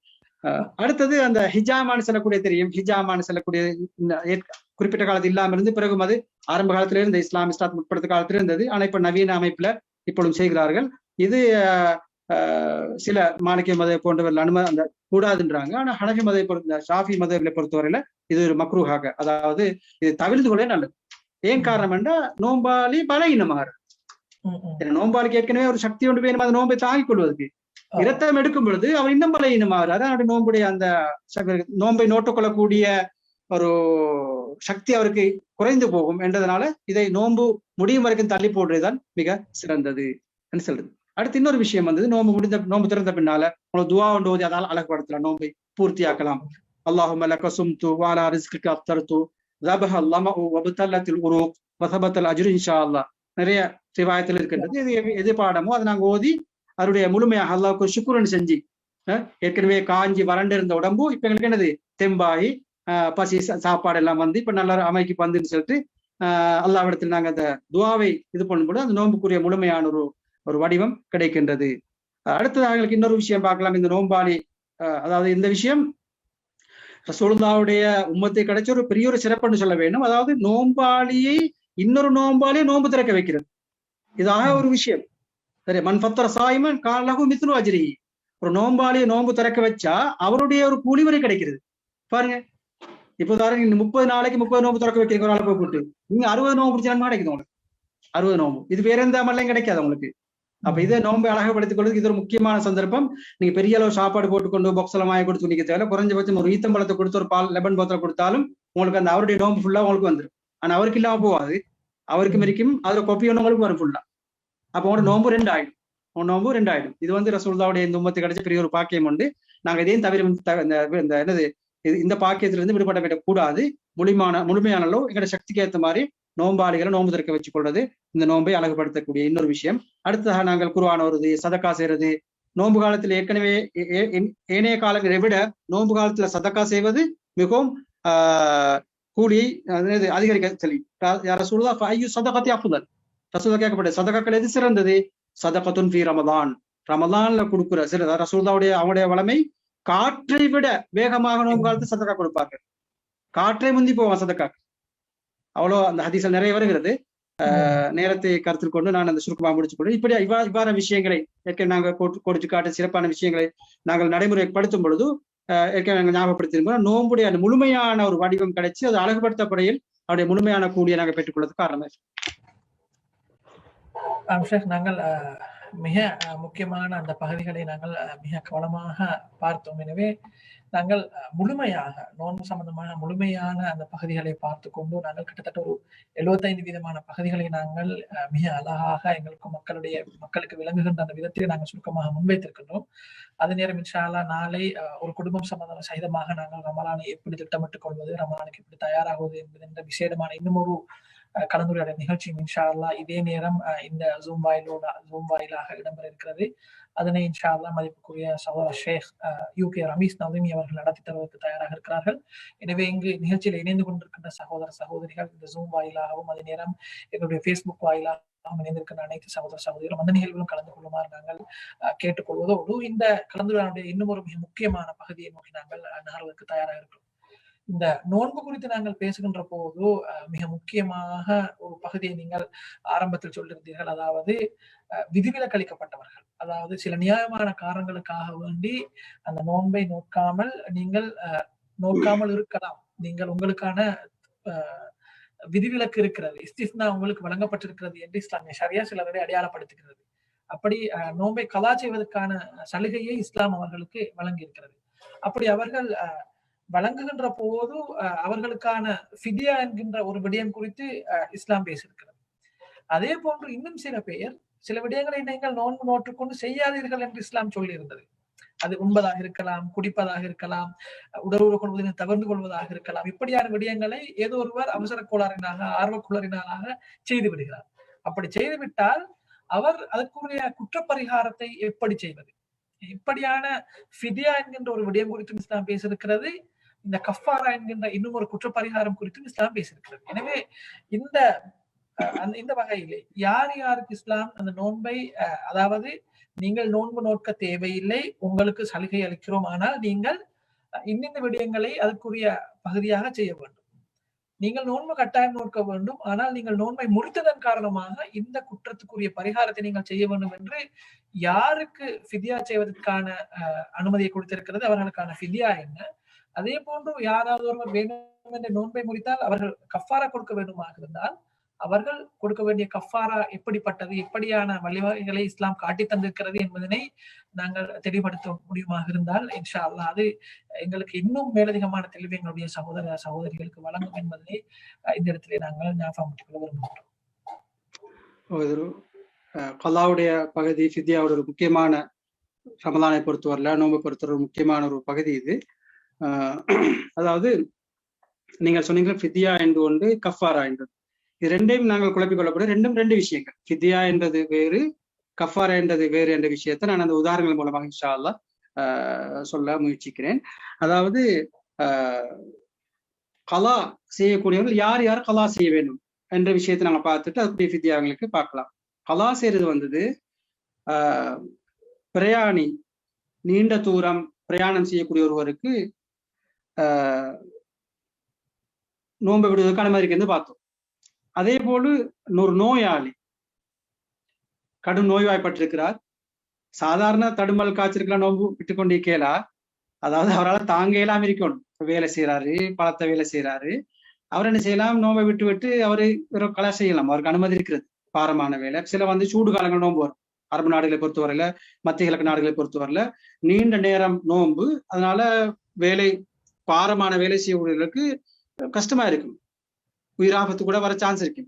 அடுத்தது அந்த ஹிஜாமான்னு சொல்லக்கூடிய தெரியும். ஹிஜாமான்னு சொல்லக்கூடிய குறிப்பிட்ட காலத்தில் இல்லாம இருந்து பிறகும் அது ஆரம்ப காலத்தில இருந்த இஸ்லாத் முற்படுத்த காலத்துல இருந்தது. ஆனா இப்ப நவீன அமைப்புல இப்பொழுதும் செய்கிறார்கள். இது சில மாலிக்கிய மத போன்றவர்கள் அந்த கூடாதுன்றாங்க. ஆனா ஹனஃபி மதை பொறுத்த ஷாஃபி மதங்களை பொறுத்தவரையில இது ஒரு மக்ரூஹாக, அதாவது இது தவிர்த்து கொள்ளே நல்லது. ஏன் காரணம் என்றா நோம்பாளி பலகீனமாக, நோம்பாளிக்கு ஏற்கனவே ஒரு சக்தி ஒன்று வேணும் அந்த நோம்பை தாங்கிக் கொள்வதற்கு. இரத்தம் எடுக்கும் பொழுது அவர் இன்னும் பலகீனமாகிறார். அவருடைய நோம்புடைய அந்த நோம்பை நோட்டுக்கொள்ளக்கூடிய ஒரு சக்தி அவருக்கு குறைந்து போகும் என்றதுனால இதை நோன்பு முடியும் வரைக்கும் தள்ளி போடுறதுதான் மிக சிறந்தது என்று சொல்றது. அடுத்து இன்னொரு விஷயம் வந்தது, நோம்பு திறந்த பின்னால உங்களுக்கு துவா ஒன்று ஓதி அதால் அழகுபடுத்தலாம், நோம்பை பூர்த்தியாக்கலாம். அல்லாஹும்ம லக சும்து வஅலா ரிஸ்கிக அஃப்தர்து ஸபஹல் லமஉ வபதல்லத்தில் உரூக் வஸபத்தல் அஜ்ரு இன்ஷா அல்லாஹ். நிறைய ரிவாயத்தில் இருக்கின்றது. எது பாடமோ அதை நாங்க ஓதி அவருடைய முழுமையாக அல்லாஹ்வுக்கு சுக்ரன் செஞ்சு, ஏற்கனவே காஞ்சி வறண்டு இருந்த உடம்பு இப்ப எங்களுக்கு என்னது தெம்பாகி பசி சாப்பாடு எல்லாம் வந்து இப்ப நல்லா அமைக்கு வந்துன்னு சொல்லிட்டு அல்லாஹ்விடத்தில் நாங்க அந்த துவாவை இது பண்ணும்போது அந்த நோம்புக்குரிய முழுமையான ஒரு வடிவம் கிடைக்கின்றது. அடுத்ததாக எங்களுக்கு இன்னொரு விஷயம் பார்க்கலாம். இந்த நோம்பாளி, அதாவது இந்த விஷயம் ரசூலுல்லாஹ்வுடைய உம்மத்தை கிடைச்ச ஒரு பெரிய ஒரு சிறப்புன்னு சொல்ல வேண்டும். அதாவது நோம்பாளியை இன்னொரு நோம்பாளியை நோன்பு திறக்க வைக்கிறது. இதாக ஒரு விஷயம். சரி, மன் ஃபத்தர சாயிமன் காலஹு மித்லு அஜ்ரிஹி. ஒரு நோம்பாளியை நோன்பு திறக்க வச்சா அவருடைய ஒரு கூலிவரை கிடைக்கிறது. பாருங்க, இப்போ தாருங்க 30 நாளைக்கு 30 நோம்பு திறக்க வைக்கிறீங்க ஒரு ஆளை போய் கூட்டு, நீங்க 60 நோம்பு பிடிச்சா கிடைக்குது உங்களுக்கு. 60 நோம்பு இது வேற எந்த அமலையும் கிடைக்காது உங்களுக்கு. அப்ப இதை நோம்பை அழகப்படுத்திக் கொள்வதற்கு இது ஒரு முக்கியமான சந்தர்ப்பம். நீங்க பெரிய அளவு சாப்பாடு போட்டுக்கொண்டு பாக்ஸ்ல வாங்கி கொடுத்து நிக்க தேவை. குறைஞ்சபட்சம் ஒரு ஈத்தம்பழத்தை கொடுத்து ஒரு பால் லெமன் போத்தலை கொடுத்தாலும் உங்களுக்கு அந்த அவருடைய நோம்பு ஃபுல்லா உங்களுக்கு வந்துடும். ஆனா அவருக்கு இல்லாம போகாது, அவருக்கு மரிக்கும் அதுல கொப்பி ஒண்ணு உங்களுக்கு வரும் ஃபுல்லா. அப்ப உங்களோட நோம்பு 2 ஆயிடும். நோம்பு 2 ஆயிடும். இது வந்து ரசூலுல்லாஹ்வுடைய இந்த உம்மத்துக்கு கிடைச்ச பெரிய ஒரு பாக்கியம் உண்டு. நாங்க இதையும் தவிர என்னது இந்த பாக்கியத்திலிருந்து விடுபட கூடாது. முழுமையான அளவு எங்களோட சக்திக்கு ஏற்ற மாதிரி நோம்பாளிகளை நோம்பு திறக்க வச்சு கொள்வது இந்த நோம்பை அழகுபடுத்தக்கூடிய இன்னொரு விஷயம். அடுத்ததாக நாங்கள் குர்ஆன் ஓதுறது, சதக்கா செய்யறது. நோன்பு காலத்தில் ஏற்கனவே ஏனைய காலங்களை விட நோன்பு காலத்துல சதக்கா செய்வது மிகவும் கூலியை அதிகரிக்க சொல்லி ரசூலுல்லாஹ் ஃபஅய்யு ஸதகத்தி அஃதல். ரசூலுல்லாஹ் கேட்கப்பட்ட சதகாக்கள் எது சிறந்தது? சதகத்துன் ஃபீ ரமதான். ரமதான்ல கொடுக்குற ரசூலுல்லாஹ்வுடைய அவங்களுடைய வளமை காற்றை விட வேகமாக நோன்பு காலத்து சதக்கா கொடுப்பார்கள். காற்றை முந்தி போவான் சதக்கா. அவ்வளோ அந்த ஹதீஸில் நிறைய வருகிறது. நேரத்தை கருத்தில் கொண்டு நான் அந்த சுருக்கமாக முடிச்சு கொண்டு இப்படி இவ்வாறு விஷயங்களை ஏற்கனவே நாங்கள் கொடுத்து காட்ட சிறப்பான விஷயங்களை நாங்கள் நடைமுறைப்படுத்தும் பொழுது ஏற்கனவே நாங்கள் ஞாபகப்படுத்தியிருக்கோம். நோம்புடைய அந்த முழுமையான ஒரு வடிவம் கிடைச்சி அது அழகுபடுத்தப்படையில் அவருடைய முழுமையான கூலியை நாங்கள் பெற்றுக்கொள்வதற்கு காரணமாக. நாங்கள் மிக முக்கியமான அந்த பகுதிகளை நாங்கள் மிக கவனமாக பார்த்தோம். எனவே நாங்கள் முழுமையாக நோன்பு சம்பந்தமான முழுமையான அந்த பகுதிகளை பார்த்து கொண்டு நாங்கள் கிட்டத்தட்ட ஒரு 75% பகுதிகளை நாங்கள் மிக அழகாக மக்களுக்கு விளங்குகின்ற அந்த விதத்தில் நாங்கள் சுருக்கமாக முன்வைத்திருக்கின்றோம். அதே நேரம் இன்ஷா அல்லாஹ் நாளை ஒரு குடும்பம் சகிதமாக நாங்கள் ரமலானை எப்படி திட்டமிட்டுக் கொள்வது, ரமலானுக்கு எப்படி தயாராகுவது என்பது என்ற விசேடமான இன்னும் ஒரு கலந்துரையாடல் நிகழ்ச்சி இன்ஷா அல்லாஹ் இதே நேரம் இந்த ஜூம் வாயிலாக இடம்பெற இருக்கிறது. அதனை இன்ஷா அல்லாஹ் மதிப்புக்குரிய சகோதரர் ஷேக் யூகே ரமீஸ் நவீமி அவர்கள் நடத்தி தருவதற்கு தயாராக இருக்கிறார்கள். எனவே இங்கு நிகழ்ச்சியில் இணைந்து கொண்டிருக்கின்ற சகோதரிகள் இந்த ஜூம் வாயிலாகவும் அதே நேரம் எங்களுடைய ஃபேஸ்புக் வாயிலாகவும் இணைந்திருக்கின்ற அனைத்து சகோதரிகளும் அந்த நிகழ்விலும் கலந்து கொள்ளுமாறு நாங்கள் கேட்டுக்கொள்வதோடு இந்த கலந்துரையாடலுடைய இன்னும் ஒரு மிக முக்கியமான பகுதியை நோக்கி நாங்கள் நகர்வதற்கு தயாராக இருக்கிறோம். இந்த நோன்பு குறித்து நாங்கள் பேசுகின்ற போது மிக முக்கியமாக ஒரு பகுதியை நீங்கள் ஆரம்பத்தில் சொல்லியிருந்தீர்கள். அதாவது விதிவிலக்களிக்கப்பட்டவர்கள், அதாவது சில நியாயமான காரணங்களுக்காக வேண்டி அந்த நோன்பை நோக்காமல் இருக்கலாம். நீங்கள் உங்களுக்கான விதிவிலக்கு இருக்கிறது, இஸ்திஸ்னா உங்களுக்கு வழங்கப்பட்டிருக்கிறது என்று இஸ்லாமிய ஷரியா சிலரை அடையாளப்படுத்துகிறது. அப்படி நோன்பை கலா செய்வதற்கான சலுகையை இஸ்லாம் அவர்களுக்கு வழங்கி இருக்கிறது. அப்படி அவர்கள் வழங்குகின்ற போது அவர்களுக்கான ஃபிதியா என்கின்ற ஒரு விடயம் குறித்து இஸ்லாம் பேசியிருக்கிறது. அதே போன்று இன்னும் சில விடயங்களை நீங்கள் நோன்பு நோற்றுக்கொண்டு செய்யாதீர்கள் என்று இஸ்லாம் சொல்லி இருந்தது. அது உண்பதாக இருக்கலாம், குடிப்பதாக இருக்கலாம், உடலுறவு கொள்வதை தவிர்த்து கொள்வதாக இருக்கலாம். இப்படியான விடயங்களை ஏதோ ஒருவர் அவசர கோளாறினாக ஆர்வக்குளறினாக செய்து விடுகிறார். அப்படி செய்துவிட்டால் அவர் அதற்குரிய குற்றப்பரிகாரத்தை எப்படி செய்வது? இப்படியான ஃபிதியா என்கின்ற ஒரு விடயம் குறித்து இஸ்லாம் பேசியிருக்கிறது. இந்த கஃபாரா என்கின்ற இன்னும் ஒரு குற்றப்பரிகாரம் குறித்தும் இஸ்லாம் பேசியிருக்கிறது. எனவே இந்த இந்த வகையிலே யார் யாருக்கு இஸ்லாம் அந்த நோன்பை அதாவது நீங்கள் நோன்பு நோக்க தேவையில்லை, உங்களுக்கு சலுகை அளிக்கிறோம், ஆனால் நீங்கள் இன்னிந்த விடயங்களை அதற்குரிய பகுதியாக செய்ய வேண்டும். நீங்கள் நோன்பு கட்டாயம் நோக்க வேண்டும், ஆனால் நீங்கள் நோன்பை முடித்ததன் காரணமாக இந்த குற்றத்துக்குரிய பரிகாரத்தை நீங்கள் செய்ய வேண்டும் என்று யாருக்கு ஃபித்யா செய்வதற்கான அனுமதியை கொடுத்திருக்கிறது, அவர்களுக்கான ஃபித்யா என்ன, அதே போன்று யாராவது ஒருவர் வேண்டும் என்ற நோன்பை முடித்தால் அவர்கள் கஃபாரா கொடுக்க வேண்டுமாக இருந்தால் அவர்கள் கொடுக்க வேண்டிய கஃபாரா எப்படிப்பட்டது, எப்படியான வழிவகைகளை இஸ்லாம் காட்டி தந்திருக்கிறது என்பதனை நாங்கள் தெளிவுபடுத்த முடியுமாக இருந்தால் இன்ஷா அல்லாஹ் அது எங்களுக்கு இன்னும் மேலதிகமான தெளிவு எங்களுடைய சகோதர சகோதரிகளுக்கு வழங்கும் என்பதனை இந்த இடத்திலே நாங்கள் ஞாபகப்படுத்திக் கொள்ள விரும்புகிறோம். கலாவுடைய பகுதி ஃபித்யாவோட ஒரு முக்கியமான, ரமலானை பொறுத்தவரையில நோன்பை பொறுத்தவரை ஒரு முக்கியமான ஒரு பகுதி இது. அதாவது நீங்கள் சொன்னீங்க ஃபித்யா என்று ஒன்று, கஃபாரா என்றது. இது ரெண்டையும் நாங்கள் குழப்பிக் கொள்ளப்படும். ரெண்டு விஷயங்கள். ஃபித்யா என்றது வேறு, கஃபாரா என்றது வேறு என்ற விஷயத்தை நான் அந்த உதாரணங்கள் மூலமாக இன்ஷா அல்லாஹ் சொல்ல முயற்சிக்கிறேன். அதாவது கலா செய்யக்கூடியவர்கள் யார் யார் கலா செய்ய வேண்டும் என்ற விஷயத்தை நாங்கள் பார்த்துட்டு அதுக்குரிய ஃபித்யாங்களுக்கு பார்க்கலாம். கலா செய்யறது வந்தது பிரயாணி, நீண்ட தூரம் பிரயாணம் செய்யக்கூடிய ஒருவருக்கு நோன்பை விடுவதற்கு அனுமதி இருக்குன்னு பார்த்தோம். அதே போல ஒரு நோயாளி கடும் நோய்வாய்ப்பட்டிருக்கிறார், சாதாரண தடுமல் காய்ச்சிருக்கலாம், நோன்பு விட்டுக்கொண்டே கேளா, அதாவது அவரால் தாங்க இயலாம இருக்கணும். வேலை செய்யறாரு, பலத்த வேலை செய்யறாரு, அவர் என்ன செய்யலாம், நோன்பை விட்டு அவரு கலா செய்யலாம், அவருக்கு அனுமதி இருக்கிறது. பாரமான வேலை, சில சூடு காலங்கள் நோன்பு வரும். அரபு நாடுகளை பொறுத்தவரையில, மத்திய கிழக்கு நாடுகளை பொறுத்தவரையில நீண்ட நேரம் நோன்பு, அதனால வேலை பாரமான வேலை செய்யக்கூடியவர்களுக்கு கஷ்டமா இருக்கும், உயிராபத்து கூட வர சான்ஸ் இருக்கு.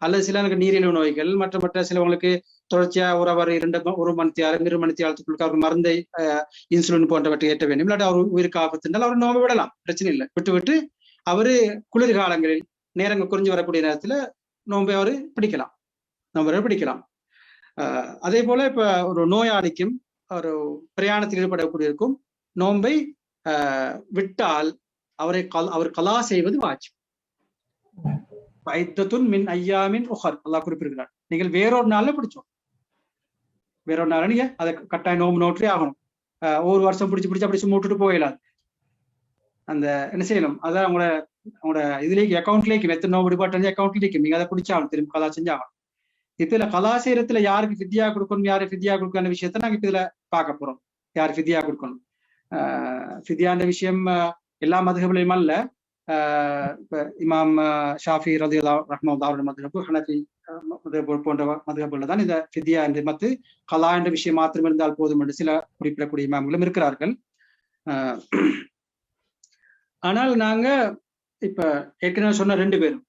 அல்லது சிலருக்கு நீரிழிவு நோய்கள் மற்ற சிலவங்களுக்கு தொடர்ச்சியா ஒரு மணித்தியாலம் 2 மணித்தியாலத்துக்குள்ள அவருக்கு மருந்தை இன்சுலின் போன்றவற்றை ஏற்ற வேண்டும், இல்லாட்டி அவர் உயிருக்கு ஆபத்து இருந்தால் அவர் நோம்பு விடலாம், பிரச்சனை இல்லை. விட்டு அவரு குளிர்காலங்களில் நேரங்கள் குறைஞ்சு வரக்கூடிய நேரத்துல நோம்பை அவரு பிடிக்கலாம். அதே போல இப்ப ஒரு நோயாளிக்கும் ஒரு பிரயாணத்தில் ஈடுபடக்கூடியவருக்கும் நோன்பை விட்டால் அவர் கலா செய்வது வாஜிப். மின் ஐயாமின் உஹர் அல்லாஹ் குறிப்பிடுகிறார். நீங்கள் வேறொரு நாள்ல பிடிச்சோம், வேறொரு நாள் நீங்க அதை கட்டாயம் நோம்பு நோட்டே ஆகணும். ஒரு வருஷம் பிடிச்சு அப்படி சும்மா விட்டுட்டு போயிடலாம். அந்த என்ன செய்யணும், அதான் அவங்களோட இதுலேயும் அக்கௌண்ட்லேயும் எத்தனை நோம்பு டிபார்ட்மெண்ட் அக்கௌண்ட்லேயும் நீங்க அதை பிடிச்சாகணும், திரும்ப கலா செஞ்சாகணும். இப்ப இதுல கலாசேரத்துல யாருக்கு ஃபித்யா கொடுக்கணும், யாரு ஃபித்யா கொடுக்கணும் விஷயத்த நாங்க இப்ப இதுல பார்க்க போறோம். யார் ஃபித்யா கொடுக்கணும், ஃபித்யான்ற விஷயம் எல்லா மதுஹப்லயும் அல்ல. இப்ப இமாம் ஷாஃபி ரலியல்லாஹு ரஹ்மத்துல்லாஹி அவருடைய மதுஹப், ஹனஃபி போன்ற மதுஹப்ல தான் இந்த ஃபித்யா என்று மத்து கலா என்ற விஷயம் மாத்திரம் இருந்தால் போதும் என்று சில குறிப்பிடக்கூடிய இமாம்களும் இருக்கிறார்கள். ஆனால் நாங்க இப்ப ஏற்கனவே சொன்ன 2 பேரும்,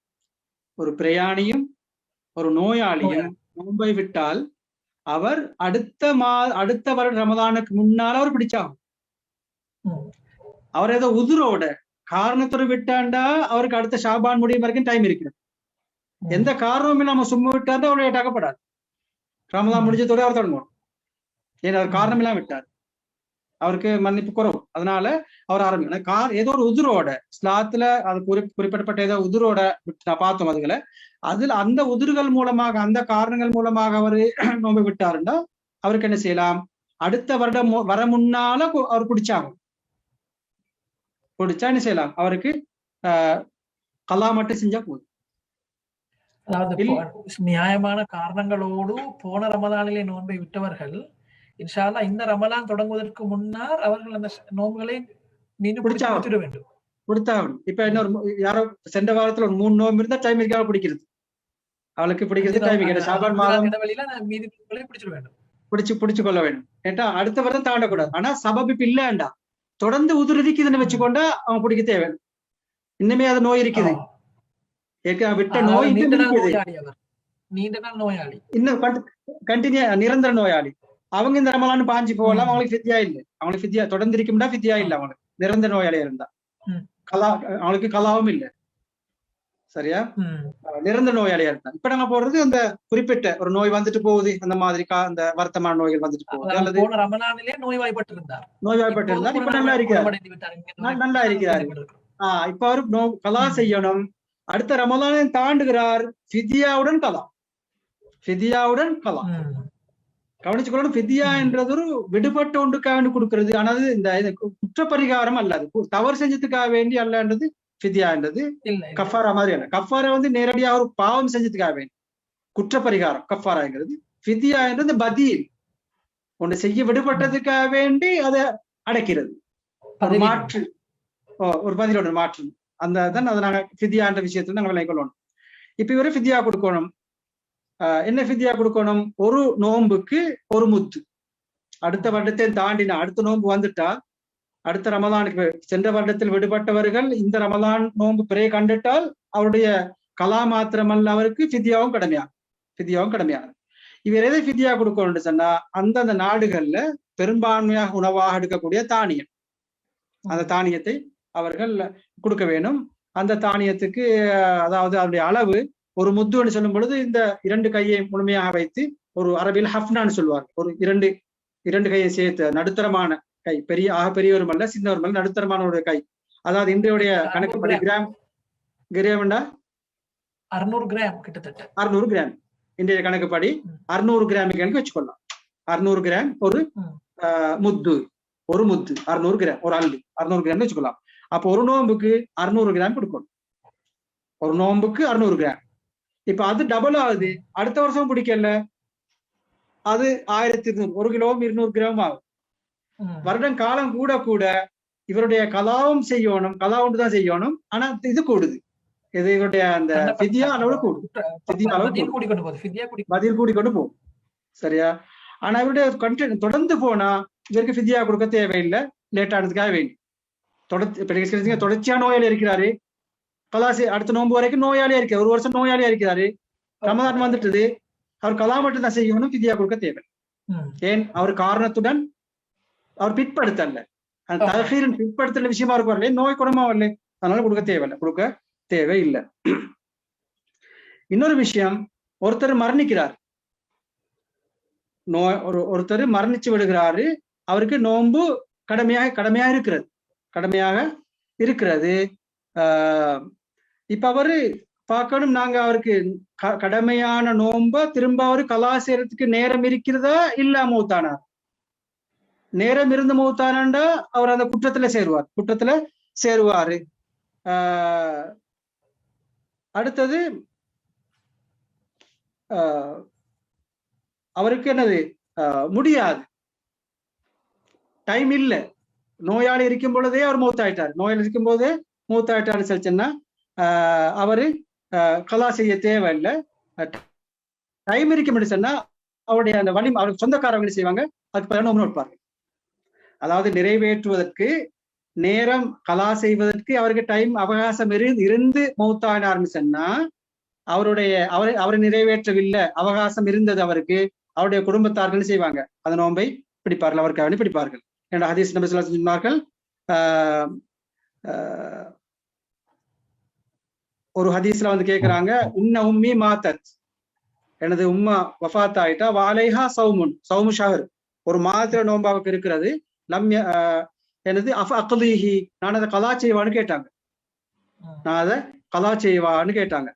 ஒரு பிரயாணியும் ஒரு நோயாளியும் நோன்பை விட்டால் அவர் அடுத்த வருட ரமதானுக்கு முன்னால் அவர் பிடிச்சாகும். அவர் ஏதோ உதுரோட காரணத்தோட விட்டாண்டா அவருக்கு அடுத்த ஷாபான் முடியும் வரைக்கும் டைம் இருக்கிறது. எந்த காரணமும் இல்லாம சும்மா விட்டாரு அவர் லேட்டாக்கப்படாது. ரமதான் முடிஞ்சதோட அவர் தொடங்கணும். ஏன்னா அவர் காரணம் இல்லாம விட்டார், அவருக்கு மன்னிப்பு குறவு, அதனால அவர் ஆரம்பிக்கணும். ஏதோ ஒரு உதிரோட இஸ்லாத்துல அது குறிப்பிடப்பட்ட ஏதோ உதிரோட நான் பார்த்தோம் அதுகளை. அதுல அந்த உதிர்கள் மூலமாக அந்த காரணங்கள் மூலமாக அவரு நோம்பு விட்டாருன்னா அவருக்கு என்ன செய்யலாம், அடுத்த வருடம் வர முன்னால அவர் பிடிச்சாகும். பிடிச்சா என்ன செய்யலாம், அவருக்கு கலா மட்டும் செஞ்சா போதும். அதாவது நியாயமான காரணங்களோடு போன ரமலானிலே நோன்பை விட்டவர்கள் இன்ஷா அல்லாஹ் இந்த ரமலான் தொடங்குவதற்கு முன்னர் அவர்கள் அந்த நோன்புகளை மீண்டும் பிடிச்சிட வேண்டும், பிடித்தாகணும். இப்ப இன்னொரு யாரோ சென்ற வாரத்துல ஒரு 3 நோன்பு இருந்தா டைம் இருக்காக பிடிக்கிறது, அவளுக்கு பிடிக்கிறது டைம் கிடையாது. ஷாபான் மாதம் மீதி பிடிச்சிட வேண்டும், பிடிச்சு கொள்ள வேண்டும். ஏட்டா அடுத்த வருடம் தாண்டக்கூடாது. ஆனா சபபிப்பு இல்லண்டா தொடர்ந்து உதிர்க்குதுன்னு வச்சுக்கொண்டா அவன் பிடிக்க தேவை. இன்னுமே அது நோய் இருக்குது, விட்ட நோய் நீண்ட நாள் நோயாளி, இன்னும் கண்டினியூ நிரந்தர நோயாளி. அவங்க இந்த ரமலான் பாஞ்சு போகலாம், அவங்களுக்கு ஃபித்யா இல்லை. அவங்களுக்கு ஃபித்யா தொடர்ந்து இருக்கும்டா ஃபித்யா இல்லை. அவங்களுக்கு நிரந்தர நோயாளியா இருந்தா அவங்களுக்கு கலாவும் இல்லை. சரியா? நிரந்தர நோயாளியா இருந்தான். இப்ப நாங்க போடுறது அந்த குறிப்பிட்ட ஒரு நோய் வந்துட்டு போகுது, அந்த மாதிரி அந்த வருத்தமான நோய்கள் வந்துட்டு போகுது, அல்லது நோய்வாய்ப்பட்டிருந்தார், இப்ப நல்லா இருக்கிறார், நல்லா இருக்கிறாரு. இப்ப அவரு கலா செய்யணும். அடுத்த ரமலானை தாண்டுகிறார், ஃபிதியாவுடன் கலா. ஃபிதியாவுடன் கலா கவனிச்சுக்கொள்ளணும். ஃபிதியா என்றது ஒரு விடுபட்ட ஒன்றுக்காக கொடுக்கிறது. ஆனால் இந்த குற்றப்பரிகாரம் அல்ல, தவறு செஞ்சதுக்காக வேண்டி அல்லன்றது ஃபிதியா என்றது. கஃபாரா மாதிரி அல்ல. கஃபாரா நேரடியாக ஒரு பாவம் செஞ்சதுக்காக வேண்டி குற்றப்பரிகாரம் கஃபாராங்கிறது. ஃபிதியா என்றது பதில், ஒன்று செய்ய விடுபட்டதுக்காக வேண்டி அதை அடைக்கிறது, ஒரு மாற்று, ஒரு பதிலோட மாற்று. அந்த தான் அதை நாங்க ஃபிதியா என்ற விஷயத்துல நாங்கள் விளங்கிக் கொள்ளணும். இப்ப இவரு ஃபிதியா கொடுக்கணும். என்ன ஃபிதியா கொடுக்கணும்? ஒரு நோன்புக்கு ஒரு முத்து. அடுத்த வருடத்தை தாண்டினா, அடுத்த நோன்பு வந்துட்டா, அடுத்த ரமலானுக்கு சென்ற வருடத்தில் விடுபட்டவர்கள் இந்த ரமலான் நோன்பு பிறையை கண்டுட்டால் அவருடைய கலா மாத்திரமல்ல, அவருக்கு ஃபிதியாவும் கடமையாகும். இவர் எதை ஃபிதியா கொடுக்கணும்னு சொன்னா, அந்தந்த நாடுகள்ல பெரும்பான்மையாக உணவாக எடுக்கக்கூடிய தானியம், அந்த தானியத்தை அவர்கள் கொடுக்க வேணும். அந்த தானியத்துக்கு அதாவது அதனுடைய அளவு ஒரு முத்துன்னு சொல்லும் பொழுது இந்த 2 கையை முழுமையாக வைத்து, ஒரு அரபியில் ஹப்னான்னு சொல்லுவாங்க, ஒரு இரண்டு கையை சேர்த்து நடுத்தரமான கை, பெரியவரும் அல்ல சின்னவரும் அல்ல, நடுத்தரமான ஒரு கை. அதாவது இன்றைய கணக்குப்படி கிராம் 600 கிராம், கிட்டத்தட்ட 600 கிராம். இன்றைய கணக்குப்படி 600 கிராம் கணக்கு வச்சுக்கொள்ளலாம். 600 கிராம் ஒரு முத்து, ஒரு முத்து 600 கிராம், ஒரு அள்ளி 600 கிராம் வச்சுக்கலாம். அப்போ ஒரு நோம்புக்கு 600 கிராம் கொடுக்கணும், ஒரு நோம்புக்கு 600 கிராம். இப்ப அது டபுள் ஆகுது. அடுத்த வருஷம் பிடிக்கல, அது 1200, 1 கிலோவும் 200 கிராம் ஆகும். வருடம் காலம் கூட கூட இவருடைய கலாவும் செய்யணும், கலா ஒன்று தான் செய்யணும். ஆனா இது கூடுது, இது இவருடைய அந்த ஃபிதியா அளவு கூடும், பதில் கூடிக்கொண்டு போகும். சரியா? ஆனா இவருடைய கண்டென்ட் தொடர்ந்து போனா இதற்கு ஃபிதியா கொடுக்க தேவையில்லை, லேட் ஆனதுக்காக வேண்டி. தொடர்ச்சியா நோயாளி இருக்கிறாரு, கலாசி அடுத்த நோன்பு வரைக்கும் நோயாளியா இருக்காரு, 1 வருஷம் நோயாளியா இருக்கிறாரு, ரமதான் வந்துட்டது, அவர் கலா மட்டும் தான் செய்யணும், ஃபிதியா கொடுக்க தேவை. ஏன்? அவர் காரணத்துடன் அவர் பிற்படுத்தல, அந்த தகீரின் பிற்படுத்தல விஷயமா இருப்பாரு, நோய் குணமா வரல, அதனால கொடுக்க தேவையில்லை. இன்னொரு விஷயம், ஒருத்தர் மரணிக்கிறார், ஒருத்தர் மரணிச்சு விடுகிறாரு, அவருக்கு நோன்பு கடமையாக இருக்கிறது. இப்ப அவரு பார்க்கணும், நாங்க அவருக்கு கடமையான நோன்ப திரும்ப அவரு கலா செய்யறதுக்கு நேரம் இருக்கிறதா இல்ல மௌத்தானா? நேரம் இருந்து மௌத்தானாண்டா அவர் அந்த குற்றத்துல சேருவாரு. அடுத்தது அவருக்கு என்னது, முடியாது, டைம் இல்லை, நோயாளி இருக்கும் பொழுதே அவர் நோயாளி இருக்கும் போதே மூத்தாயிட்டாருன்னு சொல்லிச்சுன்னா அவரு கலா செய்ய தேவையில்லை. டைம் இருக்கும் சொன்னா அவருடைய அந்த வழி அவருக்கு சொந்தக்காரங்க செய்வாங்க, அதுக்கு பதிலாக நோம்பு நோட்பார்கள். அதாவது நிறைவேற்றுவதற்கு நேரம், கலா செய்வதற்கு அவருக்கு டைம் அவகாசம் இருந்து மௌத்தானார்னு சொன்னா அவரை நிறைவேற்றவில்லை, அவகாசம் இருந்தது அவருக்கு, அவருடைய குடும்பத்தார்கள் செய்வாங்க, அந்த நோன்பை பிடிப்பார்கள், அவருக்கு பிடிப்பார்கள். என்ற ஹதீஸ் நபி ஸல்லல்லாஹு அலைஹி வஸல்லம் சொன்னார்கள், ஒரு ஹதீஸ்ல கேட்கிறாங்க, உன்ன உம்மி மாத்தத், எனது உம்மா வஃபாத் ஆயிட்டா, வாலைஹா சௌமு ஷஹர், ஒரு மாதத்துல நோம்பாவுக்கு இருக்கிறது, எனது அக்லீஹி, நான் அதை கலா செய்வான்னு கேட்டாங்க,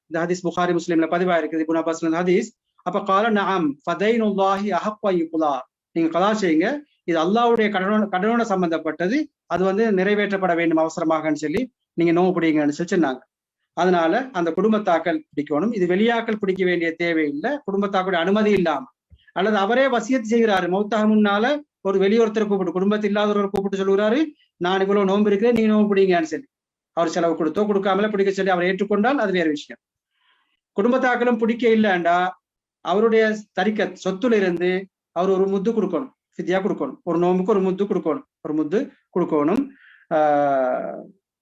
இந்த ஹதீஸ் புகாரி முஸ்லிம்ல பதிவா இருக்குது, இப்னு அப்பாஸ் ஹதீஸ். அப்ப கால நஅம் ஃபதைனுல்லாஹி அஹக்க யுக்லா, நீங்க கலா செய்யுங்க, இது அல்லாஹ்வுடைய கடனோட சம்பந்தப்பட்டது, அது நிறைவேற்றப்பட வேண்டும் அவசரமாகன்னு சொல்லி நீங்க நோவு பிடிங்கன்னு சொல்லி சொன்னாங்க. அதனால அந்த குடும்பத்தாக்கள் பிடிக்கணும், இது வெளியாக்கள் பிடிக்க வேண்டிய தேவையில்லை, குடும்பத்தாக்களுடைய அனுமதி இல்லாம, அல்லது அவரே வசியத்து செய்கிறாரு, மௌத்தாக முன்னால ஒரு வெளியொருத்தரை கூப்பிட்டு, குடும்பத்தில் இல்லாதவரை கூப்பிட்டு சொல்லுகிறாரு, நான் இவ்வளவு நோன்பு இருக்கிறேன், நீ நோம்பு பிடிங்கன்னு சொல்லி, அவர் செலவு கொடுத்தோ கொடுக்காமல பிடிக்க சொல்லி அவர் ஏற்றுக்கொண்டால் அது வேற விஷயம். குடும்பத்தாக்களும் பிடிக்க இல்லைண்டா அவருடைய சொத்துல இருந்து அவர் ஒரு முத்து கொடுக்கணும், ஃபித்யா கொடுக்கணும், ஒரு நோம்புக்கு ஒரு முத்து கொடுக்கணும்.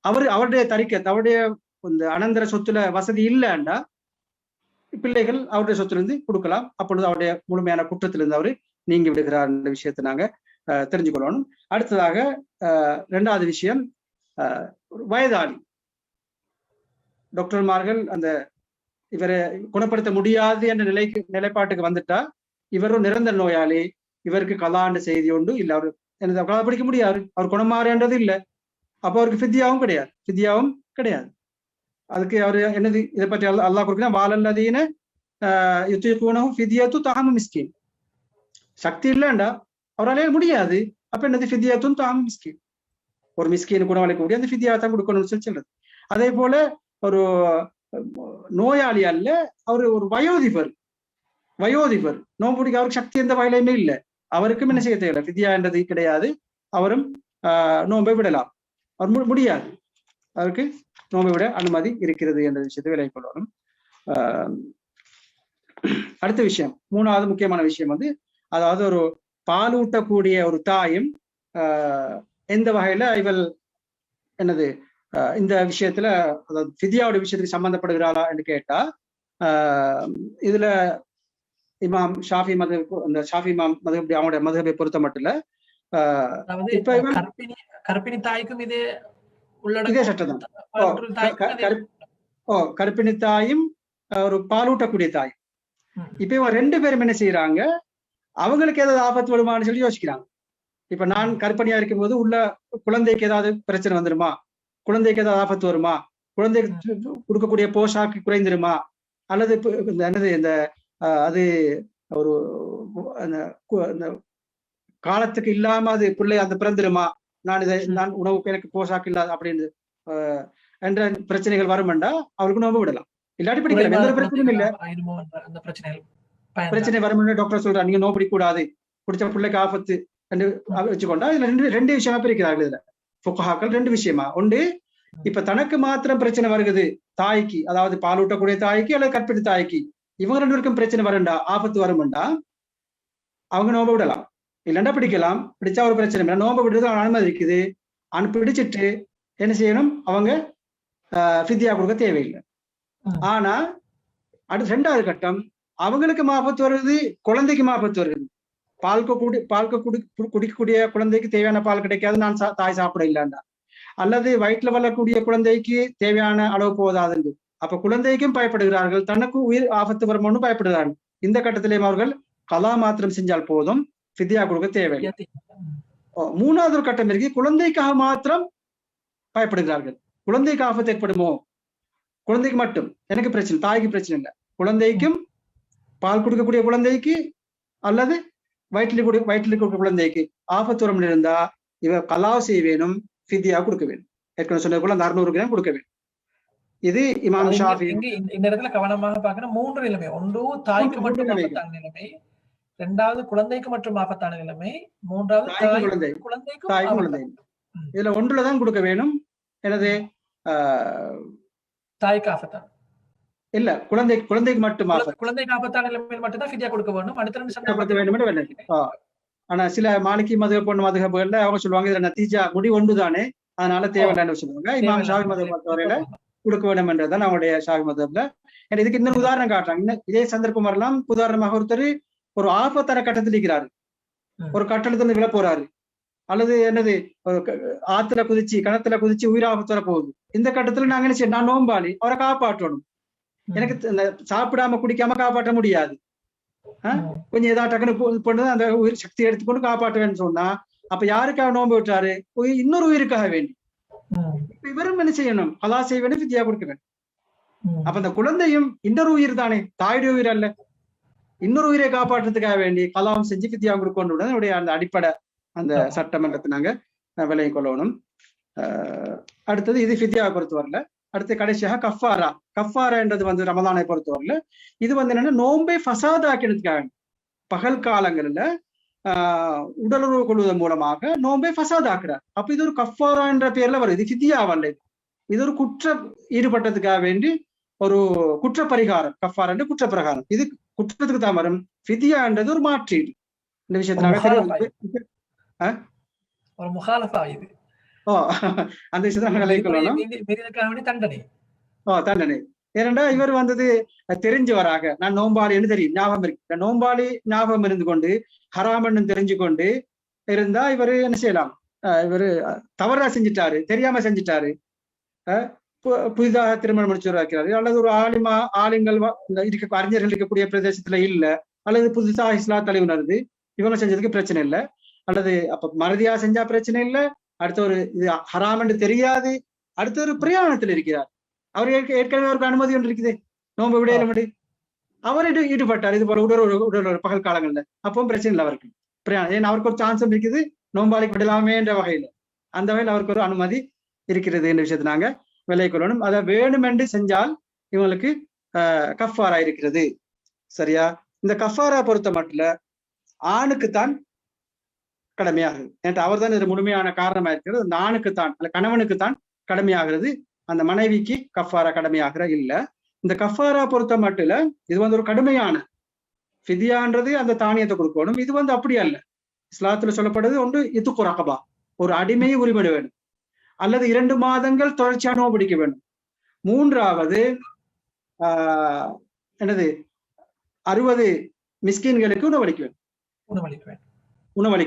அவருடைய அவருடைய இந்த அனந்தர சொத்துல வசதி இல்லைண்டா பிள்ளைகள் அவருடைய சொத்திலிருந்து கொடுக்கலாம், அப்பொழுது அவருடைய முழுமையான குற்றத்திலிருந்து அவரு நீங்கி விடுகிறார் என்ற விஷயத்தை நாங்க தெரிஞ்சுக்கொள்ளணும். அடுத்ததாக 2வது விஷயம், வயதாளி டாக்டர்மார்கள் அந்த இவரை குணப்படுத்த முடியாது என்ற நிலைப்பாட்டுக்கு வந்துட்டா இவரும் நிரந்தர நோயாளி, இவருக்கு கலாண்டு செய்தி உண்டு இல்ல, அவரு எனக்கு கலா பிடிக்க முடியாது, அவர் குணமாறுன்றது இல்லை. அப்போ அவருக்கு ஃபித்யாவும் கிடையாது. அதுக்கு அவரு என்னது இதை பற்றி அல்லாஹ் கொடுக்குறேன், வாழல்லதீன யுத்தீகூனஹு ஃபித்யத்து தஅமு மிஸ்கீன். சக்தி இல்லைண்டா அவராலே முடியாது, அப்ப என்னது ஃபித்யத்துன் தஅமு மிஸ்கீன், ஒரு மிஸ்கீன் குணமளிக்கக்கூடிய அந்த ஃபித்யா தான் கொடுக்கணும்னு சொல்லி சொல்றது. அதே போல ஒரு நோயாளி அல்ல, அவரு ஒரு வயோதிபர் நோன்பு பிடிக்க அவருக்கு சக்தி எந்த வகையிலுமே இல்லை, அவருக்கும் என்ன செய்ய தேவையில்லை, ஃபித்யா என்றது கிடையாது, அவரும் நோன்பை விடலாம். அவர் முடியாது, அவருக்கு நோன்பை விட அனுமதி இருக்கிறது என்ற விஷயத்தை விலகிக் கொள்ளணும். அடுத்த விஷயம், மூணாவது முக்கியமான விஷயம் வந்து, அதாவது ஒரு பாலூட்டக்கூடிய ஒரு தாயும் எந்த வகையில இவள் என்னது இந்த விஷயத்துல, அதாவது ஃபித்யாவோட விஷயத்துக்கு சம்பந்தப்படுகிறாளா என்று கேட்டா, இதுல இமாம் ஷாஃபி மதுஹப், அந்த ஷாஃபி இமாம் மதுஹப் அவங்களுடைய மதுஹபை பொறுத்த மட்டும் இல்ல, இப்ப கர்ப்பிணி தாய்க்கும் இதே சட்டம் தான். கர்ப்பிணி தாயும் ஒரு பாலூட்டக்கூடிய தாய். இப்ப இவங்க ரெண்டு பேரும் என்ன செய்யறாங்க, அவங்களுக்கு ஏதாவது ஆபத்து வருமானு சொல்லி யோசிக்கிறாங்க. இப்ப நான் கர்ப்பிணியா இருக்கும் போது உள்ள குழந்தைக்கு ஏதாவது பிரச்சனை வந்துருமா, குழந்தைக்கு ஏதாவது ஆபத்து வருமா, குழந்தைக்கு கொடுக்கக்கூடிய போஷாக்கு குறைந்துருமா, அல்லது என்னது இந்த அது ஒரு அந்த காலத்துக்கு இல்லாம அது பிள்ளை அந்த பிறந்துருமா, நான் உணவுக்கு எனக்கு போஷாக்கு இல்லாத அப்படின்னு என்ற பிரச்சனைகள் வருமெண்டா அவருக்கு நோம்பு விடலாம், இல்லாட்டி பிடிக்கலாம், எந்த பிரச்சனையும் இல்லை. பிரச்சனை வருமெண்டா டாக்டர் சொல்றாங்க நீங்க நோம்பு பிடிக்கூடாது, பிடிச்ச பிள்ளைக்கு ஆபத்து என்று வச்சுக்கொண்டா. இதுல ரெண்டு விஷயமா பிரிக்கிறார்கள். இதுல ஃபுகஹாக்கள் ரெண்டு விஷயமா, ஒன்று இப்ப தனக்கு மாத்திரம் பிரச்சனை வருகிறது தாய்க்கு, அதாவது பாலூட்டக்கூடிய தாய்க்கு அல்லது கற்பிணி தாய்க்கு, இவங்க ரெண்டு பேருக்கும் பிரச்சனை வருண்டா, ஆபத்து வருமெண்டா அவங்க நோம்பு விடலாம், இல்லைண்டா பிடிக்கலாம். பிடிச்சா ஒரு பிரச்சனை இல்லை, நோம்பு விடுறது அனுமதி இருக்குது. பிடிச்சிட்டு என்ன செய்யணும், அவங்க ஃபித்யா கொடுக்க தேவையில்லை. ஆனா அடுத்த ரெண்டாவது கட்டம், அவங்களுக்கு ஆபத்து வருது, குழந்தைக்கு ஆபத்து வருது. பால் குடிக்கக்கூடிய குழந்தைக்கு தேவையான பால் கிடைக்காது, நான் தாய் சாப்பிட இல்லைண்டா, அல்லது வயிற்றுல வளரக்கூடிய குழந்தைக்கு தேவையான அளவு போதாது, அப்ப குழந்தைக்கும் பயப்படுகிறார்கள், தனக்கு உயிர் ஆபத்து வருமோன்னு பயப்படுகிறார்கள். இந்த கட்டத்திலேயும் அவர்கள் கலா மாத்திரம் செஞ்சால் போதும், ஃபித்யா கொடுக்க தேவையில்லை. மூணாவது ஒரு கட்டம் இருக்கு, குழந்தைக்காக மாத்திரம் பயப்படுகிறார்கள். குழந்தைக்கு ஆபத்து ஏற்படுமோ, குழந்தைக்கு மட்டும் எனக்கு பிரச்சனை, தாய்க்கு பிரச்சனை இல்லை, குழந்தைக்கும் பால் கொடுக்கக்கூடிய குழந்தைக்கு அல்லது வயிற்றில் கொடுக்க குழந்தைக்கு ஆபத்து வரும் இருந்தா இவ கலா செய்ய வேணும், ஃபித்யா கொடுக்க வேணும். ஏற்கனவே சொன்னது போல 600 கிராம் கொடுக்க வேண்டும். இது இமாம் ஷாஃபி இந்த இடத்துல கவனமாக பார்க்கணும். 3 நிலைமை, ஒன்று தாய்க்கு மட்டும் ஆபத்தான நிலைமை, இரண்டாவது குழந்தைக்கு மற்றும் ஆபத்தான நிலைமை, மூன்றாவது குழந்தைக்கு. இதுல ஒன்றுலதான் கொடுக்க வேணும். எனது தாய்க்கு ஆபத்தான இல்ல, குழந்தைக்கு மட்டும் குழந்தைக்கு ஆபத்தான நிலைமையில் மட்டும்தான் ஃபித்யா கொடுக்க வேண்டும். அடுத்த வேண்டும். ஆனா சில மாலிகி மதுஹப் போன்ற மதுஹப்கள்ல அவங்க சொல்லுவாங்க இதுல நத்தீஜா முடி ஒன்றுதானே, அதனால தேவையில்லைன்னு சொல்லுவாங்க. இமாம் ஷாஃபி மதுஹப் பொறுத்தவரையில கொடுக்க வேண்டும் என்றதுதான் அவங்களுடைய ஷாஃபி மதுஹப்ல. இதுக்கு இன்னொரு உதாரணம் காட்டுறாங்க. இதே சந்தர்ப்பம் வரலாம். உதாரணமாக ஒருத்தர் ஒரு ஆபத்தான கட்டத்தில் இருக்கிறாரு, ஒரு கட்டணத்துல விழ போறாரு, அல்லது என்னது ஆத்துல குதிச்சு கிணத்துல குதிச்சு உயிராபத்து வர போகுது. இந்த கட்டத்துல நாங்க என்ன செய்யணும், நான் நோம்பாளி, அவரை காப்பாற்றணும். எனக்கு சாப்பிடாம குடிக்காம காப்பாற்ற முடியாது, கொஞ்சம் ஏதாவது டக்குனு பண்ணு அந்த உயிர் சக்தி எடுத்துக்கொண்டு காப்பாற்றுவேன்னு சொன்னா, அப்ப யாருக்காக நோன்பு விட்டாரு, இன்னொரு உயிருக்காக வேண்டி. இவரும் என்ன செய்யணும், கலா செய்ய வேண்டும், ஃபித்யா கொடுக்க வேண்டும். அப்ப அந்த குழந்தையும் இன்னொரு உயிர் தானே, தாயுடைய உயிர் அல்ல, இன்னொரு உயிரை காப்பாற்றுறதுக்காக வேண்டி கலாம் செஞ்சு ஃபித்யா கொடுக்கொண்டு என்னுடைய அந்த அடிப்படை அந்த சட்டமன்றத்தை நாங்க விலகி கொள்ளணும். அடுத்தது இது ஃபித்யாவை பொறுத்து வரல. அடுத்து கடைசியாக கஃபாரா என்றது வந்து ரமதானை பொறுத்தவரையில இது வந்து என்னன்னா நோன்பை ஃபசாதாக்கிறதுக்காக பகல் காலங்கள்ல உடலுறவு கொள்வதன் மூலமாக நோன்பை ஃபசாதாக்குறார். அப்ப இது ஒரு கஃபாரா என்ற பேர்ல வருது, இது ஃபித்யாவல்ல, இது ஒரு ஈடுபட்டதுக்காக வேண்டி ஒரு குற்ற பரிகாரம். கஃபாரா என்ற குற்ற பிரகாரம், இது குற்றத்துக்கு தான் வரும். ஃபித்யா என்றது ஒரு மாற்றீடு. இந்த விஷயத்தினால அந்த விஷயத்த தண்டனை. ஏனென்றா இவர் வந்தது தெரிஞ்சு வராங்க, நான் நோம்பாளின்னு தெரியும், ஞாபகம் இருக்கு, நோம்பாளி ஞாபகம் இருந்து கொண்டு ஹராமன்னு தெரிஞ்சு கொண்டு இருந்தா இவரு என்ன செய்யலாம், இவரு தவறா செஞ்சுட்டாரு, தெரியாம செஞ்சுட்டாரு, புதிதாக திருமணம் முடிச்சு வைக்கிறார்கள், அல்லது ஒரு ஆளுங்கள் இருக்க அறிஞர்கள் இருக்கக்கூடிய பிரதேசத்துல இல்ல, அல்லது புதுசா இஸ்லாம் தலைவனது இவங்க செஞ்சதுக்கு பிரச்சனை இல்லை, அல்லது அப்ப மறதியா செஞ்சா பிரச்சனை இல்லை, அடுத்த ஒரு இது ஹராம் என்று தெரியாது, அடுத்த ஒரு பிரயாணத்தில் இருக்கிறார், அவர் ஏற்கனவே அவருக்கு அனுமதி ஒன்று இருக்குது நோன்பு விடையில முடி, அவர் ஈடுபட்டார் இது போல உடல் பகல் காலங்கள்ல, அப்பவும் பிரச்சனை இல்லை அவருக்கு பிரயாணம், ஏன்னா அவருக்கு ஒரு சான்ஸும் இருக்குது நோம்பாளிக்கு விடலாமே என்ற வகையில, அந்த வகையில் அவருக்கு ஒரு அனுமதி இருக்கிறது என்ற விஷயத்தை நாங்க விலை கொள்ளணும். அதை வேணும் என்று செஞ்சால் இவங்களுக்கு கஃபாரா இருக்கிறது. சரியா? இந்த கஃபாரா பொறுத்த மட்டும் ஆணுக்குத்தான் கடமையாகுது, என்று அவர் தான் இது முழுமையான காரணமா இருக்கிறது. அந்த ஆணுக்குத்தான் அல்ல கணவனுக்குத்தான் கடமையாகிறது, அந்த மனைவிக்கு கஃபாரா கடமையாகிற இல்ல. இந்த கஃபாரா பொறுத்த மட்டும் இது ஒரு கடுமையான ஃபிதியான்றது அந்த தானியத்தை கொடுக்கணும். இது அப்படி அல்ல. இஸ்லாத்துல சொல்லப்படுது ஒன்று இத்துக்கு ரகபா, ஒரு அடிமையை உரிமையிட வேண்டும், அல்லது 2 மாதங்கள் தொடர்ச்சியாக நோன்பு பிடிக்க வேண்டும், 3வது என்னது 60 மிஸ்கின்களுக்கு உணவளிக்க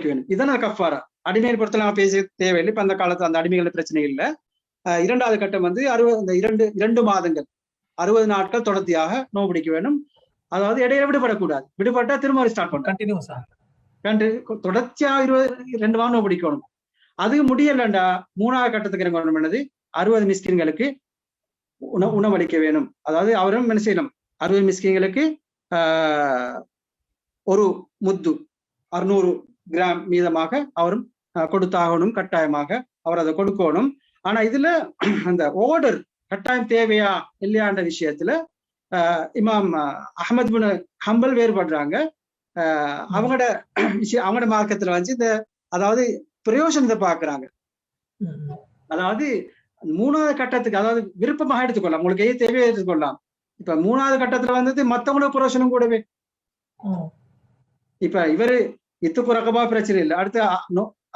வேண்டும். இதான் கஃபாரா. அடிமையை பொறுத்த நாம பேச தேவையில்லை, இப்ப அந்த காலத்துல அந்த அடிமைகள் பிரச்சனை இல்லை. 2வது கட்டம் 2 மாதங்கள் 60 நாட்கள் தொடர்ச்சியாக நோன்பு பிடிக்க வேண்டும். அதாவது இடையில விடுபடக்கூடாது, விடுபட்டா திரும்ப ஸ்டார்ட் பண்ணணும், தொடர்ச்சியா 22 மாதம் நோன்பு பிடிக்கணும். அது முடியலண்டா 3வது கட்டத்துக்கு இறங்கணும், என்னது 60 மிஸ்கின்களுக்கு உணவளிக்க வேணும். அதாவது அவரும் என்ன செய்யணும், 60 மிஸ்கின்களுக்கு ஒரு முத்து 600 கிராம் மீதமாக அவரும் கொடுத்தாகணும், கட்டாயமாக அவர் அதை கொடுக்கணும். ஆனா இதுல அந்த ஓர்டர் கட்டாயம் தேவையா இல்லையான்ற விஷயத்துல இமாம் அஹமது பின் ஹம்பல் வேறுபடுறாங்க. அவங்களோட மார்க்கத்துல இந்த அதாவது பிரயோஜனத்தை பாக்குறாங்க. அதாவது 3வது கட்டத்துக்கு அதாவது விருப்பமாக எடுத்துக்கொள்ளலாம், உங்களுக்கு எது தேவையை எடுத்துக்கொள்ளலாம். இப்ப 3வது கட்டத்துல மத்தவங்களுக்கு பிரயோஜனம் கூடவே. இப்ப இவரு இத்துக்கு ரகபா பிரச்சனை இல்லை, அடுத்து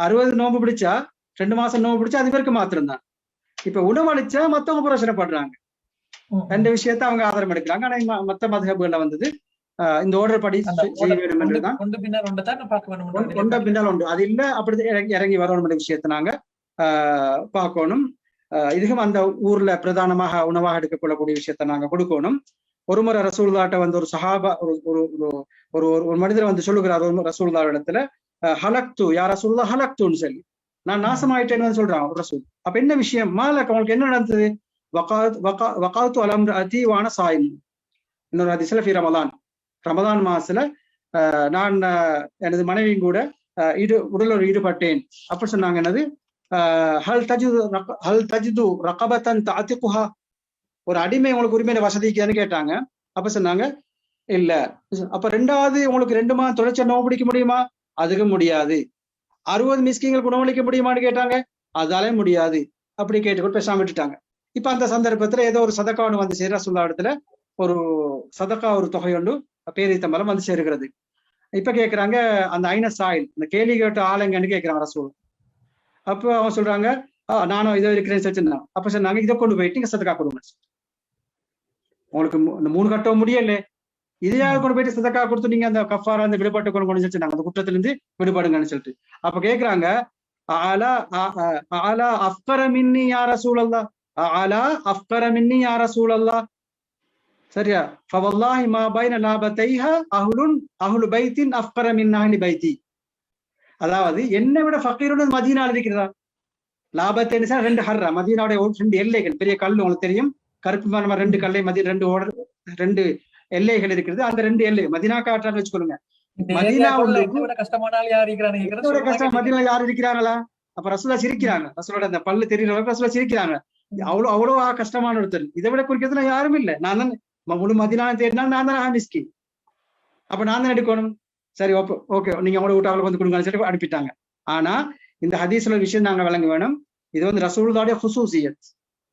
60 நோன்பு பிடிச்சா 2 மாசம் நோன்பு பிடிச்சா அது பேருக்கு மாத்திரம்தான். இப்ப உணவளிச்சா மத்தவங்க பிரயோஜனப்படுறாங்க. 2 விஷயத்த அவங்க ஆதாரம் எடுக்கிறாங்க. ஆனா மத்த மதகபுகள்ல இந்த ஓர்டர் படி செய்ய வேண்டும் என்றுதான், கொண்ட பின்னால் உண்டு, அது இல்ல அப்படி இறங்கி வரணும் என்ற விஷயத்த நாங்க பார்க்கணும். இதுவும் அந்த ஊர்ல பிரதானமாக உணவாக எடுக்கக்கூடிய விஷயத்த நாங்க கொடுக்கணும். ஒரு முறை ரசூலுல்லாஹ்ட்ட ஒரு சஹாபா ஒரு மனிதர் சொல்லுகிறார் ரசூலுல்லாஹ் இடத்துல, ஹலக்து யா ரசூலுல்லாஹ் ஹலக்துன்னு சொல்லி, நான் நாசமாயிட்டேன்னு சொல்றான் ஒரு ரசூல். அப்ப என்ன விஷயம், மாலக் அவங்களுக்கு என்ன நடந்தது, வகாத்து அலம்ரஅதி வான சாயிம். இன்னொரு ஹதீஸ்ல ஃபி ரமதான் மாசத்துல நான் எனது மனைவியும் கூட உடலோடு ஈடுபட்டேன் அப்படி சொன்னாங்க. என்னது ஹல் தஜிது ரகபத்தன் தஅதிகுஹா, ஒரு அடிமை உங்களுக்கு உரிமையில வசதிக்குன்னு கேட்டாங்க. அப்ப சொன்னாங்க இல்ல. அப்ப 2வது உங்களுக்கு 2 மாதம் தொடர்ச்சியா நோன்பு பிடிக்க முடியுமா, அதுக்கு முடியாது. 60 மிஸ்கின்களுக்கு உணவளிக்க முடியுமான்னு கேட்டாங்க, அதாலே முடியாது. அப்படி கேட்டுக்கொண்டு பேசாம விட்டுட்டாங்க. இப்ப அந்த சந்தர்ப்பத்துல ஏதோ ஒரு சதக்கா ஒன்று சேர சொல்ல இடத்துல ஒரு சதக்கா ஒரு தொகை ஒன்று பேரித்தம்பலம் சேருகிறது. இப்ப கேட்கிறாங்க அந்த ஐனசாயில் இந்த கேள்வி கேட்ட ஆளுங்கன்னு கேட்கிறாங்க ரசூல். அப்ப அவன் சொல்றாங்க நானும் இதோ இருக்கிறேன்னு சொன்னான். அப்ப சொன்னாங்க இதை கொண்டு போயிட்டு இங்க சதக்கா கொடுங்க, உங்களுக்கு 3 கட்டவும் முடியல, இதையாக கொண்டு போயிட்டு சதக்கா கொடுத்து நீங்க அந்த கஃபாரா அந்த விடுபாட்டு கொண்டு சொன்னாங்க, அந்த குற்றத்துல இருந்து விடுபடுங்கன்னு சொல்லிட்டு. அப்ப கேட்கிறாங்க அலா அஃப்கர மின்னி யா ரசூலல்லாஹ், அலா அஃப்கர மின்னி யா ரசூலல்லாஹ். சரியா? ஃபவல்லாஹி மா பைன லாபத்தைஹா அஹ்லு பைத்தின் அஃப்கர மின் அஹ்லி பைத்தி. அதாவது என்னை விட ஃபக்கீருடன் மதீனால இருக்கிறதா. லாபத்தை 2 ஹர்ரா, மதீனாவுடைய 2 எல்லைகள், பெரிய கல் உங்களுக்கு தெரியும், கருப்பு மரமா 2 கல்லை மதிய 2 எல்லைகள் இருக்கிறது. அந்த 2 எல்லை மதீனா காற்றான்னு வச்சுக்கொள்ளுங்க. மதீனா மதீனா யாரு இருக்கிறாங்களா? அப்ப ரசூலா சிரிக்கிறாங்க, ரசூலோட அந்த பல்லு தெரியல ரசூலா சிரிக்கிறாங்க. அவ்வளவு கஷ்டமான ஒருத்தர், இதை விட குறிக்கிறதுல யாரும் இல்லை, நான் தான் முழு மதீனா தேடினாலும் நான் தான் மிஸ்கி, அப்ப நான் தான் எடுக்கணும். சரி ஓகே நீங்க அவங்களோட வீட்டு வந்து கொடுங்க சொல்லி அனுப்பிட்டாங்க. ஆனா இந்த ஹதீஸ்ல விஷயம் நாங்க விளங்க வேணும், இது ரசூலுல்லாஹ்வுடைய ஹுசூசியத்,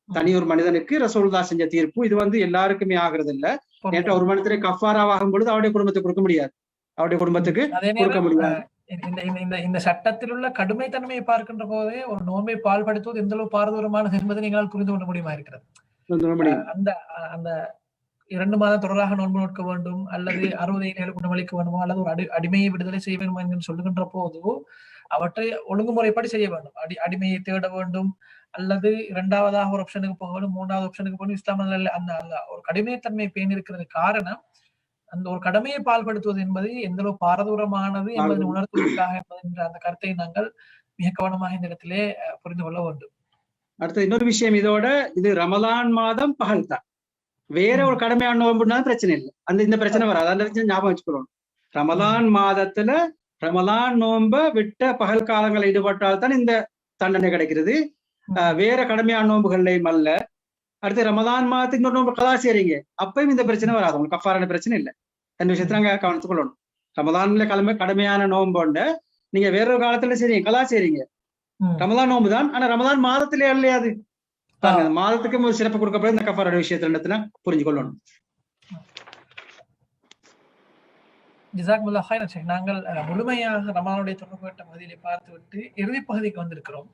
தனி ஒரு மனிதனுக்கு ரசூலுல்லாஹ் செஞ்ச தீர்ப்பு. இது எல்லாருக்குமே ஆகுறது இல்ல. நேற்று ஒரு மனிதரை கஃபாராவாகும் பொழுது அவருடைய குடும்பத்துக்கு கொடுக்க முடியாது, அவருடைய குடும்பத்துக்கு கொடுக்க முடியாது. இந்த சட்டத்தில் உள்ள கடுமைத்தன்மையை பார்க்கின்ற போதே ஒரு நோன்பை பால்படுத்துவது எந்த அளவு பாரதூரமானது என்பதை நீங்களால் புரிந்து கொள்ள முடியுமா இருக்கிறது. அந்த 2 மாதம் தொடராக நோன்பு நோக்க வேண்டும், அல்லது 60 ஏழைகளுக்கு உணவளிக்க வேண்டுமோ, அல்லது ஒரு அடிமையை விடுதலை செய்ய வேண்டும் என்று சொல்லுகின்ற போது அவற்றை ஒழுங்குமுறைப்படி செய்ய வேண்டும். அடிமையை தேட வேண்டும், அல்லது இரண்டாவதாக ஒரு ஆப்ஷனுக்கு போகணும், மூன்றாவது ஆப்ஷனுக்கு போகணும். இஸ்லாம் அந்த அந்த ஒரு கடுமைத்தன்மை பேணி இருக்கிறது காரணம் அந்த ஒரு கடமையை பால்படுத்துவது என்பது எந்த அளவு பாரதூரமானது என்பதை உணர்த்துவதற்காக என்பது என்ற அந்த கருத்தை நாங்கள் மிக கவனமாக இந்த இடத்திலே புரிந்து கொள்ள வேண்டும். அடுத்த இன்னொரு விஷயம், இதோட இது ரமலான் மாதம் பகல் தான், வேற ஒரு கடமையான நோன்புனாலும் பிரச்சனை இல்லை, அந்த இந்த பிரச்சனை வராது. அந்த ஞாபகம் வச்சுக்கணும். ரமலான் மாதத்துல ரமலான் நோன்ப விட்ட பகல் காலங்களில் ஈடுபட்டால்தான் இந்த தண்டனை கிடைக்கிறது. வேற கடமையான நோன்புகள்லையும் அல்ல. அடுத்து ரமலான் மாதத்துக்கு இன்னொரு நோன்பு கலா செய்றீங்க, அப்பயும் இந்த பிரச்சனை வராது, உங்களுக்கு கஃபாரான பிரச்சனை இல்லை. இந்த விஷயத்த நாங்க கவனித்துக் கொள்ளணும். ரமலான்ல கடமையான நோன்புண்ட நீங்க வேறொரு காலத்துல செய்றீங்க, கலா செய்றீங்க, ரமலான் நோன்பு தான், ஆனா ரமலான் மாதத்திலே இல்லையாது. மாதத்துக்கு ஒரு சிறப்பு கொடுக்கப்படுது இந்த கஃபாரோட விஷயத்துல புரிஞ்சு கொள்ளணும். ஜஸாக்குமுல்லாஹ் ஹைரன் ஷேக். நாங்கள் முழுமையாக ரமலானுடைய தொடர்புகட்ட பகுதியை பார்த்துவிட்டு இறுதி பகுதிக்கு வந்திருக்கிறோம்.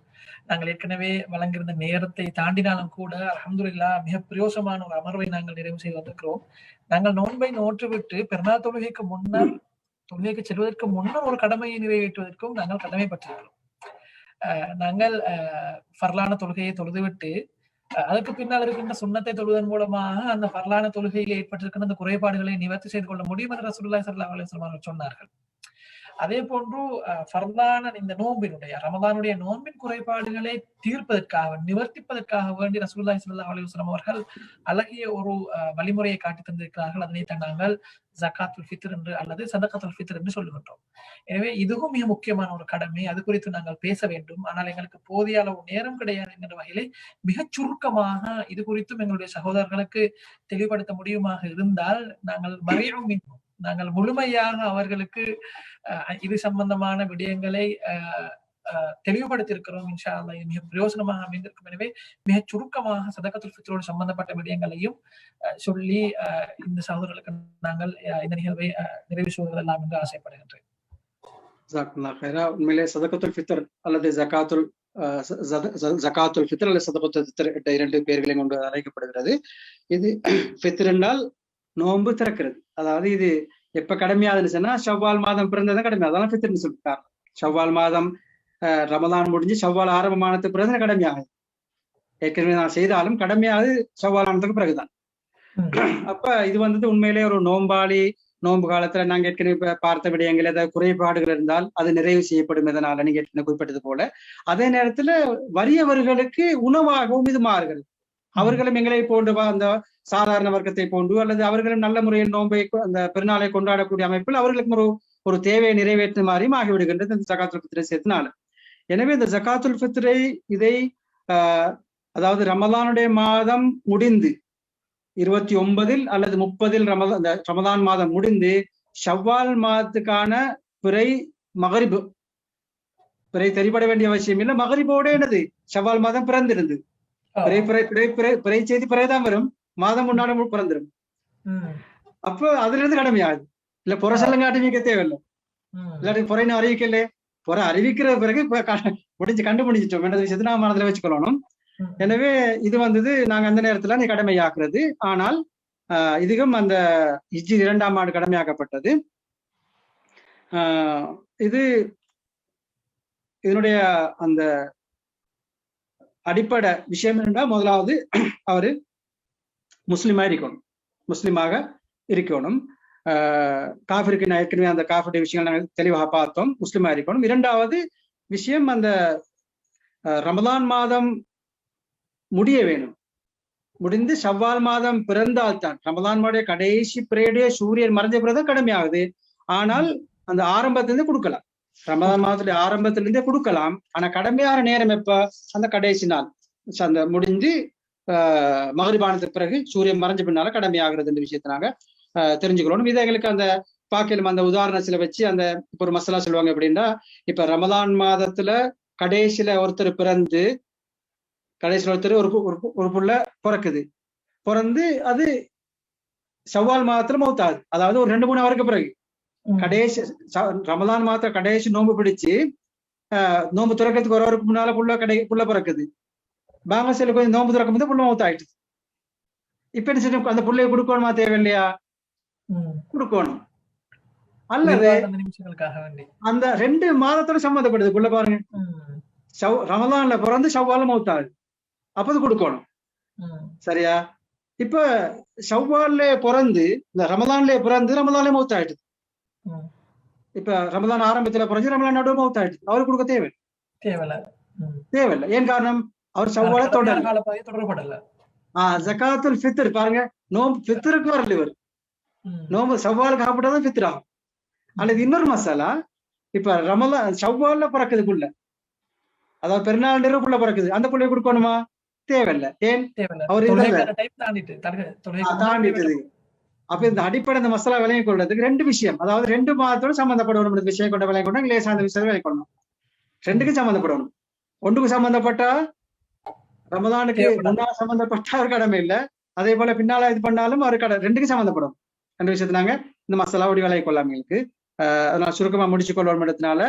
நாங்கள் ஏற்கனவே வழங்கியிருந்த நேரத்தை தாண்டினாலும் கூட அல்ஹம்துலில்லாஹ் மிக பிரயோசமான ஒரு அமர்வை நாங்கள் நிறைவு செய்து வந்திருக்கிறோம். நாங்கள் நோன்பை நோற்றுவிட்டு பெருநாள் தொழுகைக்கு முன்னர், தொழுகைக்கு செல்வதற்கு முன்னர் ஒரு கடமையை நிறைவேற்றுவதற்கும் நாங்கள் கடமைப்பட்டிருக்கிறோம். நாங்கள் ஃபர்லான தொழுகையை தொழுதுவிட்டு அதற்கு பின்னால் இருக்கின்ற சுண்ணத்தை தொழுவதன் மூலமாக அந்த ஃபர்லான தொழுகையில் ஏற்பட்டிருக்கின்ற அந்த குறைபாடுகளை நிவர்த்தி செய்து கொள்ள முடியும் என்று ரசூலுல்லாஹி ஸல்லல்லாஹு அலைஹி வஸல்லம் அவர்கள் சொன்னார்கள். அதே போன்று ஃபர்லான இந்த நோன்பினுடைய ரமலானுடைய நோன்பின் குறைபாடுகளை தீர்ப்பதற்காக நிவர்த்திப்பதற்காக வேண்டி ரசூலுல்லாஹி ஸல்லல்லாஹு அலைஹி வஸல்லம் அவர்கள் அழகிய ஒரு வழிமுறையை காட்டி தந்திருக்கிறார்கள். அதனை நாங்கள் ஜகாத்துல் ஃபித்ர் என்று அல்லது சதகாத்துல் ஃபித்ர் என்று சொல்லுகின்றோம். எனவே இதுவும் மிக முக்கியமான ஒரு கடமை, அது குறித்து நாங்கள் பேச வேண்டும். ஆனால் எங்களுக்கு போதிய அளவு நேரம் கிடையாது என்கிற வகையிலே மிகச் சுருக்கமாக இது குறித்தும் எங்களுடைய சகோதரர்களுக்கு தெளிவுபடுத்த முடியுமாக இருந்தால் நாங்கள் முழுமையாக அவர்களுக்கு இது சம்பந்தமான விடயங்களை தெளிவுபடுத்தியிருக்கிறோம். இன்ஷா அல்லாஹ் இது மிக பிரயோசனமாக அமைந்திருக்கும். எனவே மிக சுருக்கமாக சதகாத்துல் ஃபித்ரோடு சம்பந்தப்பட்ட விடயங்களையும் சொல்லி இந்த சகோதரர்களுக்கு நாங்கள் இந்த நிகழ்வை நிறைவு செய்வதெல்லாம் என்று ஆசைப்படுகின்றேன். உண்மையிலே சதகாத்துல் ஃபித்ர் அல்லது ஜகாத்துல் ஃபித்ர் அல்லது சதகாத்துல் ஃபித்ர் என்ற இரண்டு பெயர்களையும் கொண்டு அழைக்கப்படுகிறது. இது ஃபித்ர் என்றால் நோன்பு திறக்கிறது. அதாவது இது எப்ப கடமையாதுன்னு சொன்னா ஷவ்வால் மாதம் பிறந்ததான் கடமை, அதெல்லாம் ஃபித்ர்னு சொல்லிட்டார். ஷவ்வால் மாதம் ரமலான் முடிஞ்சு ஷவ்வால் ஆரம்பமானதுக்கு பிறகு கடமையாகுது. ஏற்கனவே நான் செய்தாலும் கடமையாவது ஷவ்வால் ஆனதுக்கு பிறகுதான். அப்ப இது உண்மையிலே ஒரு நோம்பாளி நோன்பு காலத்துல நாங்க ஏற்கனவே பார்த்த விடயங்கள் ஏதாவது குறைபாடுகள் இருந்தால் அது நிறைவு செய்யப்படும். இதனால நீங்க ஏற்கனவே குறிப்பிட்டது போல அதே நேரத்துல வறியவர்களுக்கு உணவாகவும் இது மாறுகிறது. அவர்களும் எங்களை போன்று அந்த சாதாரண வர்க்கத்தை போன்று அல்லது அவர்களும் நல்ல முறையில் நோன்பை அந்த பெருநாளை கொண்டாடக்கூடிய அமைப்பில் அவர்களுக்கு ஒரு தேவையை நிறைவேற்ற மாதிரியும் ஆகிவிடுகின்றது இந்த ஜகாத்துல் ஃபித்ரை சேர்த்தனால. எனவே இந்த ஜகாத்துல் ஃபித்ரை இதை அதாவது ரமலானுடைய மாதம் முடிந்து 29 அல்லது 30 ரமலான் மாதம் முடிந்து ஷவ்வால் மாதத்துக்கான பிறை மகரிபு பிறை தெரிபட வேண்டிய அவசியம் இல்லை. மகரிபோட என்னது ஷவ்வால் மாதம் பிறந்திருந்து பிறை செய்தி பிறைதான் வரும், மாதம் முன்னாடி பிறந்திரும். அப்போ அதுல இருந்து கடமையாகுது. இல்ல புற செல்லுங்க அறிவிக்க தேவையில்லை, இல்லாட்டி புறைன்னு அறிவிக்கல, புற அறிவிக்கிற பிறகு கண்டுபிடிச்சிட்டோம் என்ற விஷயத்தை நாம மனதில் வச்சுக்கொள்ளணும். எனவே இது நாங்க அந்த நேரத்துல நீ கடமையாக்குறது. ஆனால் இதுவும் அந்த ஹிஜ்ரி 2ஆம் ஆண்டு கடமையாக்கப்பட்டது. இதனுடைய அந்த அடிப்படை விஷயம் என்னன்னா, முதலாவது அவரு முஸ்லிமாக இருக்கணும். காஃபிருக்கு ஏற்கனவே அந்த காஃபிடைய விஷயங்கள் நாங்கள் தெளிவாக பார்த்தோம். முஸ்லிமா இருக்கணும். இரண்டாவது விஷயம் அந்த ரமலான் மாதம் முடிய வேணும். முடிந்து ஷவ்வால் மாதம் பிறந்தால்தான் ரமலான் மாதம் கடைசி பிரேடைய சூரியன் மறைஞ்ச பிறகுதான் கடமையாகுது. ஆனால் அந்த ஆரம்பத்திலிருந்து கொடுக்கலாம், ரமலான் மாதத்துடைய ஆரம்பத்திலிருந்தே கொடுக்கலாம். ஆனா கடமையான நேரம் எப்ப? அந்த கடைசி நாள் அந்த முடிஞ்சு மகரிபானத்துக்கு பிறகு சூரியன் மறைஞ்ச பின்னால கடமையாகிறது என்ற விஷயத்தை நாங்க தெரிஞ்சுக்கணும். இது எங்களுக்கு அந்த பாக்கிலும் அந்த உதாரணத்துல வச்சு அந்த இப்ப ஒரு மசாலா சொல்லுவாங்க அப்படின்னா, இப்ப ரமலான் மாதத்துல கடைசியில ஒருத்தர் பிறந்து கடைசியில ஒருத்தர் ஒரு புள்ள பிறந்து அது ஷவ்வால் மாதத்துல மௌத்தாது. அதாவது ஒரு 2-3 ஹவருக்கு பிறகு கடைசி ரமலான் மாதத்துல கடைசி நோன்பு பிடிச்சு நோன்பு துறக்கிறதுக்கு ஒரு ஹவருக்கு முன்னால புள்ள பிறக்குது. பாங்கசில கொஞ்சம் நோன்பு துறக்கும் போது புள்ள மௌத்தாயிட்டு. இப்ப என்ன செய்யணும்? அந்த புள்ளைய கொடுக்கணுமா தேவையில்லையா? கொடுக்கணும். அல்லது அந்த 2 மாதத்தோட சம்மந்தப்படுது புள்ள பாருங்க. ரமலான்ல பிறந்து ஷவ்வால மௌத்தாது. அப்பது கொடுக்கணும். சரியா? இப்ப ஷவ்வால்ல பிறந்து இந்த ரமலான்ல பிறந்து ரமலான்ல மௌத் ஆயிடுது. இப்ப ரமலான் ஆரம்பத்துல பிறந்து ரமலான் நடுவு மௌத் ஆயிடுது. அவருக்கு கொடுக்க தேவையில்லை. ஏன் காரணம்? அவர் ஷவ்வால தொடரப்படல. ஜகாத்துல் ஃபித்ர் பாருங்க, நோம்பு ஃபித்ருக்கு வரல இவர். நோம்பு ஷவ்வாலுக்கு சாப்பிட்டாதான் ஃபித்ர் ஆகும். அல்லது இன்னொரு மசாலா, இப்ப ரமலான் ஷவ்வால்ல பிறக்குது புள்ள, அதாவது பெருநாள் நிறுவக்குள்ள பிறக்குது, அந்த புள்ளைய கொடுக்கணுமா? தேவையில்லை. ஏன்? அவர் தாண்டிட்டது. அப்ப இந்த அடிப்படை இந்த மசாலா விலையை கொள்றதுக்கு 2 விஷயம், அதாவது 2 மாதத்தோட சம்பந்தப்படணும். இந்த விஷயம் கொண்ட விலை கொண்டா லேசான விஷயம் விலை கொள்ளணும். 2க்கும் சம்பந்தப்படணும். ஒன்றுக்கு சம்பந்தப்பட்டா ரமலானுக்கு முன்னாள் சம்பந்தப்பட்ட ஒரு கடமை இல்லை, அதே போல பின்னால இது பண்ணாலும் ஒரு கடை 2க்கும் சம்பந்தப்படும். 2 விஷயத்த நாங்க இந்த மசாலா ஒடி விலை கொள்ளாமலுக்கு அதனால சுருக்கமா முடிச்சு கொள்வோம் இடத்தினால.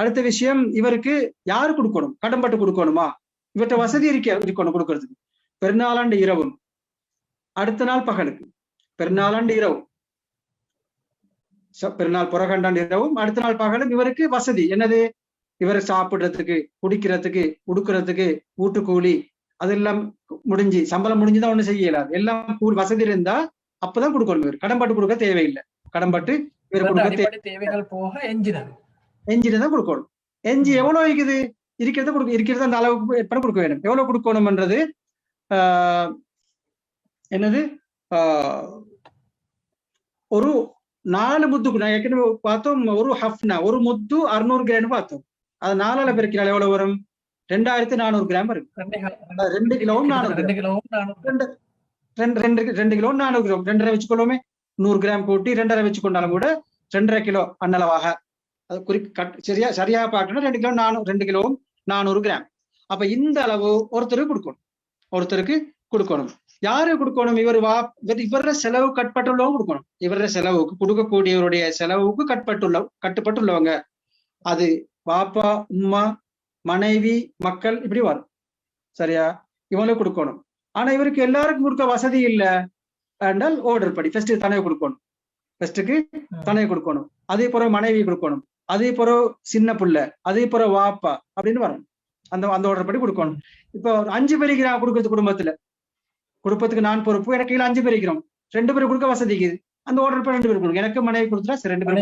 அடுத்த விஷயம், இவருக்கு யாரு கொடுக்கணும்? கடன்பட்டு கொடுக்கணுமா? இவற்றை வசதி இருக்கணும் கொடுக்கறதுக்கு. பெருநாளாண்டு இரவும் அடுத்த நாள் பகலுக்கு, பெருநாளாண்டு இரவும் பெருநாள் புறகண்டாண்டு இரவும் அடுத்த நாள் பகலும் இவருக்கு வசதி என்னது? இவரை சாப்பிடுறதுக்கு, குடிக்கிறதுக்கு, உடுக்கிறதுக்கு, ஊட்டுக்கூலி அதெல்லாம் முடிஞ்சு, சம்பளம் முடிஞ்சுதான் ஒண்ணு செய்யலாது. எல்லாம் கூலி வசதி இருந்தா அப்பதான் கொடுக்கணும். இவர் கடன்பட்டு கொடுக்க தேவையில்லை. கடன்பட்டு இவர் கொடுக்க தேவைகள் போக எஞ்சினதான் கொடுக்கணும். எஞ்சி எவ்வளவு இருக்குது? இருக்கிறத அந்த அளவுக்கு ஏற்பட கொடுக்க வேண்டும். எவ்வளவு கொடுக்கணும்ன்றது என்னது? ஒரு 4 முத்துக்கு நான் ஏற்கனவே பார்த்தோம். ஒரு ஹஃப்னா ஒரு முத்து 600 கிராம் பார்த்தோம். அது 4ஆல பெருக்கினால் எவ்வளவு வரும்? 2400 கிராம் வரும். 2 கிலோவும் 400 கிராம் 2.5 வச்சுக்கொள்ளுமே. 100 கிராம் கூட்டி 2.5 வச்சுக்கொண்டாலும் கூட 2.5 கிலோ அன்னளவாக அது சரியாக பார்க்கணும். 2 கிலோவும் 400 கிராம். அப்ப இந்த அளவு ஒருத்தருக்கு கொடுக்கணும். யாரு கொடுக்கணும்? இவர செலவு கட்டுப்பட்டுள்ளவங்க கொடுக்கணும். இவர செலவுக்கு கொடுக்கக்கூடியவருடைய செலவுக்கு கட்டுப்பட்டுள்ளவங்க, அது பாப்பா, உம்மா, மனைவி, மக்கள் இப்படி வரும். சரியா? இவங்களுக்கு கொடுக்கணும். ஆனா இவருக்கு எல்லாருக்கும் கொடுக்க வசதி இல்லை என்றால் ஆர்டர் படி ஃபர்ஸ்ட் தனையை கொடுக்கணும். ஃபர்ஸ்ட்டுக்கு தனையை கொடுக்கணும். அதே போற மனைவி கொடுக்கணும். அதே போற சின்ன புள்ள, அதே போற வாப்பா அப்படின்னு வரும். அந்த ஆர்டர் படி கொடுக்கணும். இப்போ 5 பேருக்கு நான் கொடுக்கறது குடும்பத்துக்கு நான் பொறுப்பு, எனக்கு கீழே 5 பேர் இருக்கிறோம். 2 பேர் கொடுக்க வசதிக்கு அந்த ஆர்டர் படி 2 பேர் கொடுக்கணும். எனக்கு மனைவி கொடுத்துட்டா சரி, 2 பேர்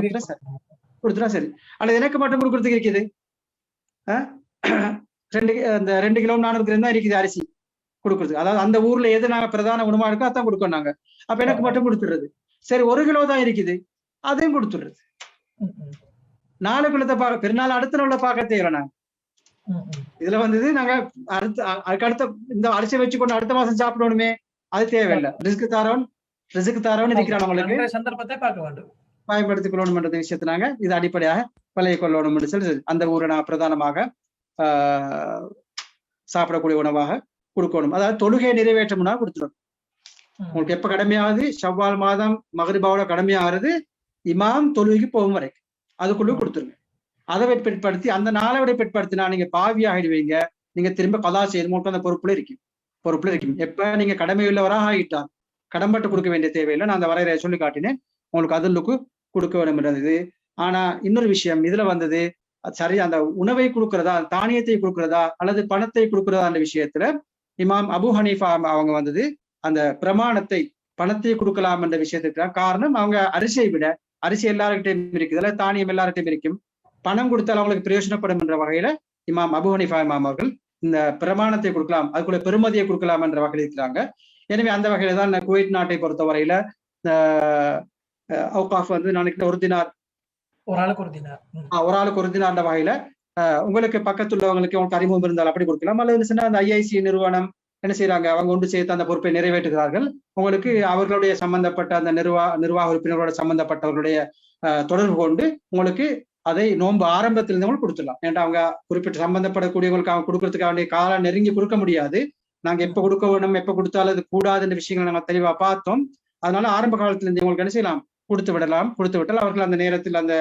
கொடுத்துட்டா சரி. அல்லது எனக்கு மட்டும் கொடுக்கறதுக்கு இருக்குது 2 கிலோ 400 கிராம் தான் இருக்குது அரிசி கொடுக்குறது. அதாவது அந்த ஊர்ல எது நாங்க பிரதான உணவா இருக்கோ அதான் கொடுக்கணும் நாங்க. அப்ப எனக்கு மட்டும் கொடுத்துடுறது. சரி, 1 கிலோ தான் இருக்குது, அதையும் கொடுத்துடுறது. 4 கிலோத்தை பெருநாள் அடுத்த நாள்ல பார்க்க தேவை. நாங்க இதுல வந்தது நாங்க அடுத்த இந்த அரிசி வச்சுக்கொண்டு அடுத்த மாசம் சாப்பிடணுமே, அது தேவையில்லை. ரிஸ்க் தாரோன்னு இருக்கிறான். நம்மளுக்கு சந்தர்ப்பத்தை பார்க்க வேண்டும், பயன்படுத்திக் கொள்ளணும்ன்ற விஷயத்தை நாங்க இது அடிப்படையாக பழைய கொள்ளணும் சொல்லி அந்த ஊரை நான் பிரதானமாக சாப்பிடக்கூடிய உணவாக கொடுக்கணும். அதாவது தொழுகை நிறைவேற்றம்னா கொடுத்துடும். உங்களுக்கு எப்ப கடமையாவது? ஷவ்வால் மாதம் மகரிபாவோட கடமையாகிறது இமாம் தொழுகைக்கு போகும் வரைக்கும், அதுக்குள்ள கொடுத்துருங்க. அதை பிற்படுத்தி அந்த நாளை விட பிற்படுத்தினா நீங்க பாவி ஆகிடுவீங்க. நீங்க திரும்ப கலா செய்து மட்டும் அந்த பொறுப்புல இருக்கும். எப்ப நீங்க கடமையுள்ளவராக ஆகிட்டான், கடன்பட்டு கொடுக்க வேண்டிய தேவையில்லை. நான் அந்த வரையறையை சொல்லி காட்டினேன் உங்களுக்கு. அதுக்கு கொடுக்க வேண்டும் என்றது. ஆனா இன்னொரு விஷயம் இதுல வந்தது, சரி, அந்த உணவை கொடுக்கிறதா, தானியத்தை கொடுக்கிறதா அல்லது பணத்தை கொடுக்கிறதா அந்த விஷயத்துல இமாம் அபு ஹனீஃபா அவங்க வந்தது அந்த பிரமாணத்தை பணத்தை கொடுக்கலாம் என்ற விஷயத்துக்கு. காரணம், அவங்க அரிசியை விட அரிசி எல்லார்கிட்டையும் இருக்குது, அல்லது தானியம் எல்லார்கிட்டையும் இருக்கும், பணம் கொடுத்தால் அவங்களுக்கு பிரயோஜனப்படும் என்ற வகையில இமாம் அபு ஹனீஃபா இமாம் அவர்கள் இந்த பிரமாணத்தை கொடுக்கலாம், அதுக்குள்ள பெருமதியை கொடுக்கலாம் என்ற வகையில் இருக்கிறாங்க. எனவே அந்த வகையில தான் குவைத் நாட்டை பொறுத்த வரையில அவுகாஃப் வந்து நாளைக்கு ஒரு ஆளுக்கு ஒரு தினார் வகையில உங்களுக்கு பக்கத்துள்ளவங்களுக்கு உங்களுக்கு அறிமுகம் இருந்தால் அப்படி கொடுக்கலாம். அல்லது சொன்னா அந்த IIC நிறுவனம் என்ன செய்யறாங்க, அவங்க ஒன்று சேர்த்து அந்த பொறுப்பை நிறைவேற்றுகிறார்கள். உங்களுக்கு அவர்களுடைய சம்பந்தப்பட்ட அந்த நிர்வாக உறுப்பினர்களோட சம்பந்தப்பட்டவர்களுடைய தொடர்பு கொண்டு உங்களுக்கு அதை நோன்பு ஆரம்பத்திலிருந்து உங்களுக்கு கொடுத்துடலாம். ஏன்னா அவங்க குறிப்பிட்ட சம்பந்தப்படக்கூடியவங்களுக்கு அவங்க கொடுக்கறதுக்கு வேண்டிய காலம் நெருங்கி கொடுக்க முடியாது. நாங்க எப்ப கொடுக்க வேணும், எப்ப கொடுத்தாலும் அது கூடாதுன்ற விஷயங்களை நாங்க தெளிவா பார்த்தோம். அதனால ஆரம்ப காலத்திலிருந்து உங்களுக்கு என்ன செய்யலாம், கொடுத்து விட்டால் அவர்கள் அந்த நேரத்தில் அந்த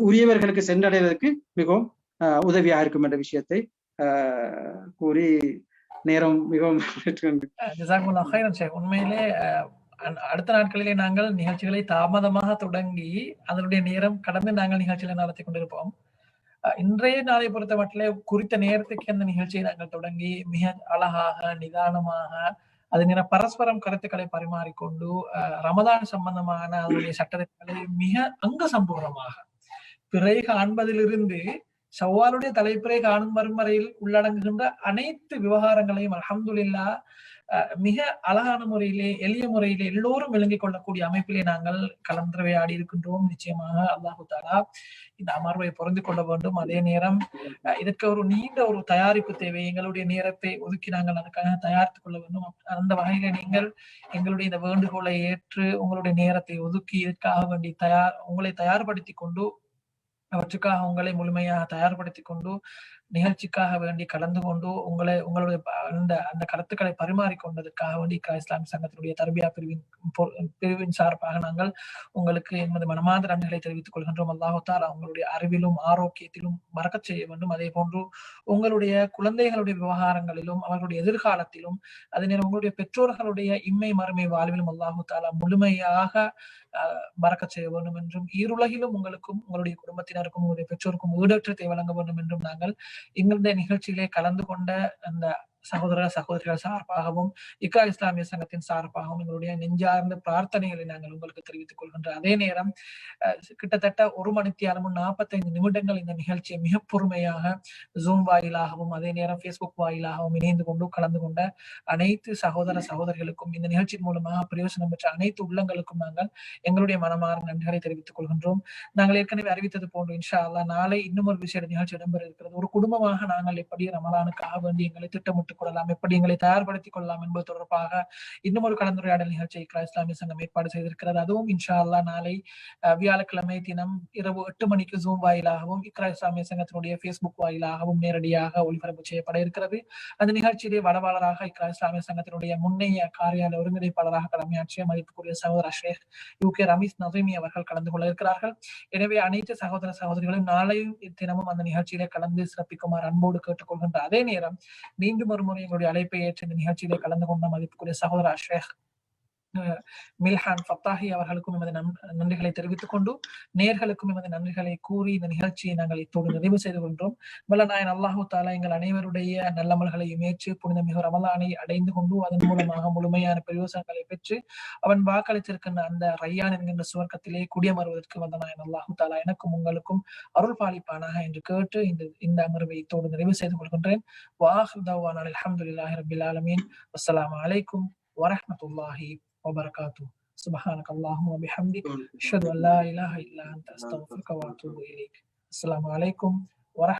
உரியவர்களுக்கு சென்றடைவதற்கு மிகவும் உதவியாக இருக்கும் என்ற விஷயத்தை கூறி நேரம் மிகவும் உண்மையிலே அடுத்த நாட்களிலே நாங்கள் நிகழ்ச்சிகளை தாமதமாக தொடங்கி அதனுடைய நேரம் கடந்து நாங்கள் நிகழ்ச்சிகளை நடத்தி கொண்டிருப்போம். இன்றைய நாளை பொறுத்த மட்டும் குறித்த நேரத்துக்கு அந்த நிகழ்ச்சியை நாங்கள் தொடங்கி மிக அழகாக நிதானமாக அது பரஸ்பரம் கருத்துக்களை பரிமாறிக்கொண்டு ரமதான் சம்பந்தமான அதனுடைய சட்டங்களை மிக அங்க சம்பூர்ணமாக பிறை காண்பதிலிருந்து ஷவ்வாலுடைய தலைப்பிறை காணும் வரும் வரையில் உள்ளடங்குகின்ற அனைத்து விவகாரங்களையும் அல்ஹம்துலில்லாஹ் மிக அழகான முறையிலே எளிய முறையிலே எல்லோரும் விளங்கிக் கொள்ளக்கூடிய அமைப்பிலே நாங்கள் கலந்துரையாடி இருக்கின்றோம். நிச்சயமாக அல்லாஹு தாலா இந்த அமர்வை பொருந்து கொள்ள வேண்டும். அதே நேரம் இதற்கு ஒரு நீண்ட ஒரு தயாரிப்பு தேவை. எங்களுடைய நேரத்தை ஒதுக்கி நாங்கள் அதுக்காக தயாரித்துக் கொள்ள வேண்டும். அந்த வகையில நீங்கள் எங்களுடைய இந்த வேண்டுகோளை ஏற்று உங்களுடைய நேரத்தை ஒதுக்கி இதற்காக வேண்டி உங்களை தயார்படுத்தி கொண்டு அவற்றுக்காக உங்களை முழுமையாக தயார்படுத்திக் கொண்டு நிகழ்ச்சிக்காக வேண்டி கலந்து கொண்டு உங்களுடைய அந்த கருத்துக்களை பரிமாறிக்கொண்டதற்காக வேண்டி இஸ்லாமிய சங்கத்தினுடைய தர்பியா பிரிவின் சார்பாக நாங்கள் உங்களுக்கு எமது மனமார்ந்த நன்றிகளை தெரிவித்துக் கொள்கின்றோம். அல்லாஹ் தஆலா உங்களுடைய அறிவிலும் ஆரோக்கியத்திலும் பரக்கத் செய்ய வேண்டும். அதே போன்று உங்களுடைய குழந்தைகளுடைய விவகாரங்களிலும் அவர்களுடைய எதிர்காலத்திலும் அதே நேரம் உங்களுடைய பெற்றோர்களுடைய இம்மை மறுமை வாழ்விலும் அல்லாஹ் தஆலா முழுமையாக பரக்கத் செய்ய வேண்டும் என்றும் ஈருலகிலும் உங்களுக்கும் உங்களுடைய குடும்பத்தினருக்கும் உங்களுடைய பெற்றோருக்கும் ஈடற்றத்தை வழங்க வேண்டும் என்றும் நாங்கள் எங்களுடைய நிகழ்ச்சியிலே கலந்து கொண்ட அந்த சகோதர சகோதரிகள் சார்பாகவும் இக்ரா இஸ்லாமிய சங்கத்தின் சார்பாகவும் எங்களுடைய நெஞ்சார்ந்த பிரார்த்தனைகளை நாங்கள் உங்களுக்கு தெரிவித்துக் கொள்கின்ற அதே நேரம் கிட்டத்தட்ட 1 மணித்தியாலமும் 45 நிமிடங்கள் இந்த நிகழ்ச்சியை மிக பொறுமையாக ஜூம் வாயிலாகவும் அதே நேரம் Facebook வாயிலாகவும் இணைந்து கொண்டு கலந்து கொண்ட அனைத்து சகோதர சகோதரிகளுக்கும் இந்த நிகழ்ச்சியின் மூலமாக பிரயோசனம் பெற்ற அனைத்து உள்ளங்களுக்கும் நாங்கள் எங்களுடைய மனமார்ந்த நன்றிகளை தெரிவித்துக் கொள்கின்றோம். நாங்கள் ஏற்கனவே அறிவித்தது போன்று இன்ஷா அல்லாஹ் நாளை இன்னும் ஒரு விசேட நிகழ்ச்சி இடம்பெற இருக்கிறது. ஒரு குடும்பமாக நாங்கள் எப்படி ரமலானுக்காக வேண்டி எங்களை திட்டமிட்டுக் கொள்ளலாம், எப்படி எங்களை தயார்படுத்திக் கொள்ளலாம் என்பது தொடர்பாக இன்னும் ஒரு கலந்துரையாடல் நிகழ்ச்சியை இக்ரா இஸ்லாமிய சங்கம் ஏற்பாடு செய்திருக்கிறது. அதுவும் இன்ஷா அல்லாஹ் நாளை வியாழக்கிழமை தினம் இரவு 8 மணிக்கு ஜூம் வாயிலாகவும் இக்ரா இஸ்லாமிய சங்கத்தினுடைய Facebook வாயிலாகவும் நேரடியாக ஒளிபரப்பு செய்யப்பட இருக்கிறது. அந்த நிகழ்ச்சியிலே வடவாளராக இக்ரா இஸ்லாமிய சங்கத்தினுடைய முன்னைய காரியாலய ஒருங்கிணைப்பாளராக கடமையாற்றிய மதிப்புக்குரிய சகோதர ஷேக் UK ரமீஸ் நசீமி அவர்கள் கலந்து கொள்ள இருக்கிறார்கள். எனவே அனைத்து சகோதர சகோதரிகளும் நாளையும் தினமும் அந்த நிகழ்ச்சியிலே கலந்து சிறப்பிக்குமாறு அன்போடு கேட்டுக்கொள்கின்ற அதே நேரம் மீண்டும் ஒரு முறை எங்களுடைய அழைப்பை ஏற்று இந்த நிகழ்ச்சியிலே கலந்து கொண்ட மதிப்புக்குரிய சகோதர ஷேக் மில்ஹான் ஃபத்தாஹி அவர்களுக்கும் எமது நன்றிகளை தெரிவித்துக் கொண்டு நேர்களுக்கும் எமது நன்றிகளை கூறி இந்த நிகழ்ச்சியை நாங்கள் இத்தோடு நிறைவு செய்து கொண்டோம். வல்லநாயன் அல்லாஹு தஆலா எங்கள் அனைவருடைய நல்லமல்களையும் ஏற்று புனிதமிகு ரமலானை அடைந்து கொண்டு அதன் மூலமாக முழுமையான பிரயோசனங்களை பெற்று அவன் வாக்களித்திருக்கின்ற அந்த ரய்யான் என்கின்ற சுவர்க்கத்திலே குடியமர்வதற்கு வல்லநாயன் அல்லாஹு தஆலா எனக்கும் உங்களுக்கும் அருள் பாலிப்பானாக என்று கேட்டு இந்த அமர்வை இத்தோடு நிறைவு செய்து கொள்கின்றேன். வாஹிர் தஅவானா அல்ஹம்துலில்லாஹி ரப்பில் ஆலமீன். வஸ்ஸலாமு அலைக்கும் வரஹ்மத்துல்லாஹி وبركاته. سبحانك اللهم وبحمدك أشهد أن لا إله إلا أنت أستغفرك وأتوب إليك. السلام عليكم ورحمة